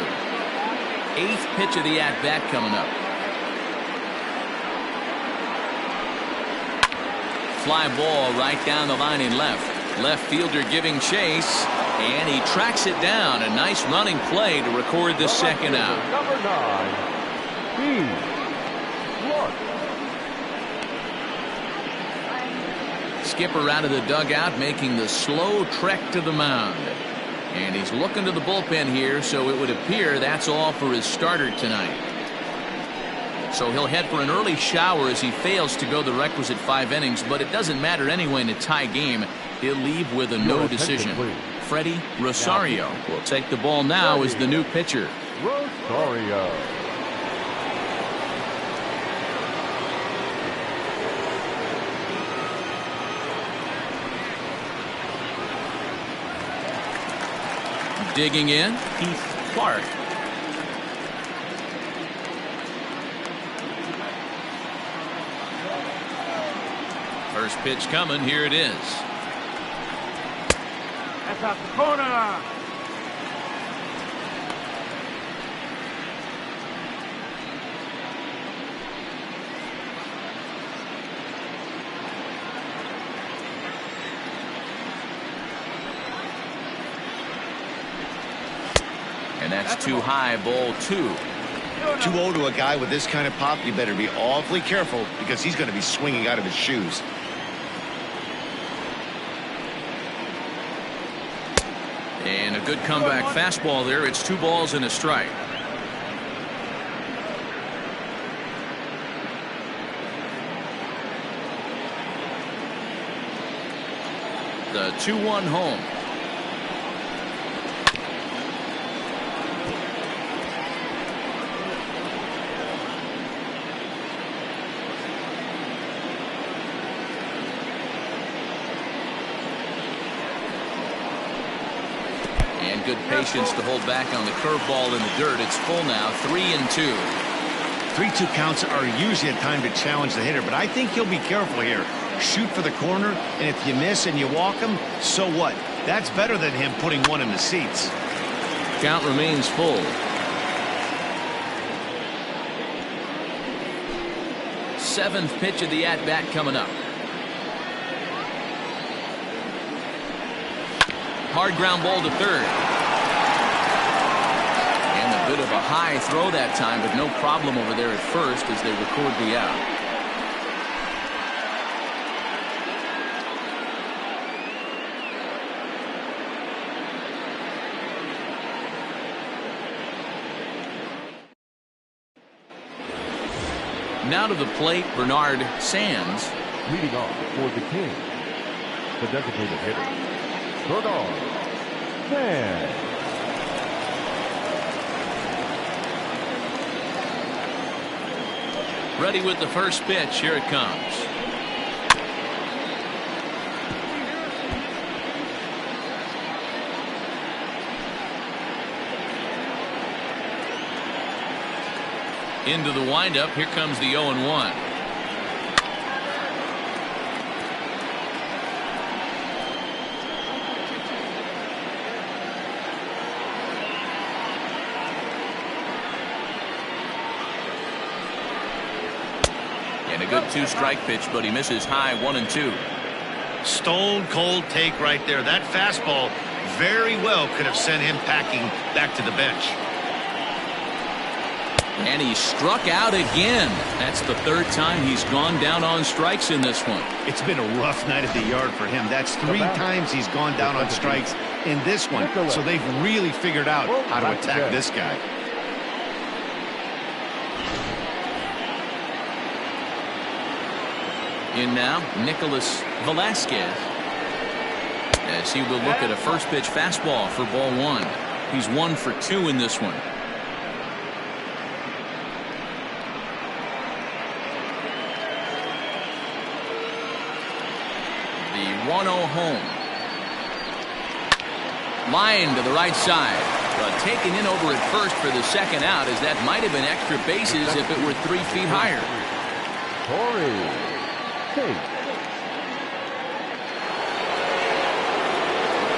8th pitch of the at-bat coming up. Fly ball right down the line in left. Left fielder giving chase, and he tracks it down. A nice running play to record the second out. Number 9, Clark. Skipper out of the dugout, making the slow trek to the mound. And he's looking to the bullpen here, so it would appear that's all for his starter tonight. So he'll head for an early shower as he fails to go the requisite 5 innings, but it doesn't matter anyway in a tie game. He'll leave with a no decision. Freddie Rosario will take the ball now as the new pitcher. Rosario. Digging in, Keith Clark. First pitch coming. Here it is. That's out the corner. And that's too high. Ball 2. 2-0 to a guy with this kind of pop, you better be awfully careful because he's going to be swinging out of his shoes. And a good comeback fastball there. It's 2 balls and a strike. The 2-1 home. And good patience to hold back on the curveball in the dirt. It's full now. 3-2. 3-2 counts are usually a time to challenge the hitter, but I think he'll be careful here. Shoot for the corner, and if you miss and you walk him, so what? That's better than him putting one in the seats. Count remains full. 7th pitch of the at-bat coming up. Hard ground ball to third. And a bit of a high throw that time, but no problem over there at first as they record the out. Now to the plate, Bernard Sands. Leading off for the Kings, the designated hitter, Bernard Sands. Ready with the first pitch. Here it comes. Into the windup. Here comes the 0-1. And a good 2-strike pitch, but he misses high. 1-2. Stone cold take right there. That fastball very well could have sent him packing back to the bench. And he struck out again. That's the 3rd time he's gone down on strikes in this one. It's been a rough night at the yard for him. That's 3 times he's gone down on strikes in this one. So they've really figured out how to attack this guy. In now, Nicholas Velasquez, as he will look at a first pitch fastball for ball one. He's 1 for 2 in this one. The 1-0 home. Line to the right side. But taken in over at first for the second out, as that might have been extra bases if it were 3 feet higher.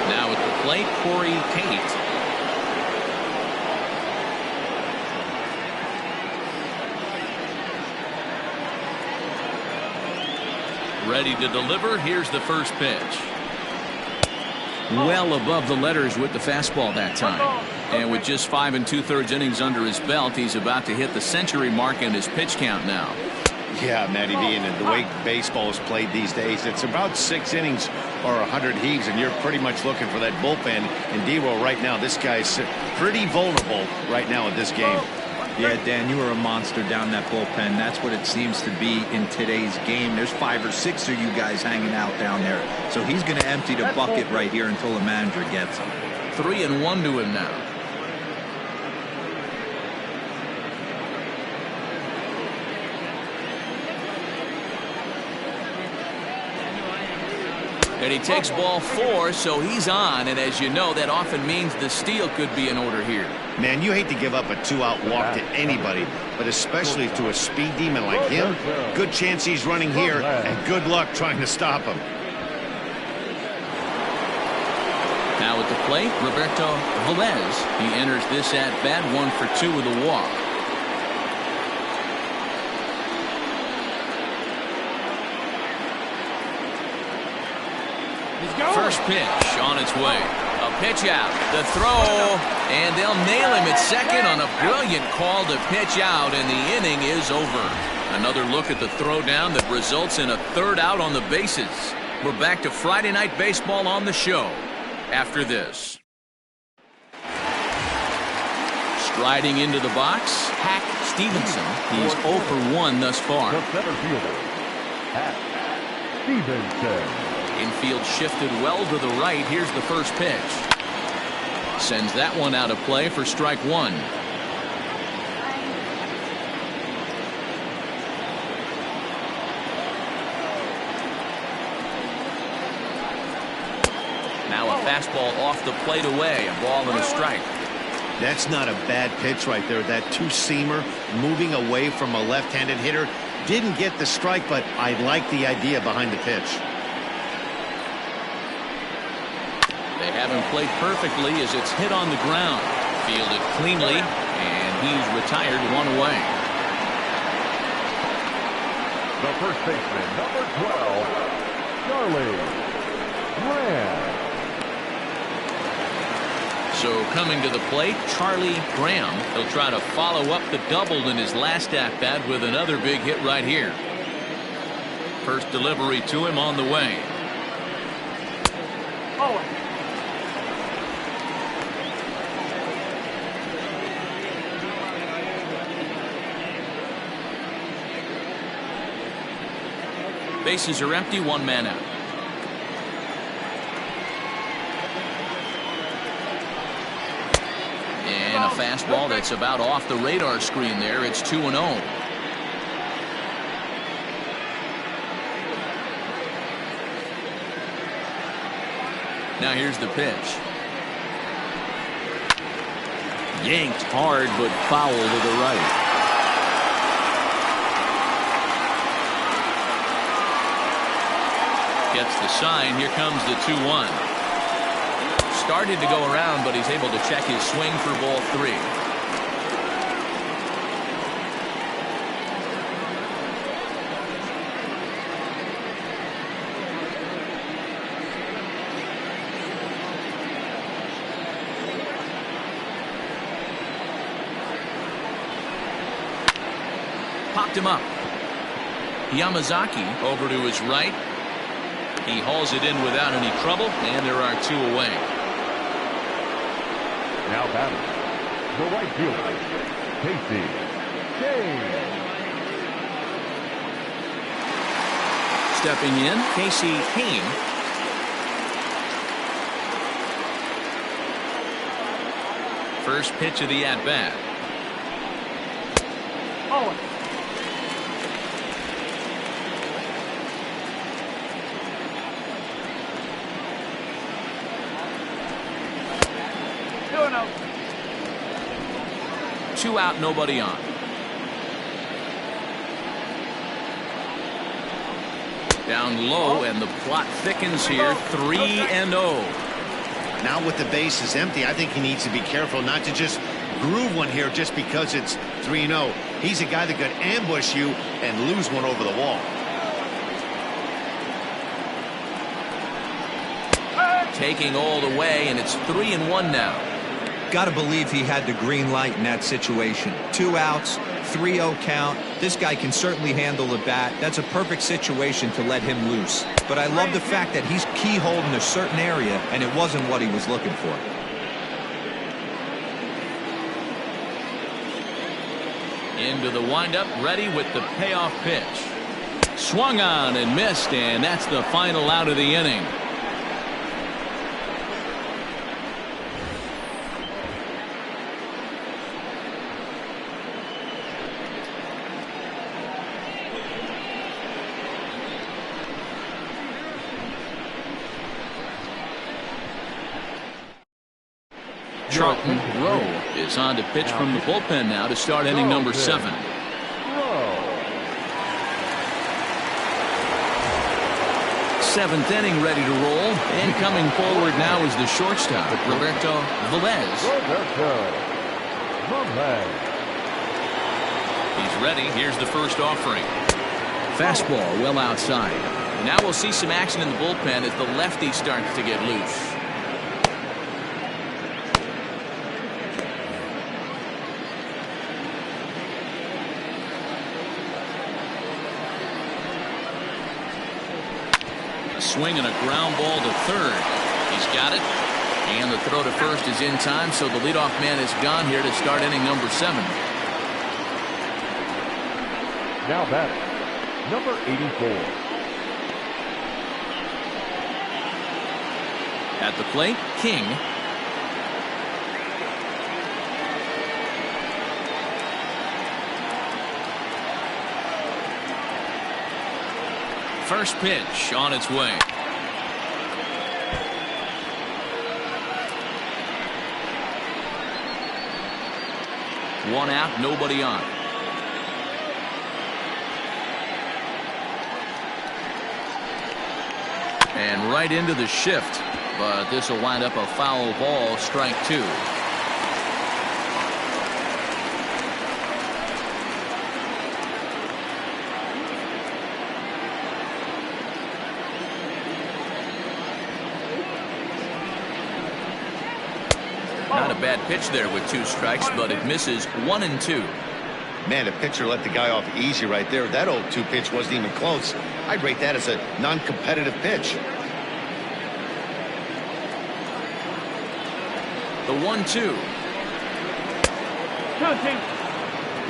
Now at the plate, Corey Tate. Ready to deliver. Here's the first pitch. Well above the letters with the fastball that time. And with just 5 2/3 innings under his belt, he's about to hit the century mark in his pitch count now. Yeah, Matty V, and the way baseball is played these days, it's about 6 innings or 100 heaves, and you're pretty much looking for that bullpen. And D-Roll right now, this guy's pretty vulnerable right now in this game. Yeah, Dan, you are a monster down that bullpen. That's what it seems to be in today's game. There's 5 or 6 of you guys hanging out down there. So he's going to empty the bucket right here until the manager gets him. 3-1 to him now. And he takes ball 4, so he's on. And as you know, that often means the steal could be in order here. Man, you hate to give up a 2-out walk to anybody, but especially to a speed demon like him. Good chance he's running here, and good luck trying to stop him. Now at the plate, Roberto Velez. He enters this at bat 1 for 2 with a walk. First pitch on its way. A pitch out. The throw. And they'll nail him at second on a brilliant call to pitch out, and the inning is over. Another look at the throw down that results in a 3rd out on the bases. We're back to Friday Night Baseball on the show after this. Striding into the box, Hack Stevenson. He's 0 for 1 thus far. The center fielder, Hack Stevenson. Infield shifted well to the right. Here's the first pitch. Sends that one out of play for strike 1. Now a fastball off the plate away. A ball and a strike. That's not a bad pitch right there. That 2-seamer moving away from a left-handed hitter. Didn't get the strike, but I like the idea behind the pitch. They haven't played perfectly as it's hit on the ground. Fielded cleanly, and he's retired 1 away. The first baseman, number 12, Charlie Graham. So coming to the plate, Charlie Graham. He'll try to follow up the double in his last at-bat with another big hit right here. First delivery to him on the way. Bases are empty, 1 man out. And a fastball that's about off the radar screen there. It's 2-0. Now here's the pitch. Yanked hard, but foul to the right. Gets the sign. Here comes the 2-1. Started to go around, but he's able to check his swing for ball 3. Popped him up. Yamazaki over to his right. He hauls it in without any trouble, and there are 2 away. Now batting, the right fielder, Casey James. stepping in, Casey Hain. First pitch of the at-bat. Oh. 2 out, nobody on. Down low, and the plot thickens here. 3-0. Now with the bases empty, I think he needs to be careful not to just groove one here just because it's 3-0. He's a guy that could ambush you and lose one over the wall. Taking all the way, and it's 3-1 now. Got to believe he had the green light in that situation. 2 outs, 3-0 count. This guy can certainly handle the bat. That's a perfect situation to let him loose. But I love the fact that he's keyholed in a certain area, and it wasn't what he was looking for. Into the windup, ready with the payoff pitch. Swung on and missed, and that's the final out of the inning. Charlton Rowe is on to pitch from the bullpen now to start inning number 7. Seventh inning, ready to roll, and coming forward now is the shortstop, Roberto Velez. He's ready. Here's the first offering. Fastball well outside. Now we'll see some action in the bullpen as the lefty starts to get loose. Swing and a ground ball to third. He's got it. And the throw to first is in time, so the leadoff man is gone here to start inning number 7. Now batting, number 84. At the plate, King. First pitch on its way. One out, nobody on. And right into the shift, but this will wind up a foul ball, strike 2. Not a bad pitch there with 2 strikes, but it misses 1 and 2. Man, the pitcher let the guy off easy right there. That 0-2 pitch wasn't even close. I'd rate that as a non-competitive pitch. The 1-2.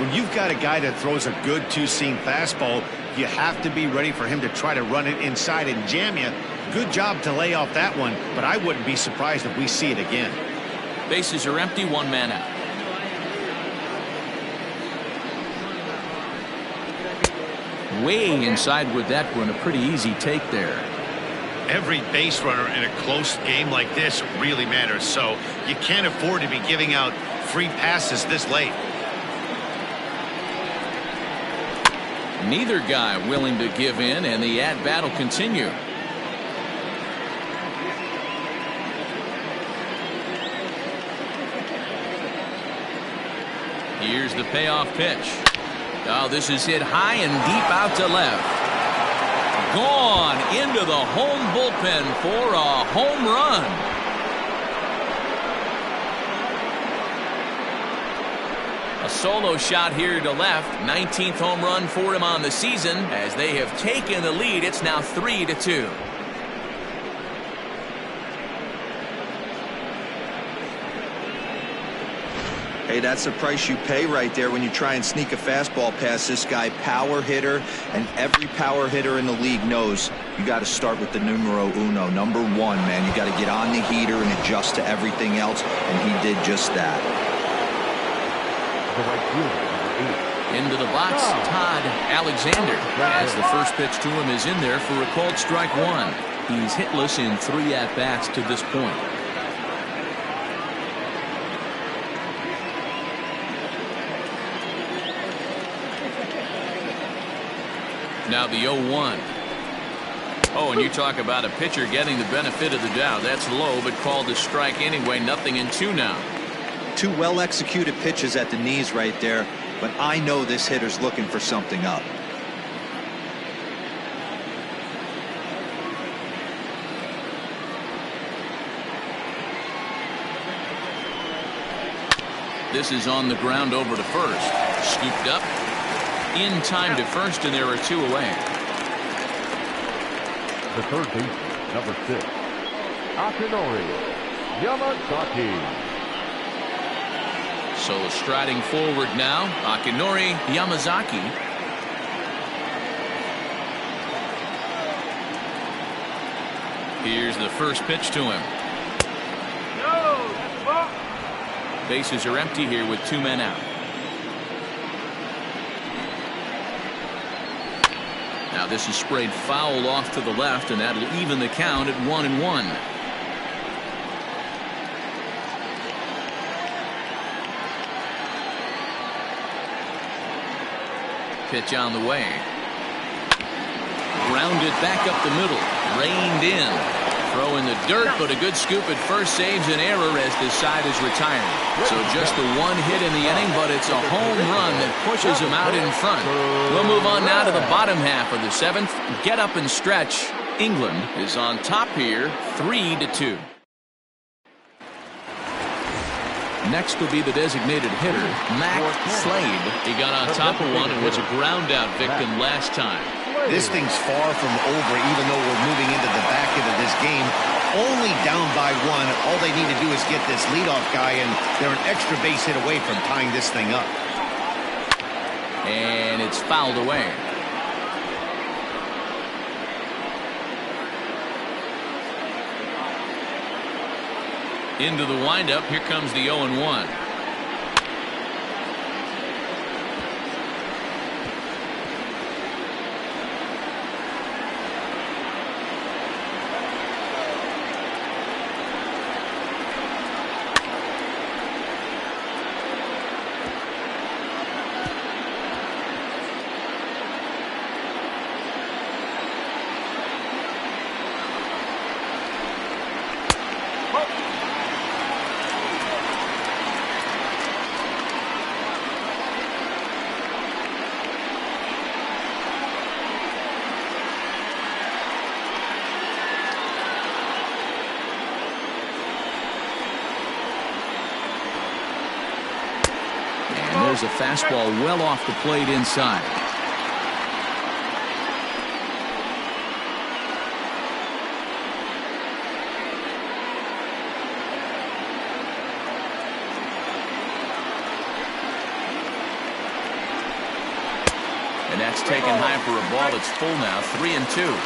When you've got a guy that throws a good 2-seam fastball, you have to be ready for him to try to run it inside and jam you. Good job to lay off that one, but I wouldn't be surprised if we see it again. Bases are empty, 1 man out. Way inside with that one, a pretty easy take there. Every base runner in a close game like this really matters, so you can't afford to be giving out free passes this late. Neither guy willing to give in, and the at-bat will continue. Here's the payoff pitch. Oh, this is hit high and deep out to left. Gone into the home bullpen for a home run. A solo shot here to left. 19th home run for him on the season. As they have taken the lead, it's now 3-2. Hey, that's the price you pay right there when you try and sneak a fastball past this guy. Power hitter, and every power hitter in the league knows you got to start with the numero uno, number one, man. You got to get on the heater and adjust to everything else, and he did just that. The right fielder, number 8. Into the box, Todd Alexander, as the first pitch to him is in there for a called strike one. He's hitless in 3 at-bats to this point. Now the 0-1. Oh, and you talk about a pitcher getting the benefit of the doubt. That's low, but called a strike anyway. 0-2 now. 2 well-executed pitches at the knees right there, but I know this hitter's looking for something up. This is on the ground over to first. Scooped up. In time to first, and there are 2 away. The third baseman, number 6. Akinori Yamazaki. So striding forward now, Akinori Yamazaki. Here's the first pitch to him. No, that's the ball. Bases are empty here with 2 men out. Now this is sprayed foul off to the left, and that'll even the count at 1-1. Pitch on the way. Grounded back up the middle. Reined in. Throw in the dirt, but a good scoop at first saves an error as this side is retired. So just the 1 hit in the inning, but it's a home run that pushes him out in front. We'll move on now to the bottom half of the 7th. Get up and stretch. England is on top here, 3-2. Next will be the designated hitter, Mac Slade. He got on top of one and was a ground-out victim last time. This thing's far from over, even though we're moving into the back end of this game. Only down by 1. All they need to do is get this leadoff guy, and they're an extra base hit away from tying this thing up. And it's fouled away. Into the windup. Here comes the 0-1. There's a fastball well off the plate inside. And that's taken high for a ball. It's full now, 3-2.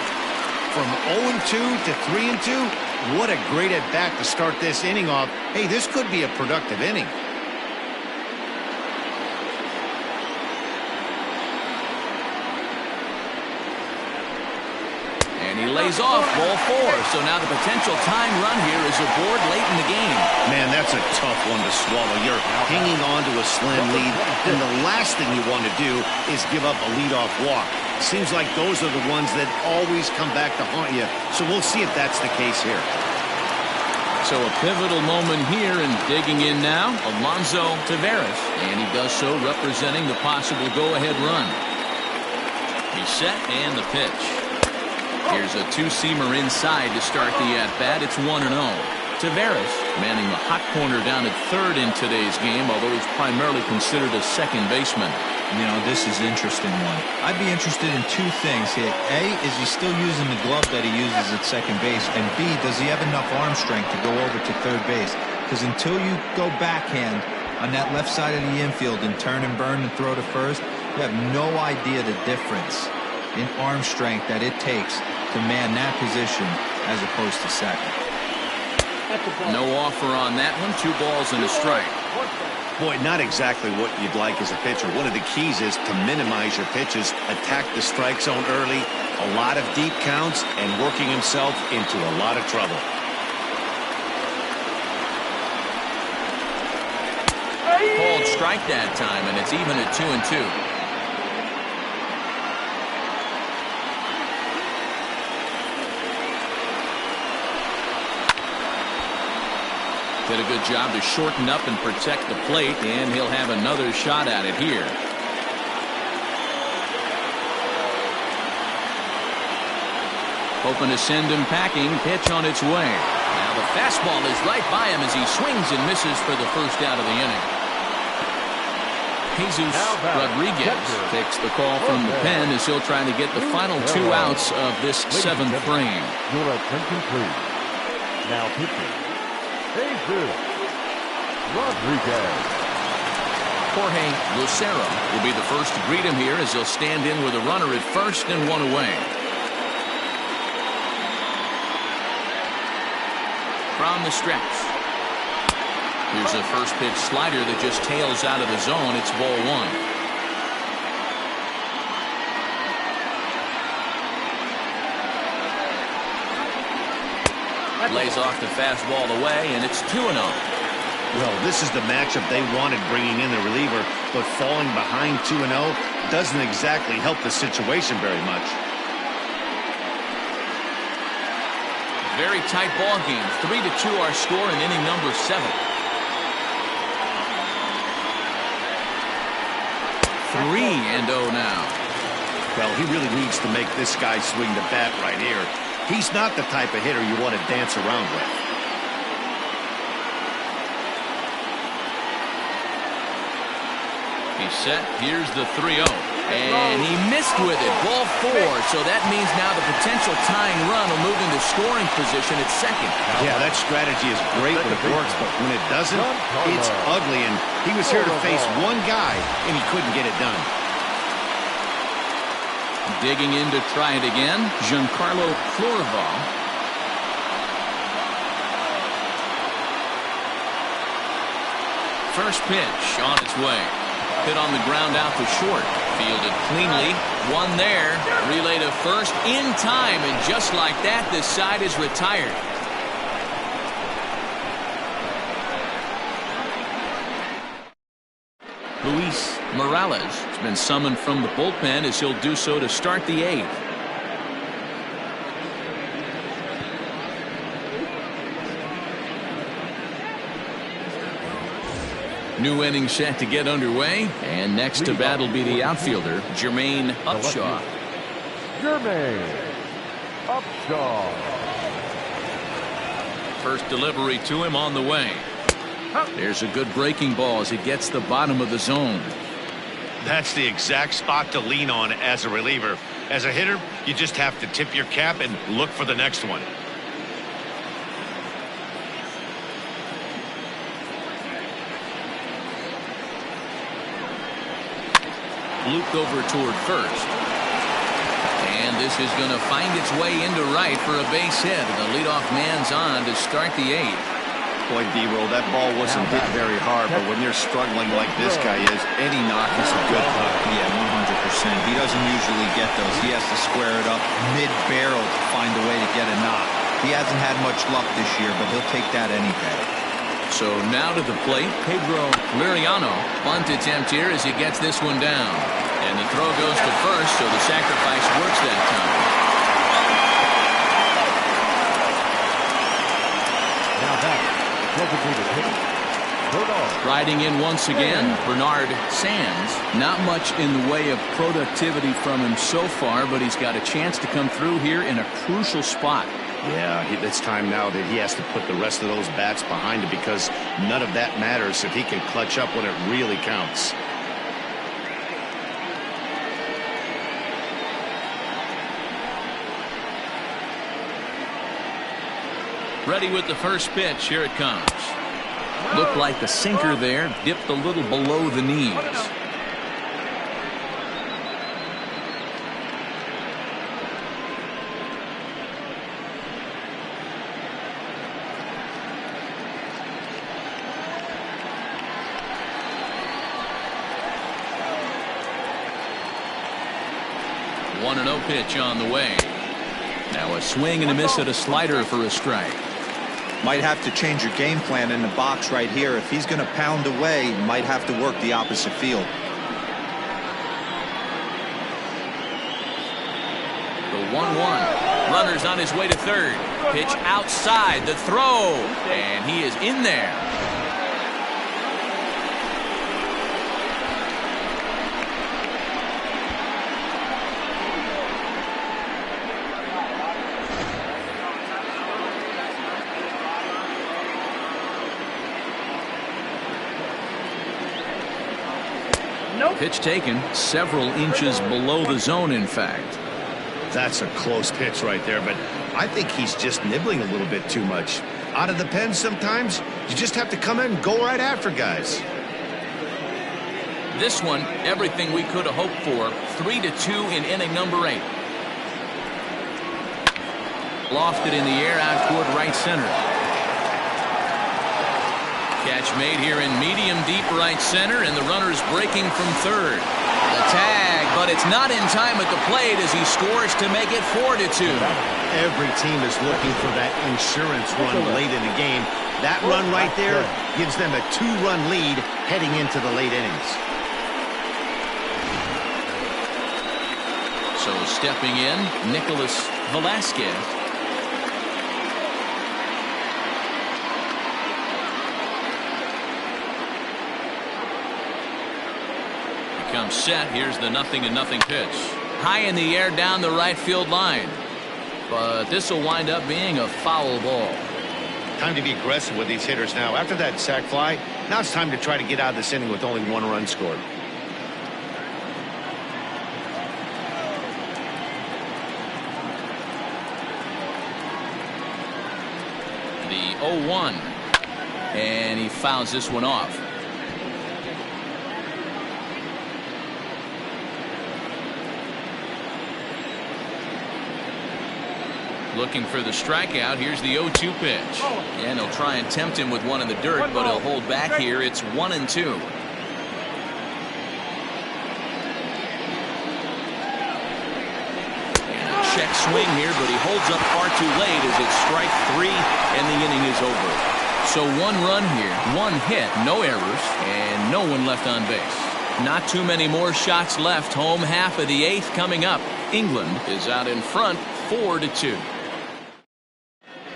From 0-2 to 3-2, what a great at-bat to start this inning off. Hey, this could be a productive inning. And he lays off, ball 4. So now the potential tying run here is aboard late in the game. Man, that's a tough one to swallow. You're hanging on to a slim lead, and the last thing you want to do is give up a leadoff walk. Seems like those are the ones that always come back to haunt you. So we'll see if that's the case here. So a pivotal moment here, and digging in now, Alonso Taveras. And he does so representing the possible go-ahead run. He's set, and the pitch. Here's a 2-seamer inside to start the at-bat. It's 1-0. Taveras manning the hot corner down at third in today's game, although he's primarily considered a second baseman. You know, this is an interesting one. I'd be interested in 2 things here. A, is he still using the glove that he uses at second base? And B, does he have enough arm strength to go over to third base? Because until you go backhand, on that left side of the infield and turn and burn and throw to first, you have no idea the difference in arm strength that it takes to man that position as opposed to second. No offer on that one. 2 balls and a strike. Boy, not exactly what you'd like as a pitcher. One of the keys is to minimize your pitches, attack the strike zone early, a lot of deep counts, and working himself into a lot of trouble. Called strike that time, and it's even at 2-2. Did a good job to shorten up and protect the plate, and he'll have another shot at it here. Hoping to send him packing. Pitch on its way. Now the fastball is right by him as he swings and misses for the first out of the inning. Jesus Rodriguez takes the call from the pen as he'll try to get the final 2 outs of this 7th frame. Your attention, please. Now pitching, Jesus Rodriguez. Jorge Lucero will be the first to greet him here as he'll stand in with a runner at first and 1 away. From the stretch. Here's a first pitch slider that just tails out of the zone. It's ball 1. Lays off the fastball away, and it's 2-0. Well, this is the matchup they wanted, bringing in the reliever, but falling behind 2-0 doesn't exactly help the situation very much. Very tight ball game. 3-2 our score in inning number 7. 3-0 now. Well, he really needs to make this guy swing the bat right here. He's not the type of hitter you want to dance around with. He's set. Here's the 3-0. And he missed with it. Ball 4. So that means now the potential tying run will move into scoring position at second. Yeah, that strategy is great when it works, but when it doesn't, it's ugly. And he was here to face one guy, and he couldn't get it done. Digging in to try it again, Giancarlo Florival. First pitch on its way. Hit on the ground out to short. Fielded cleanly. One there. Relay to first in time. And just like that, this side is retired. Luis Morales has been summoned from the bullpen as he'll do so to start the 8th. New inning set to get underway, and next to bat will be the outfielder, Jermaine Upshaw. Jermaine Upshaw. First delivery to him on the way. There's a good breaking ball as it gets the bottom of the zone. That's the exact spot to lean on as a reliever. As a hitter, you just have to tip your cap and look for the next one. Looped over toward first. And this is going to find its way into right for a base hit. The leadoff man's on to start the 8th. Boy, D-Roll, that ball wasn't hit very hard, but when you're struggling like this guy is, any knock is a good knock. Yeah, 100%. He doesn't usually get those. He has to square it up mid-barrel to find a way to get a knock. He hasn't had much luck this year, but he'll take that any day. So now to the plate, Pedro Liriano. Bunt attempt here as he gets this one down. And the throw goes to first, so the sacrifice works that time. Now that designated hitter. Riding in once again, Bernard Sands. Not much in the way of productivity from him so far, but he's got a chance to come through here in a crucial spot. Yeah, it's time now that he has to put the rest of those bats behind him because none of that matters if he can clutch up when it really counts. Ready with the first pitch. Here it comes. Looked like the sinker there dipped a little below the knees. 1-0 pitch on the way. Now a swing and a miss at a slider for a strike. Might have to change your game plan in the box right here. If he's going to pound away, you might have to work the opposite field. The 1-1. Runner's on his way to third. Pitch outside the throw. And he is in there. Pitch taken several inches below the zone, in fact. That's a close pitch right there, but I think he's just nibbling a little bit too much. Out of the pen sometimes, you just have to come in and go right after guys. This one, everything we could have hoped for. 3-2 in inning number 8. Lofted in the air out toward right center. Catch made here in medium deep right center, and the runner's breaking from third. The tag, but it's not in time at the plate as he scores to make it 4-2. Every team is looking for that insurance run late in the game. That run right there gives them a 2-run lead heading into the late innings. So stepping in, Nicholas Velasquez. Comes set. Here's the 0-0 pitch. High in the air down the right field line. But this will wind up being a foul ball. Time to be aggressive with these hitters now. After that sac fly, now it's time to try to get out of this inning with only 1 run scored. The 0-1. And he fouls this one off. Looking for the strikeout. Here's the 0-2 pitch. And he'll try and tempt him with one in the dirt, but he'll hold back here. It's 1-2. And a check swing here, but he holds up far too late as it's strike 3, and the inning is over. So 1 run here, 1 hit, no errors, and no one left on base. Not too many more shots left. Home half of the 8th coming up. England is out in front, 4-2.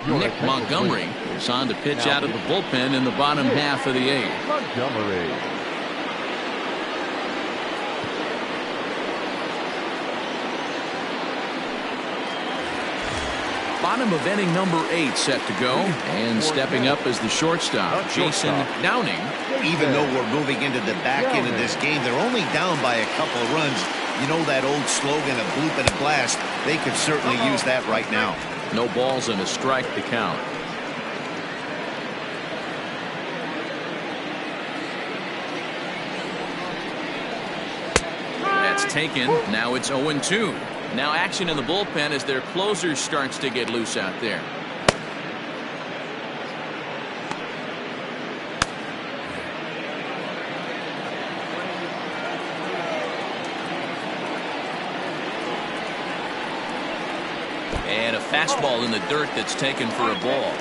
Nick Montgomery is on to pitch out of the bullpen in the bottom half of the 8th. Montgomery. Bottom of inning number 8 set to go, and stepping up as the shortstop, Jason Downing. Even though we're moving into the back end of this game, they're only down by a couple of runs. You know that old slogan, a bloop and a blast. They could certainly use that right now. No balls and a strike to count. That's taken. Now it's 0-2. Now action in the bullpen as their closer starts to get loose out there. And a fastball in the dirt that's taken for a ball.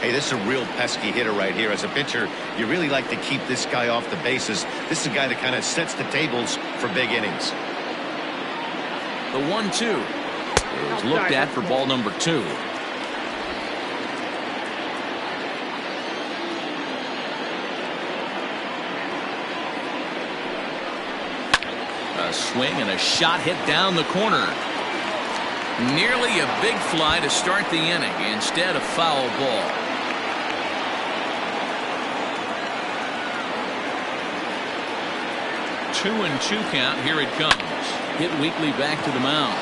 Hey, this is a real pesky hitter right here. As a pitcher, you really like to keep this guy off the bases. This is a guy that kind of sets the tables for big innings. The 1-2 is looked at for ball number 2. A swing and a shot hit down the corner. Nearly a big fly to start the inning. Instead, a foul ball. Two and 2 count. Here it comes. Hit weakly back to the mound.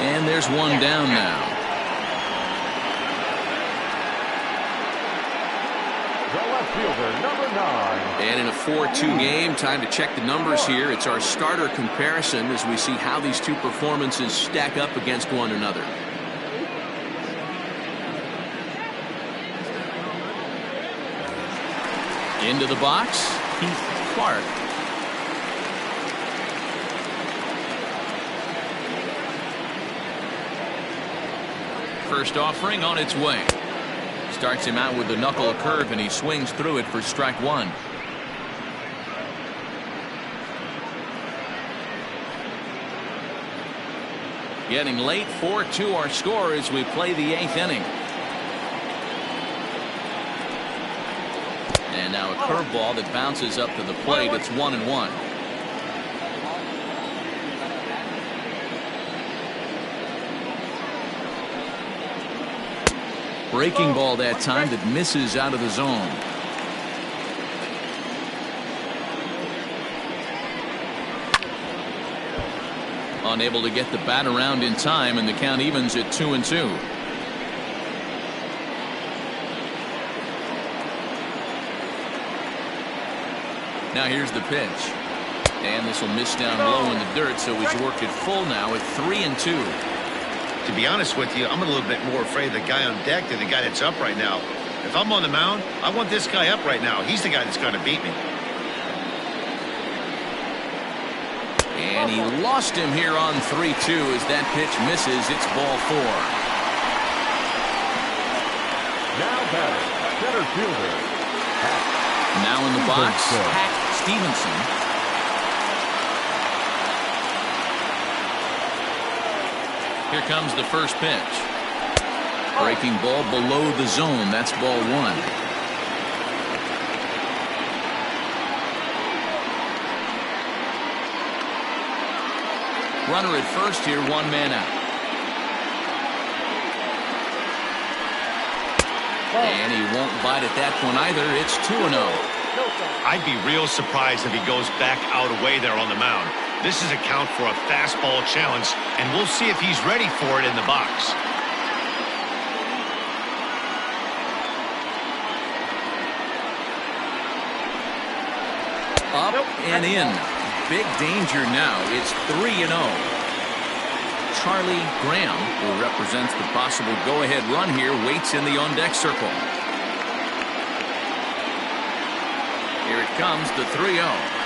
And there's one down now. the left fielder, number 9. And in a 4-2 game, time to check the numbers here. It's our starter comparison as we see how these two performances stack up against one another. Into the box, Keith Clark. First offering on its way. Starts him out with the knuckle curve, and he swings through it for strike one. Getting late, 4-2 our score as we play the 8th inning. And now a curveball that bounces up to the plate. It's 1-1. Breaking ball that time that misses out of the zone. Unable to get the bat around in time, and the count evens at 2-2. Now here's the pitch. And this will miss down low in the dirt, so he's worked it full now at 3-2. To be honest with you, I'm a little bit more afraid of the guy on deck than the guy that's up right now. If I'm on the mound, I want this guy up right now. He's the guy that's going to beat me. And he lost him here on 3-2 as that pitch misses. It's ball 4. Now batting, center fielder. Now in the box, Hack Stevenson. Here comes the first pitch. Breaking ball below the zone. That's ball 1. Runner at first here, 1 man out. And he won't bite at that one either. It's 2-0. I'd be real surprised if he goes back out away there on the mound. This is a count for a fastball challenge, and we'll see if he's ready for it in the box. Up and in. Big danger now. It's 3-0. Charlie Graham, who represents the possible go-ahead run here, waits in the on-deck circle. Here it comes, the 3-0.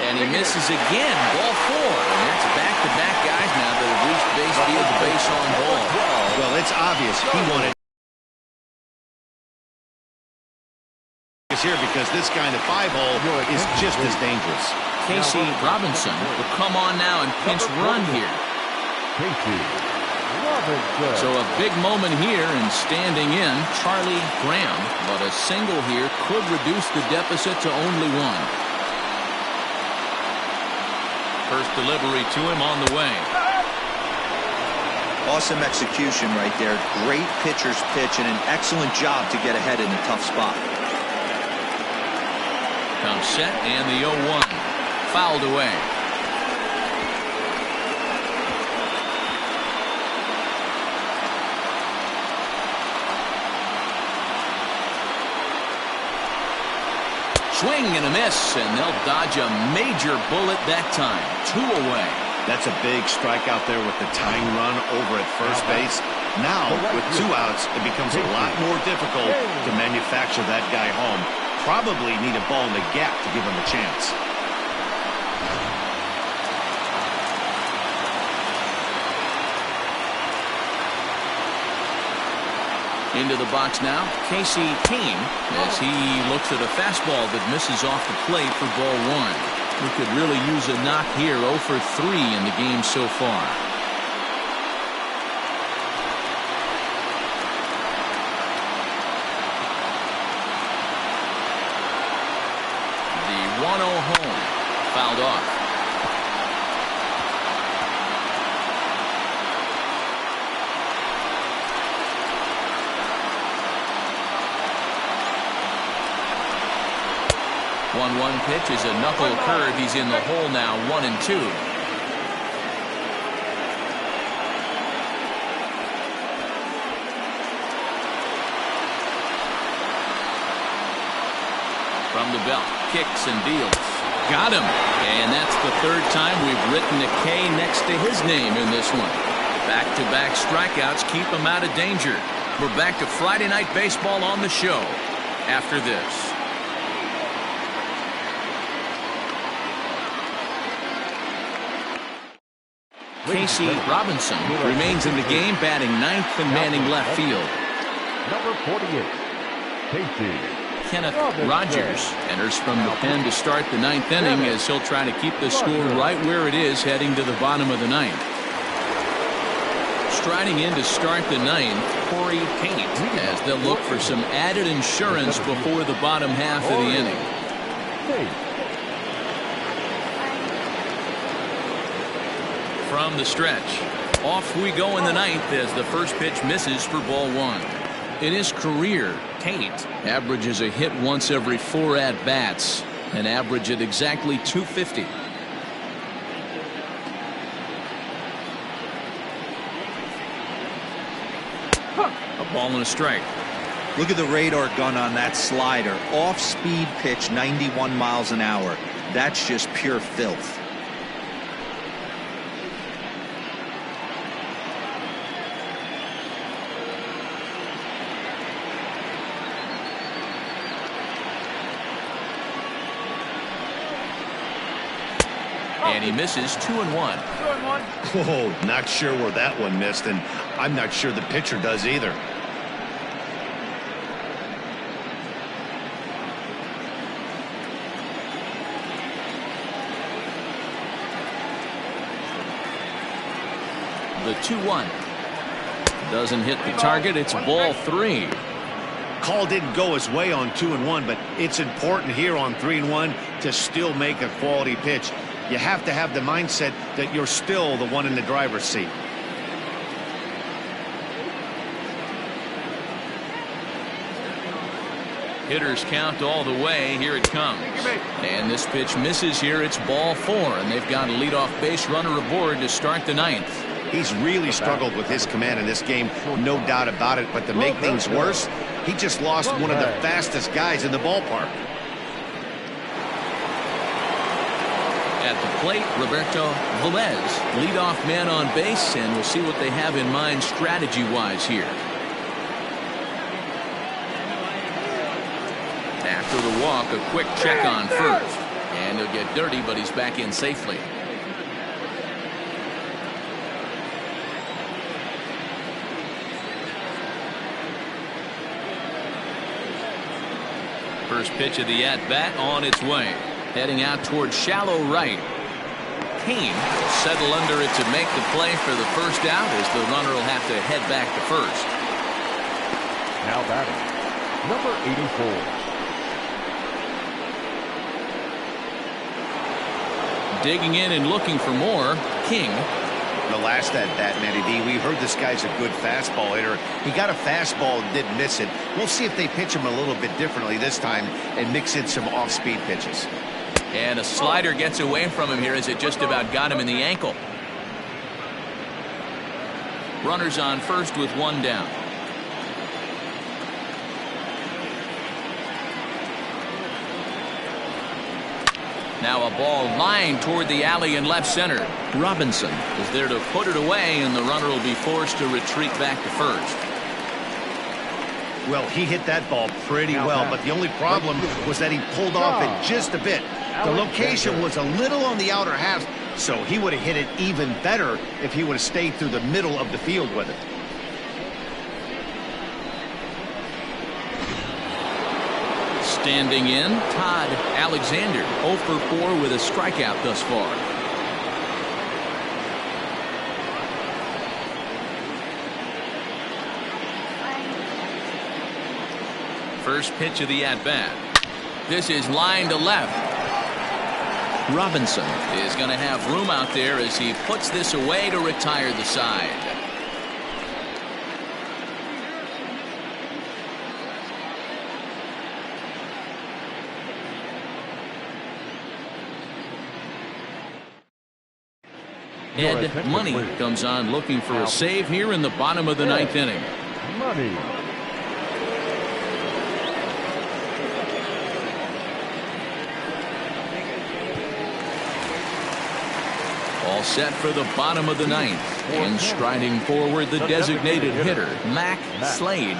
And he misses again. Ball 4. And that's back-to-back guys now that have reached base via the base on ball. Well, it's obvious he wanted here because this guy in the 5-hole is just as dangerous. Casey Robinson will come on now and pinch run here. Casey Robinson. So a big moment here, and standing in, Charlie Graham. But a single here could reduce the deficit to only 1. First delivery to him on the way. Awesome execution right there. Great pitcher's pitch and an excellent job to get ahead in a tough spot. Comes set and the 0-1. Fouled away. Swing and a miss, and they'll dodge a major bullet that time. 2 away. That's a big strikeout there with the tying run over at first base. Now, with 2 outs, it becomes a lot more difficult to manufacture that guy home. Probably need a ball in the gap to give him a chance. Into the box now, Casey King, as he looks at a fastball that misses off the plate for ball 1. We could really use a knock here. 0 for 3 in the game so far. The 1-0 home, fouled off. 1-1 pitch is a knuckle curve. He's in the hole now, 1-2. From the belt, kicks and deals. Got him. And that's the third time we've written a K next to his name in this one. Back-to-back strikeouts keep him out of danger. We're back to Friday Night Baseball on the show after this. Casey Robinson remains in the game, batting ninth and manning left field. Number 48, Casey. Kenneth Rogers enters from the pen to start the ninth inning as he'll try to keep the score right where it is heading to the bottom of the ninth. Striding in to start the ninth, Corey Kane, as they'll look for some added insurance before the bottom half of the inning. From the stretch, off we go in the ninth as the first pitch misses for ball one. In his career, Tate averages a hit once every 4 at-bats, an average at exactly .250. A ball and a strike. Look at the radar gun on that slider. Off-speed pitch, 91 miles an hour. That's just pure filth. And he misses 2-1. Whoa, not sure where that one missed, and I'm not sure the pitcher does either. The 2-1 doesn't hit the target. It's ball 3. Call didn't go his way on 2-1, but it's important here on 3-1 to still make a quality pitch. You have to have the mindset that you're still the one in the driver's seat. Hitters count all the way. Here it comes. And this pitch misses here. It's ball 4, and they've got a leadoff base runner aboard to start the ninth. He's really struggled with his command in this game, no doubt about it. But to make things worse, he just lost one of the fastest guys in the ballpark. At the plate, Roberto Velez, leadoff man on base, and we'll see what they have in mind strategy-wise here. After the walk, a quick check on first. And he'll get dirty, but he's back in safely. First pitch of the at-bat on its way. Heading out towards shallow right. Kane settle under it to make the play for the first out as the runner will have to head back to first. Now batting, number 84. Digging in and looking for more, King. The last at-bat, Matty D, we heard this guy's a good fastball hitter. He got a fastball and didn't miss it. We'll see if they pitch him a little bit differently this time and mix in some off-speed pitches. And a slider gets away from him here as it just about got him in the ankle. Runners on first with 1 down. Now a ball lined toward the alley in left center. Robinson is there to put it away, and the runner will be forced to retreat back to first. Well, he hit that ball pretty well, but the only problem was that he pulled off it just a bit. The location was a little on the outer half, so he would have hit it even better if he would have stayed through the middle of the field with it. Standing in, Todd Alexander, 0 for 4 with a strikeout thus far. First pitch of the at-bat. This is line to left. Robinson is going to have room out there as he puts this away to retire the side. Ed Money comes on looking for a save here in the bottom of the ninth inning. Money. All set for the bottom of the ninth. And striding forward, the designated hitter, Mac Slade.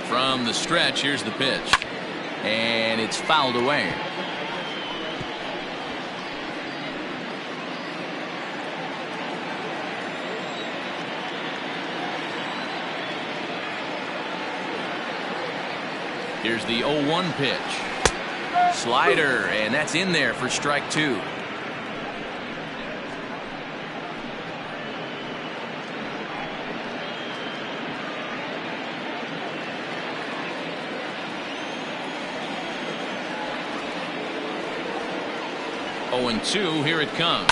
From the stretch, here's the pitch. And it's fouled away. Here's the 0-1 pitch. Slider, and that's in there for strike two. Oh, and 2, here it comes.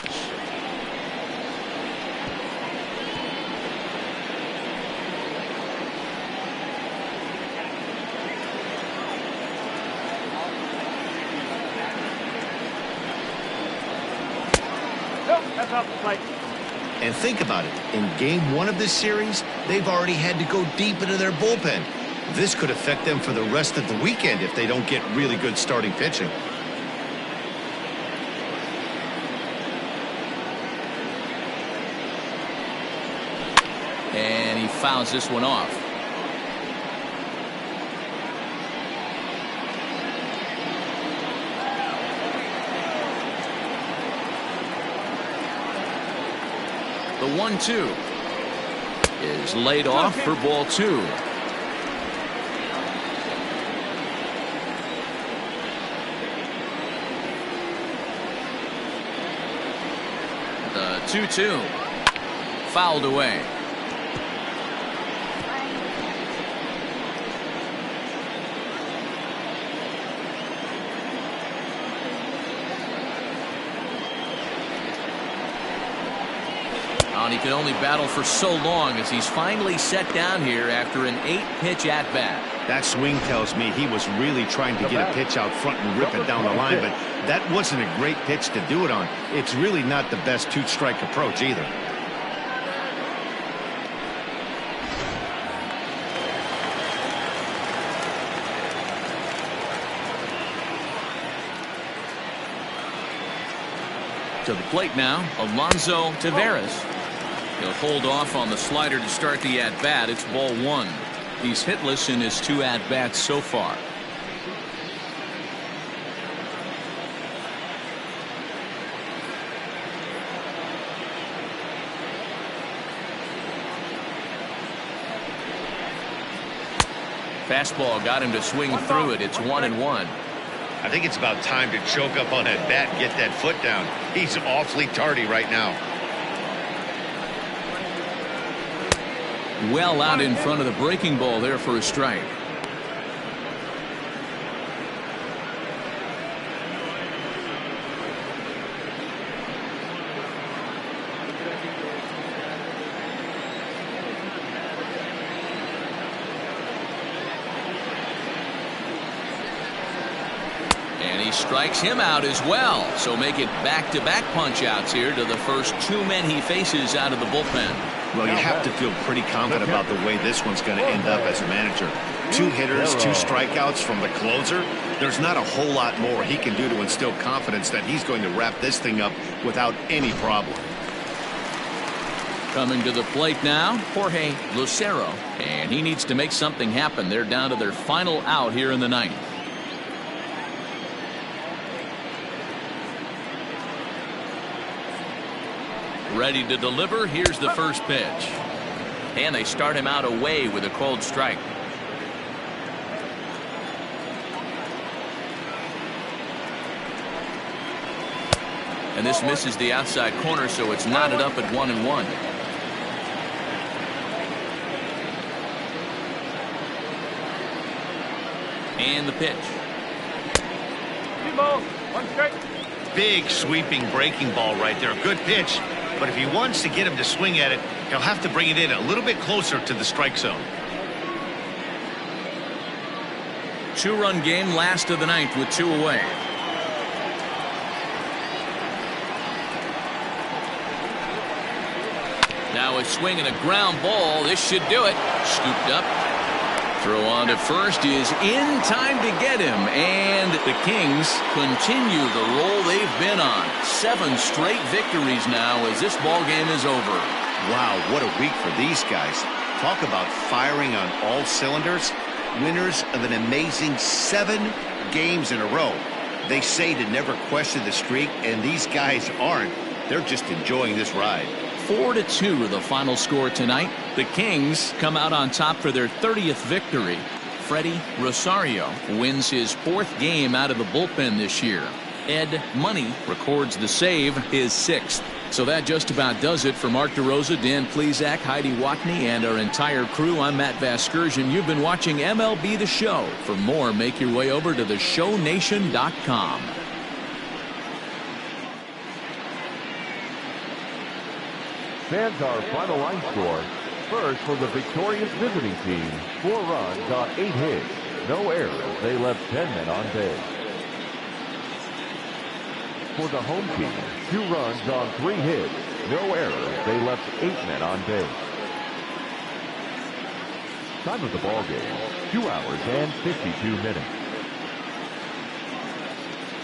That's off the plate. And think about it. In game 1 of this series, they've already had to go deep into their bullpen. This could affect them for the rest of the weekend if they don't get really good starting pitching. And he fouls this one off. The 1-2 is laid off for ball 2. The 2-2 fouled away. And he could only battle for so long as he's finally set down here after an 8-pitch at-bat. That swing tells me he was really trying to get a pitch out front and rip it down the line, but that wasn't a great pitch to do it on. It's really not the best two-strike approach either. To the plate now, Alonso Taveras. He'll hold off on the slider to start the at-bat. It's ball 1. He's hitless in his 2 at-bats so far. Fastball got him to swing through it. It's 1-1. I think it's about time to choke up on that bat and get that foot down. He's awfully tardy right now. Well out in front of the breaking ball there for a strike. And he strikes him out as well. So make it back-to-back punch-outs here to the first 2 men he faces out of the bullpen. Well, you have to feel pretty confident about the way this one's going to end up as a manager. 2 hitters, 2 strikeouts from the closer. There's not a whole lot more he can do to instill confidence that he's going to wrap this thing up without any problem. Coming to the plate now, Jorge Lucero. And he needs to make something happen. They're down to their final out here in the ninth. Ready to deliver. Here's the first pitch. And they start him out away with a cold strike. And this misses the outside corner, so it's knotted up at 1-1. And the pitch. 2 balls, 1 strike. Big sweeping breaking ball right there. Good pitch. But if he wants to get him to swing at it, he'll have to bring it in a little bit closer to the strike zone. Two-run game, last of the ninth with 2 away. Now a swing and a ground ball. This should do it. Scooped up. Throw on to first is in time to get him. And the Kings continue the roll they've been on. 7 straight victories now as this ball game is over. Wow, what a week for these guys. Talk about firing on all cylinders. Winners of an amazing 7 games in a row. They say to never question the streak, and these guys aren't. They're just enjoying this ride. 4-2 the final score tonight. The Kings come out on top for their 30th victory. Freddie Rosario wins his 4th game out of the bullpen this year. Ed Money records the save, his 6th. So that just about does it for Mark DeRosa, Dan Plesac, Heidi Watney, and our entire crew. I'm Matt Vasgersian. You've been watching MLB The Show. For more, make your way over to theshownation.com. Fans, our final line score. First, for the victorious visiting team, 4 runs on 8 hits. No errors. They left 10 men on base. For the home team, 2 runs on 3 hits. No errors. They left 8 men on base. Time of the ball game, 2 hours and 52 minutes.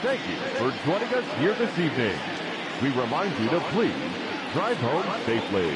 Thank you for joining us here this evening. We remind you to please drive home safely.